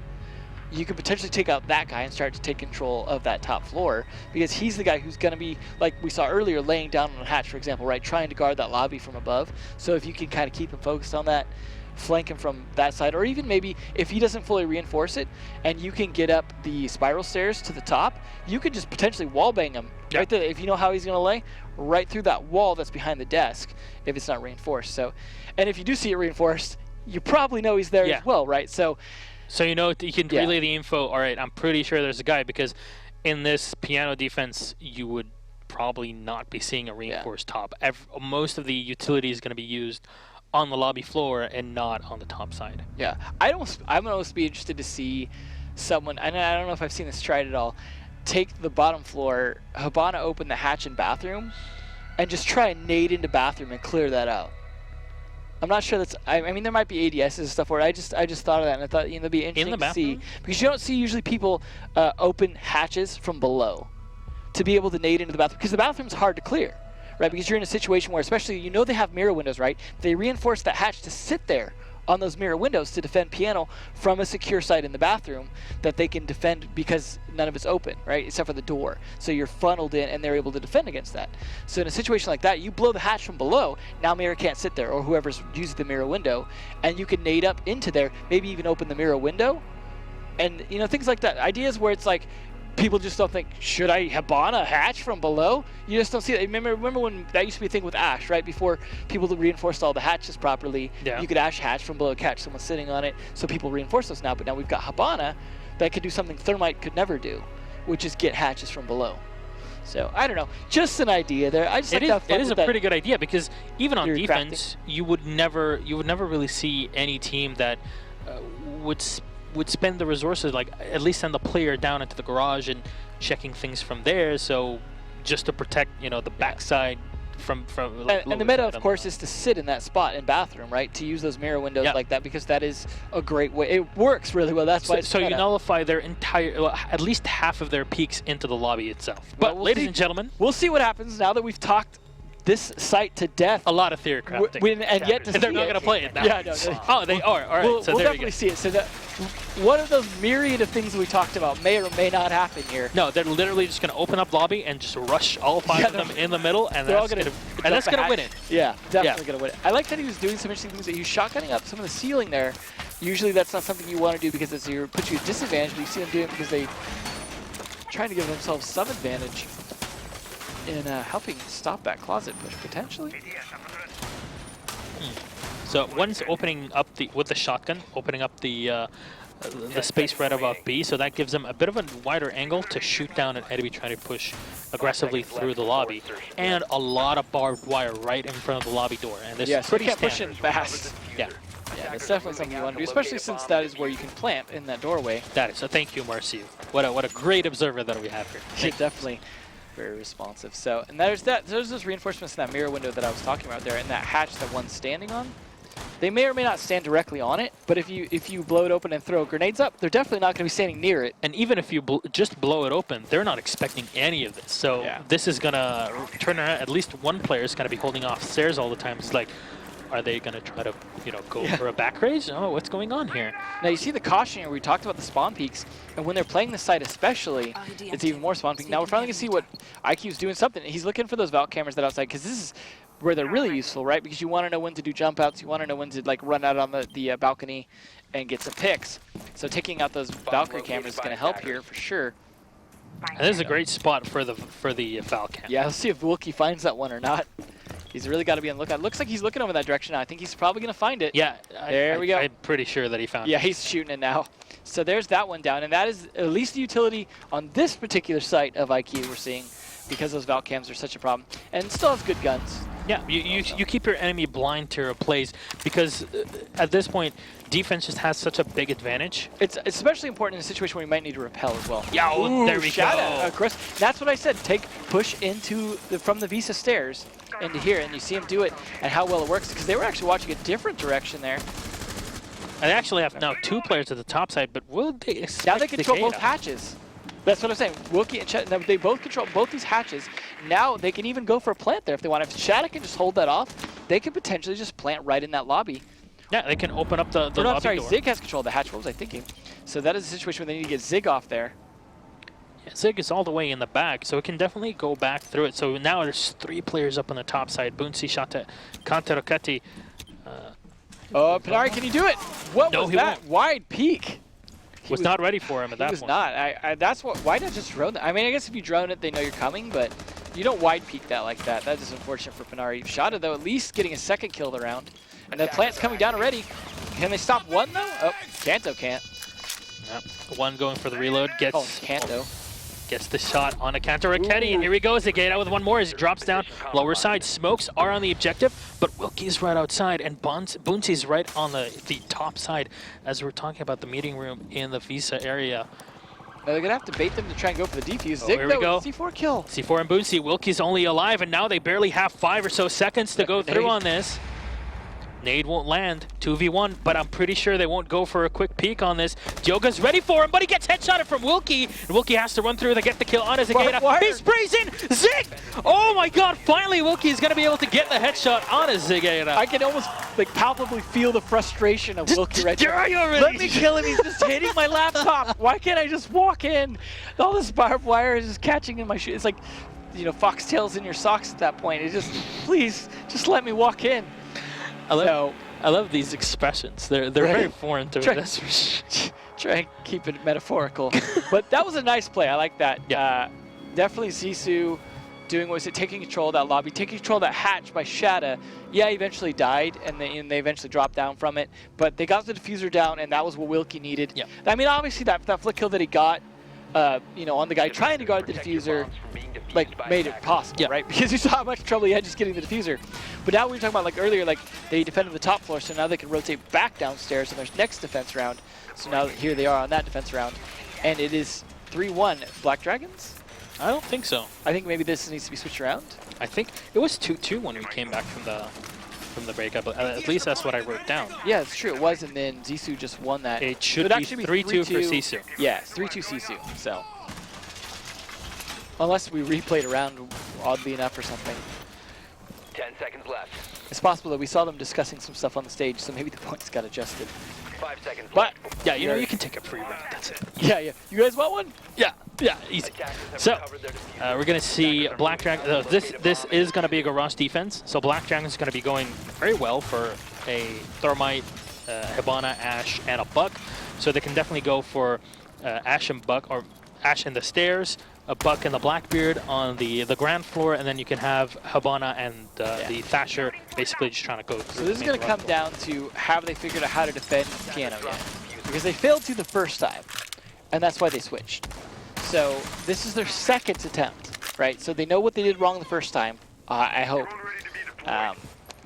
you could potentially take out that guy and start to take control of that top floor, because he's the guy who's going to be, like we saw earlier, laying down on a hatch, for example, right, trying to guard that lobby from above. So if you can kind of keep him focused on that, flank him from that side, or even maybe if he doesn't fully reinforce it and you can get up the spiral stairs to the top, you could just potentially wall bang him right there, if you know how he's going to lay, right through that wall that's behind the desk if it's not reinforced. So, and if you do see it reinforced, you probably know he's there as well, right? So you can relay the info. All right, I'm pretty sure there's a guy, because in this piano defense, you would probably not be seeing a reinforced top. Most of the utility is going to be used on the lobby floor and not on the top side. Yeah, I'm almost be interested to see someone, and I don't know if I've seen this tried at all, take the bottom floor, Hibana open the hatch in bathroom, and just try and nade into bathroom and clear that out. I'm not sure that's, I mean, there might be ADSs and stuff where I just thought of that, and I thought, it'd be interesting to see, because you don't see usually people open hatches from below to be able to nade into the bathroom, because the bathroom's hard to clear, right? Because you're in a situation where, especially, they have mirror windows, right? They reinforce that hatch to sit there on those mirror windows to defend piano from a secure site in the bathroom that they can defend, because none of it's open, right, except for the door. So you're funneled in and they're able to defend against that. So in a situation like that, you blow the hatch from below, now mirror can't sit there, or whoever's using the mirror window, and you can nade up into there, maybe even open the mirror window, and things like that. Ideas where it's like, people just don't think, should I Hibana a hatch from below? You just don't see that. Remember when that used to be a thing with Ash, right? Before people reinforced all the hatches properly, you could Ash hatch from below, catch someone sitting on it, so people reinforce those now. But now we've got Hibana that could do something Thermite could never do, which is get hatches from below. So I don't know, just an idea there. I just it is a pretty good idea, because even on defense, you would never really see any team that would spend the resources, like at least send the player down into the garage and checking things from there. So just to protect, the backside from and the meta, of course, is to sit in that spot in bathroom, right? To use those mirror windows like that, because that is a great way. It works really well. That's why. So you nullify their entire, well, at least half of their peaks into the lobby itself. But we'll ladies see. and gentlemen, we'll see what happens now that we've talked this site to death. A lot of theory crafting. And yet to see they're not going to play it now. Yeah, no. Oh, they are. All right. We'll So there definitely see it. So that one of those myriad of things we talked about may or may not happen here. No, they're literally just going to open up lobby and just rush all 5 of them in the middle, and that's going to win it. Yeah, definitely going to win it. I like that he was doing some interesting things. He was shotgunning up some of the ceiling there. Usually that's not something you want to do because it puts you at disadvantage, but you see them doing it because they trying to give themselves some advantage in helping stop that closet push, potentially. So one's opening up with the shotgun, opening up the space right above B, so that gives them a bit of a wider angle to shoot down an enemy trying to push aggressively through the lobby, and a lot of barbed wire right in front of the lobby door. And this is pretty push in fast. Yeah. Yeah, that's definitely something you want to do, especially since that is where you can plant in that doorway. That is. So thank you, Marcio. What a great observer that we have here. Yeah, definitely. Very responsive. So, and there's those reinforcements in that mirror window that I was talking about there, and that hatch that one's standing on. They may or may not stand directly on it, but if you blow it open and throw grenades up, they're definitely not going to be standing near it. And even if you just blow it open, they're not expecting any of this. So this is going to turn around. At least one player is going to be holding off stairs all the time. It's like, are they going to try to, go for a back raise? Oh, what's going on here? Now you see the caution here. We talked about the spawn peaks, and when they're playing the site especially, it's even more spawn peak. Now we're finally going to see what IQ's doing something. He's looking for those Valk cameras that are outside, because this is where they're really useful, right? Because you want to know when to do jump outs. You want to know when to run out on the balcony and get some picks. So taking out those Valkyrie cameras is going to help here for sure. And this is a great spot for the Valk cam. Yeah, let's see if Wilkie finds that one or not. He's really got to be on the lookout. Looks like he's looking over that direction now. I think he's probably going to find it. Yeah, there we go. I'm pretty sure that he found it. Yeah, he's shooting it now. So there's that one down, and that is at least the utility on this particular site of IQ we're seeing, because those Valk cams are such a problem. And still has good guns. Yeah, you keep your enemy blind to your plays, because at this point, defense just has such a big advantage. It's especially important in a situation where you might need to repel as well. Yeah, there we go. Of course, that's what I said. Push from the Visa stairs into here, and you see him do it, and how well it works, because they were actually watching a different direction there. And they actually have now 2 players at the top side, but will they expect now they control both hatches. That's what I'm saying. Wilkie and Chet, they both control both these hatches. Now they can even go for a plant there if they want. If Shattuck can just hold that off, they could potentially just plant right in that lobby. Yeah, they can open up the lobby I'm sorry, door. Zig has control of the hatch. What was I thinking? So that is a situation where they need to get Zig off there. Yeah, Zig is all the way in the back, so it can definitely go back through it. So now there's 3 players up on the top side. Boonsi, Shata, Kantarokati. Oh, Pinari, can you do it? What was that? Won't. Wide peak. He was not ready for him at that point. He was not. That's what. Why not just drone that? I mean, I guess if you drone it, they know you're coming, but you don't wide peak that like that. That is unfortunate for Pinari. Shada, though, at least getting a second kill of the round. And the plant's coming down already. Can they stop one, though? Oh, Kanto can't. Yep. One going for the reload. Kanto. Gets the shot on a Kantarokati, and here he goes again out with one more as he drops down lower side. Smokes are on the objective, but Wilkie's right outside, and Boonsi's right on the top side as we're talking about the meeting room in the Visa area. Now they're going to have to bait them to try and go for the defuse. Zig, here we go. C4 kill. C4 and Boonsi. Wilkie's only alive, and now they barely have 5 or so seconds to go through on this. Nade won't land, 2v1, but I'm pretty sure they won't go for a quick peek on this. Dioga's ready for him, but he gets headshotted from Wilkie. And Wilkie has to run through to get the kill on his Zigata. He sprays in! Zig! Oh my god, finally Wilkie is going to be able to get the headshot on his Zigata. I can almost palpably feel the frustration of Wilkie right there. Let me kill him, he's just hitting my laptop. Why can't I just walk in? All this barbed wire is just catching in my shoe. It's like, foxtails in your socks at that point. It's just, please, just let me walk in. I love these expressions. They're very foreign to me. Try and keep it metaphorical. But that was a nice play. I like that. Yeah. Definitely Zissou doing taking control of that lobby, taking control of that hatch by Shada. Yeah, he eventually died, and they eventually dropped down from it. But they got the diffuser down, and that was what Wilkie needed. Yeah. I mean, obviously that flick kill that he got, on the guy trying to guard the diffuser, made it possible, right? Because you saw how much trouble he had just getting the diffuser. But now we were talking about, earlier, they defended the top floor, so now they can rotate back downstairs in their next defense round. So now here they are on that defense round. And it is 3-1 Black Dragons? I don't think so. I think maybe this needs to be switched around. I think it was 2-2 when we came back from the breakup. At least that's what I wrote down. Yeah, it's true. It was, and then Zissou just won that. It should actually be 3-2 for Zissou. Yeah, it's 3-2 Zissou. So unless we replayed around, oddly enough, or something. 10 seconds left. It's possible that we saw them discussing some stuff on the stage, so maybe the points got adjusted. 5 seconds But left. Yeah, you know, you can take a free round. That's it. yeah. You guys want one? Yeah, easy. Attackers have So, recovered their diffuser. we're going to see Black Dragon. This is going to be a garage defense. So Black Dragon is going to be going very well for a Thermite, Hibana, Ash, and a Buck. So they can definitely go for Ash and Buck, or Ash in the stairs, a Buck and the Blackbeard on the ground floor, and then you can have Hibana and the Thatcher basically just trying to go through. So this is going to come down to have they figured out how to defend Piano yet? Because they failed to the first time, and that's why they switched. So this is their second attempt, right? So they know what they did wrong the first time, I hope.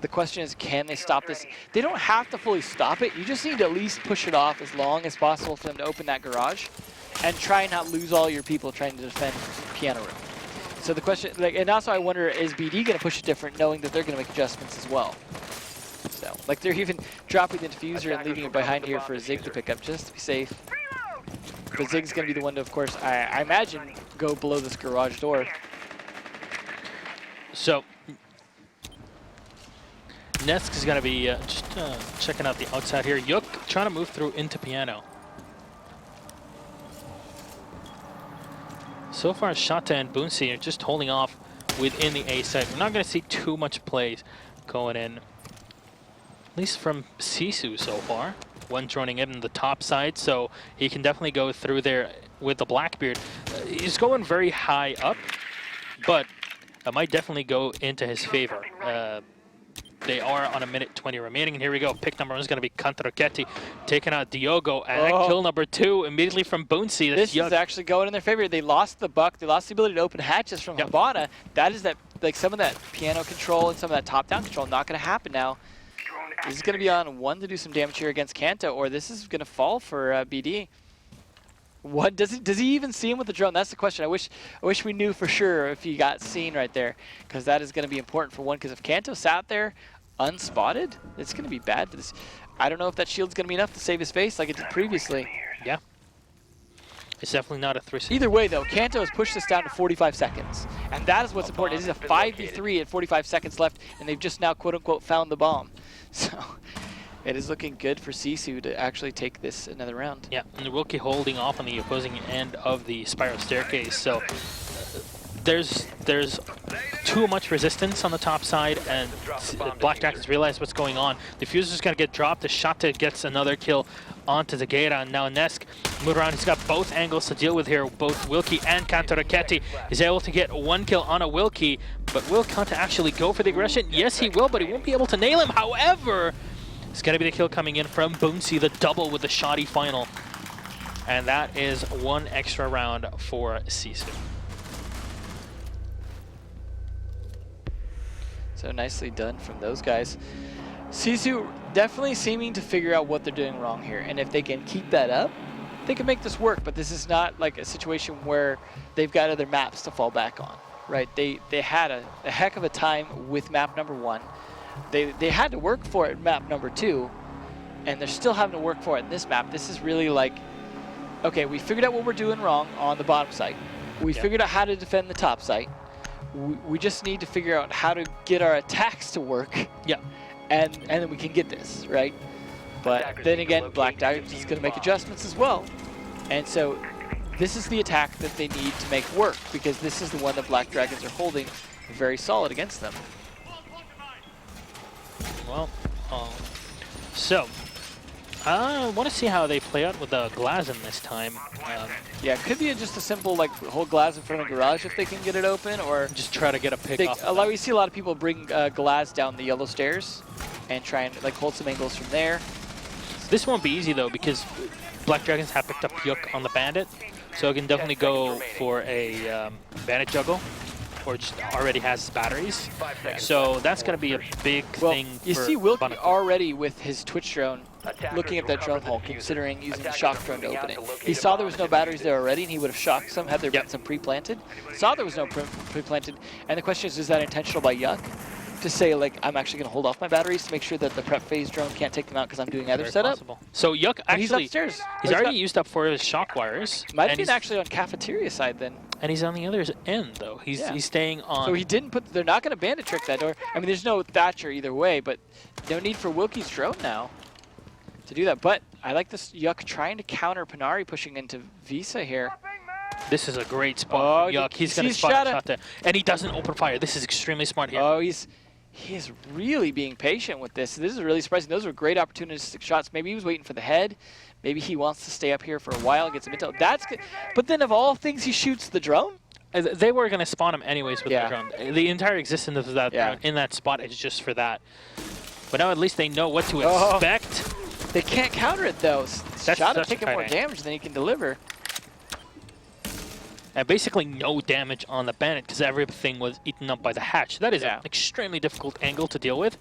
The question is, can they stop this? They don't have to fully stop it. You just need to at least push it off as long as possible for them to open that garage and try and not lose all your people trying to defend Piano Room. So the question, like, and also I wonder, is BD going to push it different knowing that they're going to make adjustments as well? So, like, they're even dropping the diffuser and leaving it behind here for Zig to pick up just to be safe. But Zig's going to be the one to, of course, I imagine, go below this garage door. So Nesk is going to be just checking out the outside here. Yuk trying to move through into Piano. So far, Shata and Boonsy are just holding off within the A side. We're not going to see too much plays going in, at least from Zissou so far. One joining in the top side, so he can definitely go through there with the Blackbeard. He's going very high up, but it might definitely go into his favor. They are on 1:20 remaining, and here we go. Pick number 1 is going to be Katowice taking out Diogo, and kill number 2 immediately from Boonsy. This is actually going in their favor. They lost the Buck. They lost the ability to open hatches from Hibana. That is that, like, some of that piano control and some of that top-down control not going to happen now. This is going to be on 1 to do some damage here against Kanto, or this is going to fall for BD. What does he even see him with the drone? That's the question. I wish we knew for sure if he got seen right there, because that is going to be important for 1. Because if Kanto sat there unspotted, it's going to be bad for this. I don't know if that shield's going to be enough to save his face like it did previously. Yeah, it's definitely not a 360. Either way, though, Kanto has pushed this down to 45 seconds, and that is what's important. It is a 5v3 at 45 seconds left, and they've just now quote-unquote found the bomb. So it is looking good for Zissou to actually take this another round. Yeah, and Wilkie holding off on the opposing end of the spiral staircase. So there's too much resistance on the top side, and Black Jackets realize what's going on. The Diffuser's going to get dropped. The Shata gets another kill onto Zagera, and now Nesk move around. He's got both angles to deal with here. Both Wilkie and Katowice is able to get 1 kill on a Wilkie, but will Kanta actually go for the aggression? Yes, he will, but he won't be able to nail him. However, it's going to be the kill coming in from Boonsy, the double with the shoddy final. And that is 1 extra round for Zissou. So nicely done from those guys. Zissou definitely seeming to figure out what they're doing wrong here. And if they can keep that up, they can make this work. But this is not like a situation where they've got other maps to fall back on, right? They had a heck of a time with map number 1. They had to work for it in map number 2, and they're still having to work for it in this map. This is really like, okay, we figured out what we're doing wrong on the bottom site. We figured out how to defend the top site. We just need to figure out how to get our attacks to work. Yeah. And then we can get this, right? But then again, Black Diamond is going to make adjustments as well. And so this is the attack that they need to make work, because this is the one that Black Dragons are holding very solid against them. Well, so I want to see how they play out with the Glazen this time. Yeah, it could be just a simple, like, hold glass in front of the garage if they can get it open, or just try to get a pick off. We see a lot of people bring glass down the yellow stairs and try and, like, hold some angles from there. This won't be easy though, because Black Dragons have picked up Yuk on the Bandit, so it can definitely go for a Bandit juggle. or just already has his batteries. 5 seconds So left. that's going to be a big Well, thing you for see Wilkie Bunnacle. already with his Twitch drone Attackers looking at that drone recovered the hole, diffuser. considering using the Attackers shock are drone to moving out open it. to locate He a saw there bomb was no and batteries defuse there it. already, and he would have shocked some had there Yep. been some pre-planted. Saw there was no pre-planted, and the question is that intentional by Yuck? To say, like, I'm actually going to hold off my batteries to make sure that the prep phase drone can't take them out because I'm doing other Very setup. possible. So Yuck And he's actually, upstairs. he's already used up for his shock wires. Might have and been he's- actually on cafeteria side then. And he's on the other end, though. He's Yeah. he's staying on. So he didn't put. They're not going to bandit trick that door. I mean, there's no Thatcher either way, but no need for Wilkie's drone now to do that. But I like this Yuck trying to counter Panari pushing into Visa here. This is a great spot. Oh, Yuck. He's see going to his spot a shadow? shot there. And he doesn't open fire. This is extremely smart here. Oh, he is really being patient with this. This is really surprising. Those were great opportunistic shots. Maybe he was waiting for the head. Maybe he wants to stay up here for a while and get some intel. That's good. But then of all things, he shoots the drone? They were going to spawn him anyways with Yeah. the drone. The entire existence of that Yeah. drone in that spot is just for that. But now at least they know what to Oh. expect. They can't counter it, though. That's Shot such a taking more tight damage than he can deliver. And basically no damage on the Bandit because everything was eaten up by the hatch. That is Yeah. an extremely difficult angle to deal with.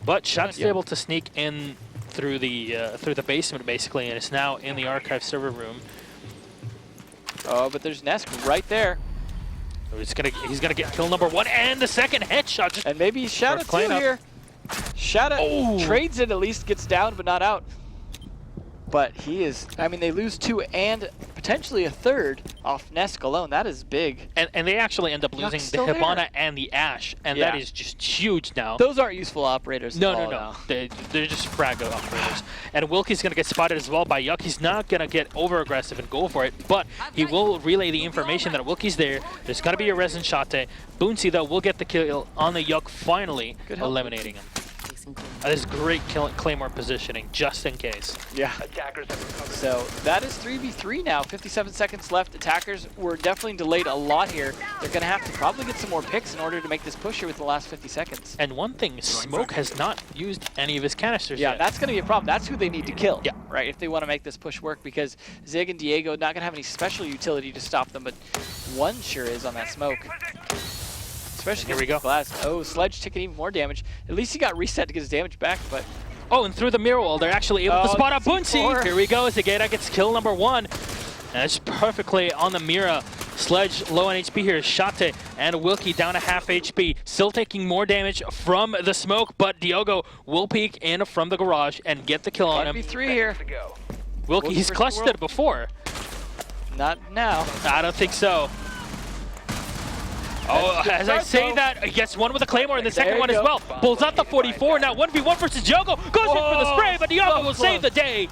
But Shot's Yeah. able to sneak in through the basement basically, and is now in the archive server room. Oh, but there's Nesk right there. He's gonna get kill number 1 and the second headshot. Just And maybe Shadow First too cleanup. here. Shadow Oh. trades it, at least gets down but not out. But he is, I mean, they lose 2 and potentially a third off Nesk alone. That is big. and they actually end up Yuck's losing the still there. Hibana and the Ash, and Yeah. that is just huge now. Those aren't useful operators. at No, all no, no. now. They're just frag operators. And Wilkie's going to get spotted as well by Yuck. He's not going to get over-aggressive and go for it, but he will relay the information that Wilkie's there. There's going to be a resin shot. Boonsy, though, will get the kill on the Yuck, finally Good help. eliminating him. That is great Claymore positioning, just in case. Yeah. Attackers have recovered. So that is 3v3 now. 57 seconds left. Attackers were definitely delayed a lot here. They're going to have to probably get some more picks in order to make this push here with the last 50 seconds. And one thing, Smoke has not used any of his canisters Yeah, yet. that's going to be a problem. That's who they need to kill, Yeah. right, if they want to make this push work, because Zig and Diego not going to have any special utility to stop them, but one sure is on that smoke. Especially Here we against go. Glass. Oh, Sledge taking even more damage. At least he got reset to get his damage back, but Oh, and through the mirror wall, they're actually able to Oh, spot out Boonsy. C4. Here we go. Zagata gets kill number 1. And it's perfectly on the mirror. Sledge low on HP here. Shate and Wilkie down to half HP. Still taking more damage from the smoke, but Diogo will peek in from the garage and get the kill on him. 1v3 here. To go. Wilkie, he's versus clutched world. it before. Not now. I don't think so. Oh, good as I start, say though. that, he gets one with a Claymore and the second There one you as go. well. Pulls out the 44. Now 1v1 versus Diogo. Goes in for the Whoa, spray, but Diogo so will save the close. day.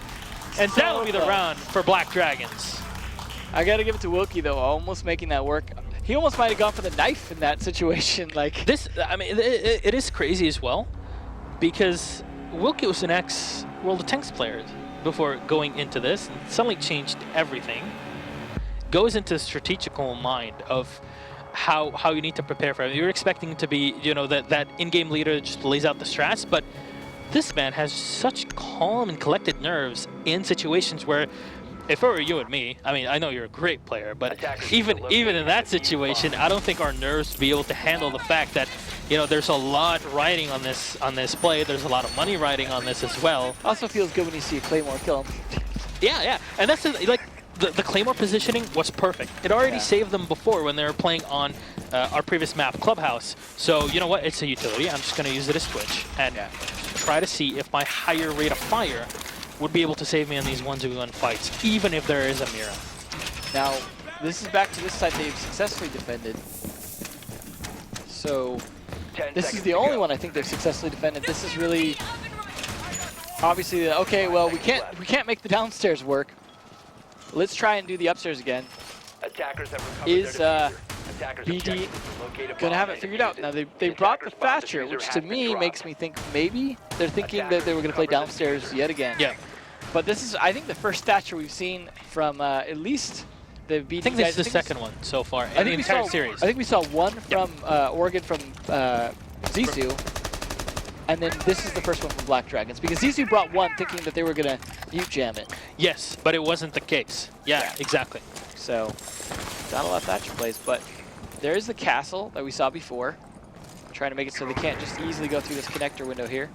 And So that'll be the close. round for Black Dragons. I got to give it to Wilkie, though, almost making that work. He almost might have gone for the knife in that situation. Like, This, I mean, it is crazy as well, because Wilkie was an ex-World of Tanks player before going into this, and suddenly changed everything. Goes into the strategical mind of how you need to prepare for it. You're expecting to be, you know, that in-game leader that just lays out the strats, but this man has such calm and collected nerves in situations where, if it were you and me, I mean, I know you're a great player, but Attackers even eliminated in that the team situation, bomb. I don't think our nerves would be able to handle the fact that, you know, there's a lot riding on this play. There's a lot of money riding on this as well. also feels good when you see a Claymore kill him. Yeah, and that's like the Claymore positioning was perfect. It already Yeah. saved them before when they were playing on our previous map, Clubhouse. So you know what? It's a utility. I'm just going to use it as Twitch and try to see if my higher rate of fire would be able to save me on these 1v1 fights, even if there is a Mira. Now, this is back to this side they've successfully defended. So, 10 this is seconds the to only go. one I think they've successfully defended. This is really, obviously, okay, well, we can't make the downstairs work. Let's try and do the upstairs again. Attackers have recovered Is, their diffuser. Attackers BD objective is to locate a Gonna bomb have it and figured out. defuse Now, it. they brought the attacker's bomb Thatcher, diffuser which has to been me dropped. makes me think maybe they're thinking that they were going to play downstairs yet again. Yeah, But this is, I think, the first Thatcher we've seen from at least the BD I think guys. this is the second one so far in the we entire saw, series. I think we saw one from Oregon from Zizou, and then this is the first one from Black Dragons, because Zizou brought one thinking that they were going to mute jam it. Yes, but it wasn't the case. Yeah, exactly. So, not a lot of Thatcher plays, but There is the castle that we saw before. Trying to make it so they can't just easily go through this connector window here.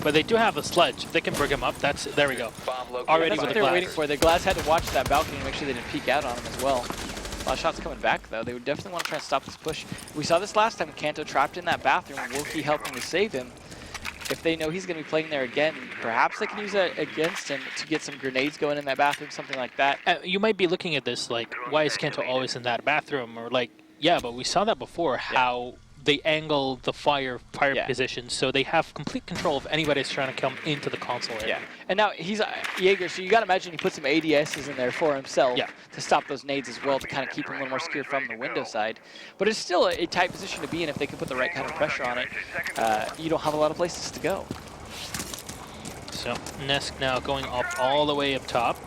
But they do have a sledge. If they can bring him up, there we go. Bomb located. Already That's with what the they're waiting glass. for. The glass had to watch that balcony and make sure they didn't peek out on him as well. A lot of shots coming back, though. They would definitely want to try and stop this push. We saw this last time. Kanto trapped in that bathroom. Wilkie helping to save him. If they know he's going to be playing there again, perhaps they can use that against him to get some grenades going in that bathroom, something like that. You might be looking at this like, why is Kanto always in that bathroom? Or like, yeah, but we saw that before, how they angle the fire position, so they have complete control if anybody's trying to come into the console area. Yeah, and now he's Jaeger, so you got to imagine he put some ADSs in there for himself to stop those nades as well, to kind of keep him a little more secure from the window side. But it's still a tight position to be in if they can put the right kind of pressure on it. You don't have a lot of places to go. So Nesk now going up all the way up top.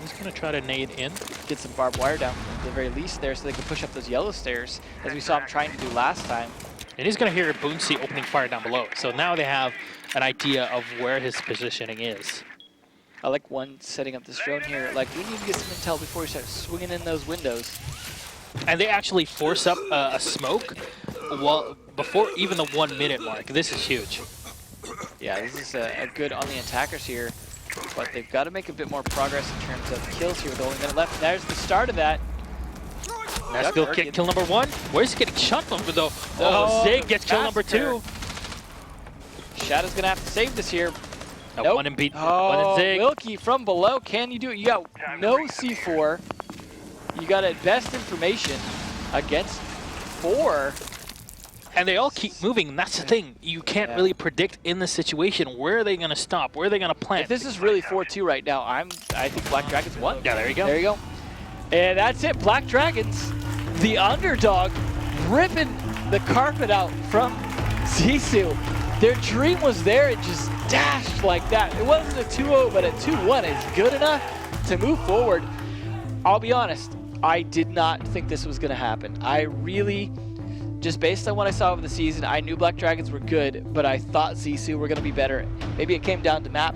He's going to try to nade in. Get some barbed wire down at the very least there so they can push up those yellow stairs, as we saw him trying to do last time. And he's going to hear Boonsey opening fire down below. So now they have an idea of where his positioning is. I like one setting up this drone here. Like, we need to get some intel before we start swinging in those windows. And they actually force up a smoke before even the 1 minute mark. This is huge. Yeah, this is a good on the attackers here. But they've got to make a bit more progress in terms of kills here with only a minute left. There's the start of that. That's still kill number 1. Where's he getting shot from though? Oh, Zig gets kill number 2. Shadow's going to have to save this here. Nope. One in Zig. Wilkie from below. Can you do it? You got no C4. You got at best information against 4. And they all keep moving, and that's the thing. You can't really predict in the situation where are they going to stop, where are they going to plant. If this is really 4-2 right now, I think Black Dragons won. Yeah, there you go. There you go. And that's it. Black Dragons, the underdog, ripping the carpet out from Zissou. Their dream was there. It just dashed like that. It wasn't a 2-0, but a 2-1 is good enough to move forward. I'll be honest, I did not think this was going to happen. I really... Just based on what I saw over the season, I knew Black Dragons were good, but I thought Zissou were going to be better. Maybe it came down to maps.